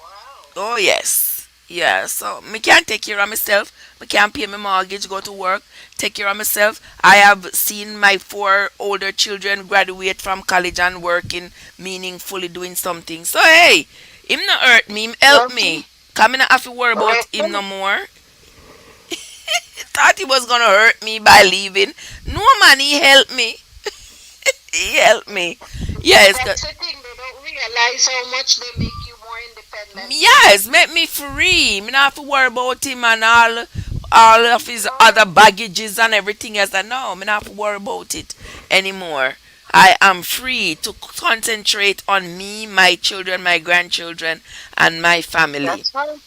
Oh yes, yeah. So me can take care of myself. Me can pay my mortgage, go to work, take care of myself. I have seen my 4 older children graduate from college and working meaningfully, doing something. So hey, him not hurt me, him help Welcome. me. Come in, not have to worry about him no Welcome. more. Thought he was gonna hurt me by leaving. No man, he helped me. He helped me. Yes, That's the thing. They don't realize how much they make you more independent. yes, make me free. Me not have to worry about him and all of his other baggages and everything else. And no, me not have to worry about it anymore. I am free to concentrate on me, my children, my grandchildren, and my family. That's right.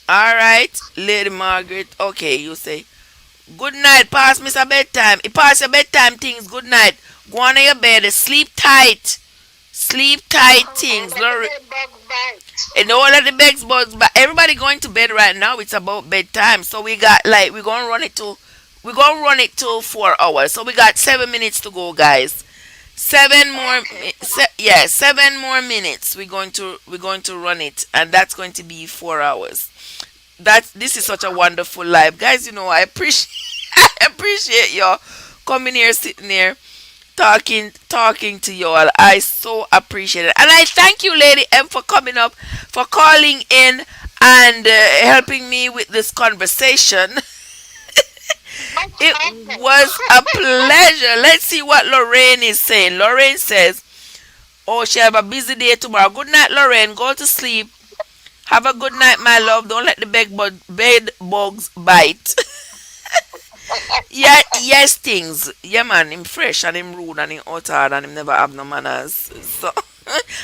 All right, Lady Margaret. Okay, you say good night. Pass me some bedtime. It pass your bedtime things. Good night. Go on to your bed. Sleep tight. Sleep tight Don't things. let the bed bug bite. And all of the beds, but everybody going to bed right now. It's about bedtime, so we got like we're gonna run it to 4 hours. So we got 7 minutes to go, guys. Seven more, Okay. yeah, 7 more minutes. We're going to run it, and that's going to be 4 hours. This is such a wonderful life, guys. I appreciate I appreciate y'all coming here, sitting here, talking to y'all. I so appreciate it, and I thank you, Lady M, for coming up, for calling in, and helping me with this conversation. No It problem. was a pleasure. Let's see what Lorraine is saying. Lorraine says, "Oh, she have a busy day tomorrow. Good night, Lorraine. Go to sleep. Have a good night, my love. Don't let the bed bugs bite." Yeah, yes, things. Yeah, man, him fresh and him rude and him hard and him never have no manners. So,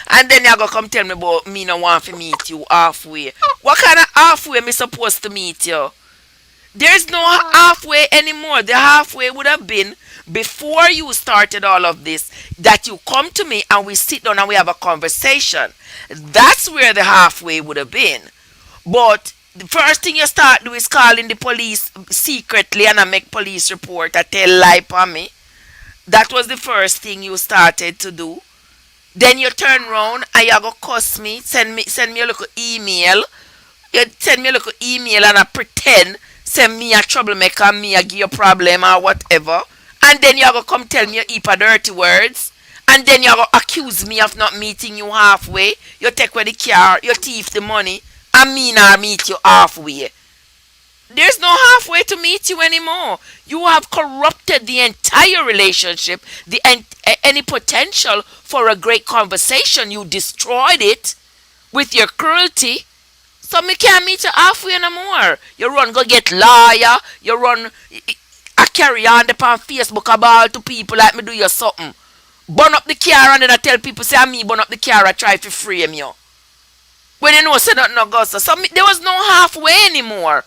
and then you go come tell me about me no want to meet you halfway. What kind of halfway me supposed to meet you? There's no halfway anymore. The halfway would have been before you started all of this, that you come to me and we sit down and we have a conversation. That's where the halfway would have been. But the first thing you start do is calling the police secretly and I make police report. I tell lie on me. That was the first thing you started to do. Then you turn round and you go cuss me, send me a little email. You send me a little email and I pretend send me a troublemaker and me a give you problem or whatever. And then you go come tell me a heap of dirty words. And then you go accuse me of not meeting you halfway. You take away the car, you thief the money, and me not meet you halfway. There's no halfway to meet you anymore. You have corrupted the entire relationship, any potential for a great conversation. You destroyed it with your cruelty. So me can't meet you halfway no more. You run go get lawyer. You run I carry on the on Facebook about to people like me do you something. Burn up the car and then I tell people say I me burn up the car I try to frame you. When you know say nothing no go so there was no halfway anymore.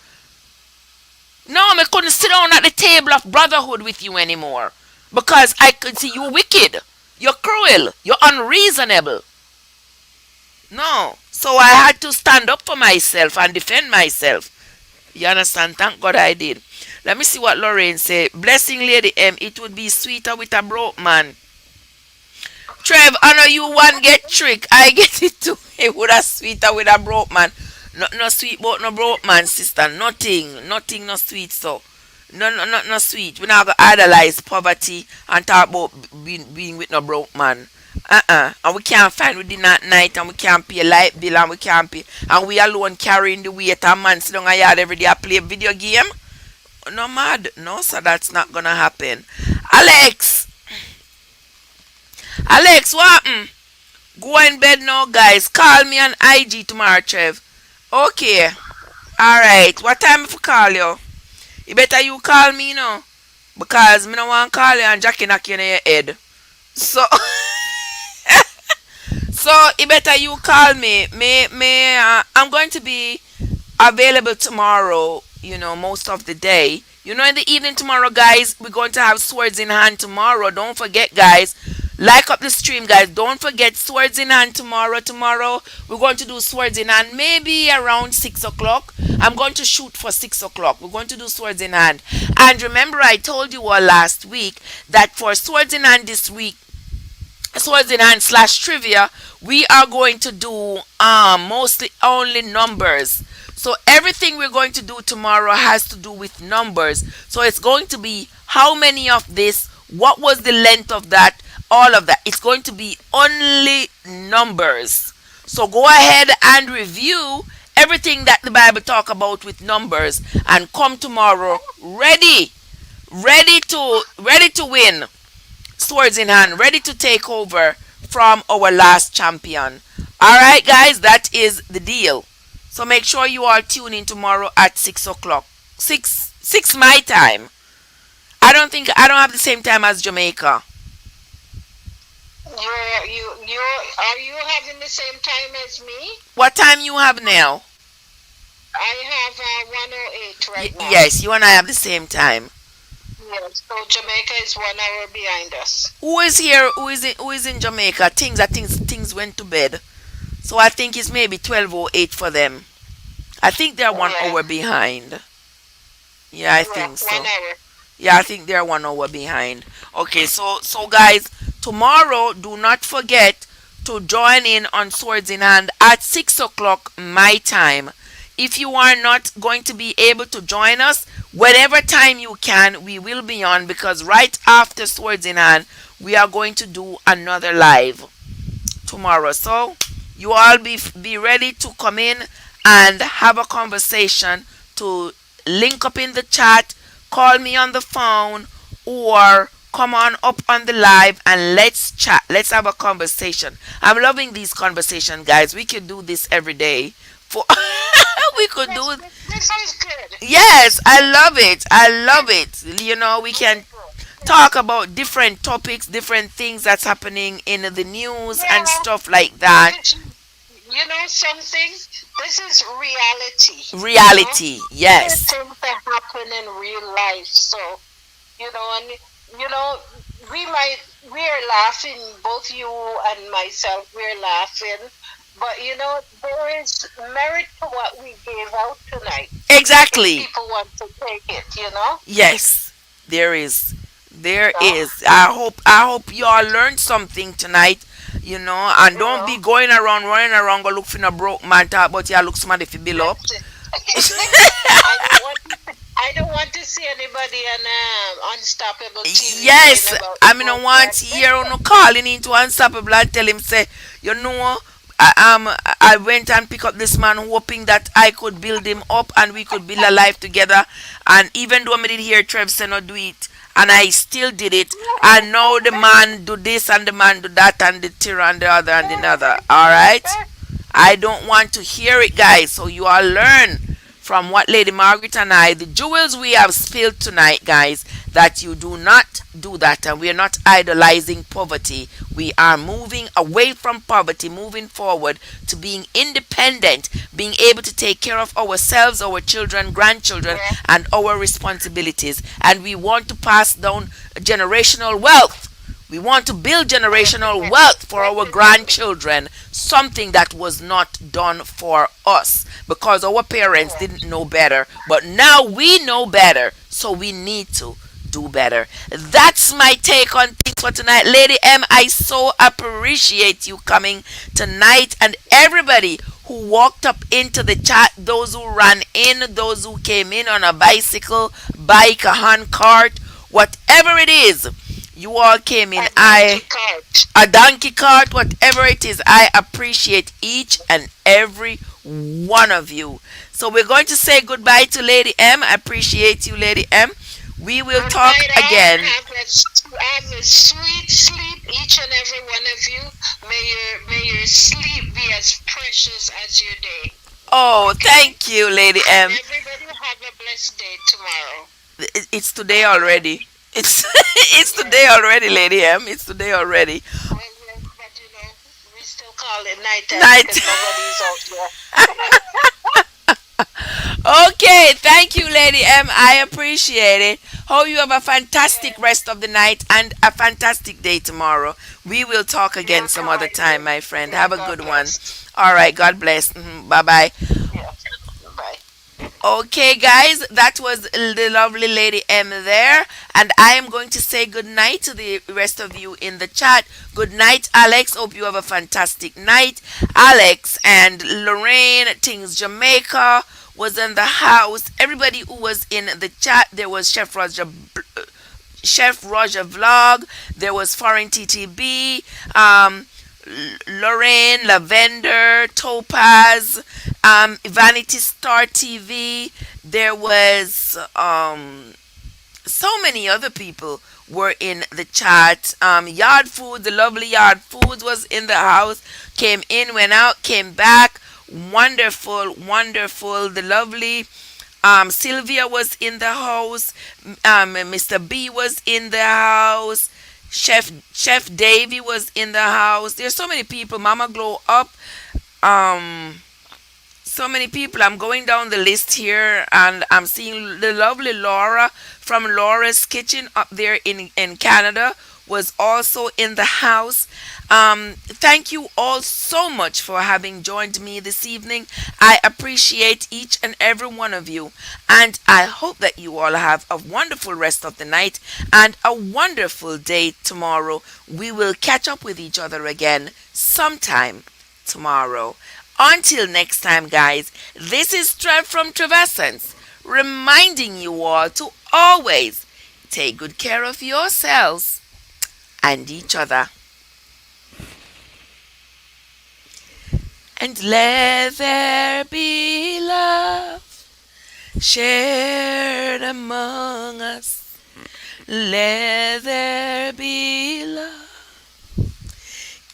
No, I couldn't sit down at the table of brotherhood with you anymore. Because I could see you wicked. You're cruel. You're unreasonable. No. So I had to stand up for myself and defend myself. You understand? Thank God I did. Let me see what Lorraine say. Blessing Lady M. It would be sweeter with a broke man. Trev, I know you one get trick. I get it too. It would have sweeter with a broke man. No sweet but no broke man, sister. Nothing no sweet so. No sweet. We're not gonna idolize poverty and talk about being with no broke man. And we can't find within that night and we can't pay a light bill and we can't pay and we alone carrying the weight and man sit down a yard every day and play video game. No mad. No, so that's not gonna happen. Alex! Alex, what happened? Go in bed now, guys. Call me on IG tomorrow, Trev. Okay. Alright. What time if I call you? You better you call me now. Because me no want to call you and Jackie knock you in your head. So so you better you call me. I'm going to be available tomorrow, most of the day. In the evening tomorrow, guys, we're going to have Swords in Hand tomorrow. Don't forget, guys. Like up the stream, guys. Don't forget Swords in Hand tomorrow. Tomorrow, we're going to do Swords in Hand maybe around 6 o'clock. I'm going to shoot for 6 o'clock. We're going to do Swords in Hand. And remember, I told you all last week that for Swords in Hand this week, Swords in Hand / trivia, we are going to do mostly only numbers. So everything we're going to do tomorrow has to do with numbers. So it's going to be how many of this, what was the length of that, all of that. It's going to be only numbers. So go ahead and review everything that the Bible talk about with numbers and come tomorrow ready to win. Swords in Hand, ready to take over from our last champion. Alright guys, that is the deal. So make sure you all tune in tomorrow at 6 o'clock. 6 my time. I don't have the same time as Jamaica. Are you having the same time as me? What time you have now? I have 108 right now. Yes, you and I have the same time. Yes, so Jamaica is 1 hour behind us. Who is here? Who is in Jamaica? Things went to bed. So I think it's maybe 12:08 for them. I think they're 1 hour behind. Yeah, I think so. 1 hour. Yeah, I think they're 1 hour behind. Okay, so guys, tomorrow do not forget to join in on Swords in Hand at 6 o'clock my time. If you are not going to be able to join us, whatever time you can, we will be on because right after Swords in Hand, we are going to do another live tomorrow. So you all be ready to come in and have a conversation, to link up in the chat, call me on the phone, or come on up on the live and let's chat. Let's have a conversation. I'm loving these conversations, guys. We could do this every day. For we could do it. This is good. Yes, I love it. We can talk about different topics, different things that's happening in the news and stuff like that. You know something? This is reality. Reality, yes. Things that happen in real life. So, we're laughing, both you and myself, we're laughing. But there is merit to what we gave out tonight. Exactly. If people want to take it, Yes, there is. There is. I hope you all learned something tonight, and don't be running around, go look for a broke man, talk about you look somebody if you bill up. I don't want to see anybody on Unstoppable TV. Yes, I want to hear no calling into Unstoppable and tell him, say, I went and picked up this man hoping that I could build him up and we could build a life together. And even though I did hear Trev say not do it, and I still did it, and now the man do this and the man do that and the tear and the other and another. Alright? I don't want to hear it, guys. So you all learn from what Lady Margaret and I, the jewels we have spilled tonight, guys, that you do not do that, and we are not idolizing poverty. We are moving away from poverty, moving forward to being independent, being able to take care of ourselves, our children, grandchildren, and our responsibilities. And we want to pass down generational wealth. We want to build generational wealth for our grandchildren, something that was not done for us because our parents didn't know better. But now we know better, so we need to do better. That's my take on things for tonight. Lady M, I so appreciate you coming tonight, and everybody who walked up into the chat, those who ran in, those who came in on a bicycle, bike, a hand cart, whatever it is, you all came in. A donkey cart. A donkey cart, whatever it is, I appreciate each and every one of you. So we're going to say goodbye to Lady M. I appreciate you, Lady M. We will Good talk night all. again. Have a sweet sleep, each and every one of you. May your sleep be as precious as your day. Oh, Okay? thank you, Lady And M. everybody have a blessed day tomorrow. It's today already. It's it's today Yes. already, Lady M. It's today already. Well, yes, but we still call it nighttime Night. because nobody's out there. Okay, thank you, Lady M. I appreciate it. Hope you have a fantastic Yes. rest of the night and a fantastic day tomorrow. We will talk again You some too. other time, my friend. Yeah, Have a God good one. bless. All right, God bless. Bye bye. Yes. Bye. Okay, guys, that was the lovely Lady M there, and I am going to say good night to the rest of you in the chat. Good night, Alex. Hope you have a fantastic night. Alex and Lorraine, Things Jamaica was in the house. Everybody who was in the chat, there was Chef Roger Vlog, there was Foreign TTB, Lorraine, Lavender, Topaz, Vanity Star TV. There was so many other people were in the chat. Yard Food, the lovely Yard Food was in the house. Came in, went out, came back. Wonderful, wonderful. The lovely Sylvia was in the house. Mr. B was in the house. Chef Davy was in the house. There's so many people. Mama Glow Up. Um, so many people. I'm going down the list here, and I'm seeing the lovely Laura from Laura's Kitchen up there in Canada was also in the house. Thank you all so much for having joined me this evening. I appreciate each and every one of you, and I hope that you all have a wonderful rest of the night and a wonderful day tomorrow. We will catch up with each other again sometime tomorrow. Until next time, guys, this is Trev from Trevessence, reminding you all to always take good care of yourselves and each other. And let there be love shared among us. Let there be love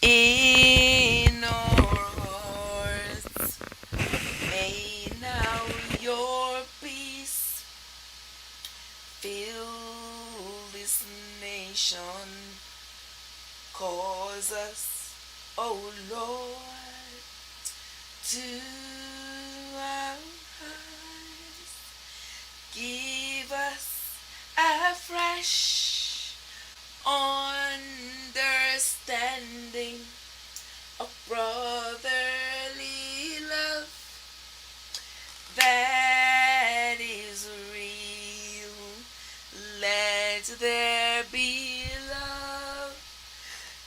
in our hearts. May now your peace fill this nation. Cause us, oh Lord, to our eyes. Give us a fresh understanding of brotherly love that is real. Let there be love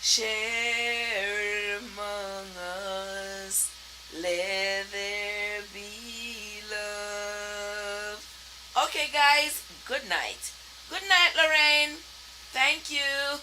shared among us. Let there be love. Okay, guys, good night. Good night, Lorraine. Thank you.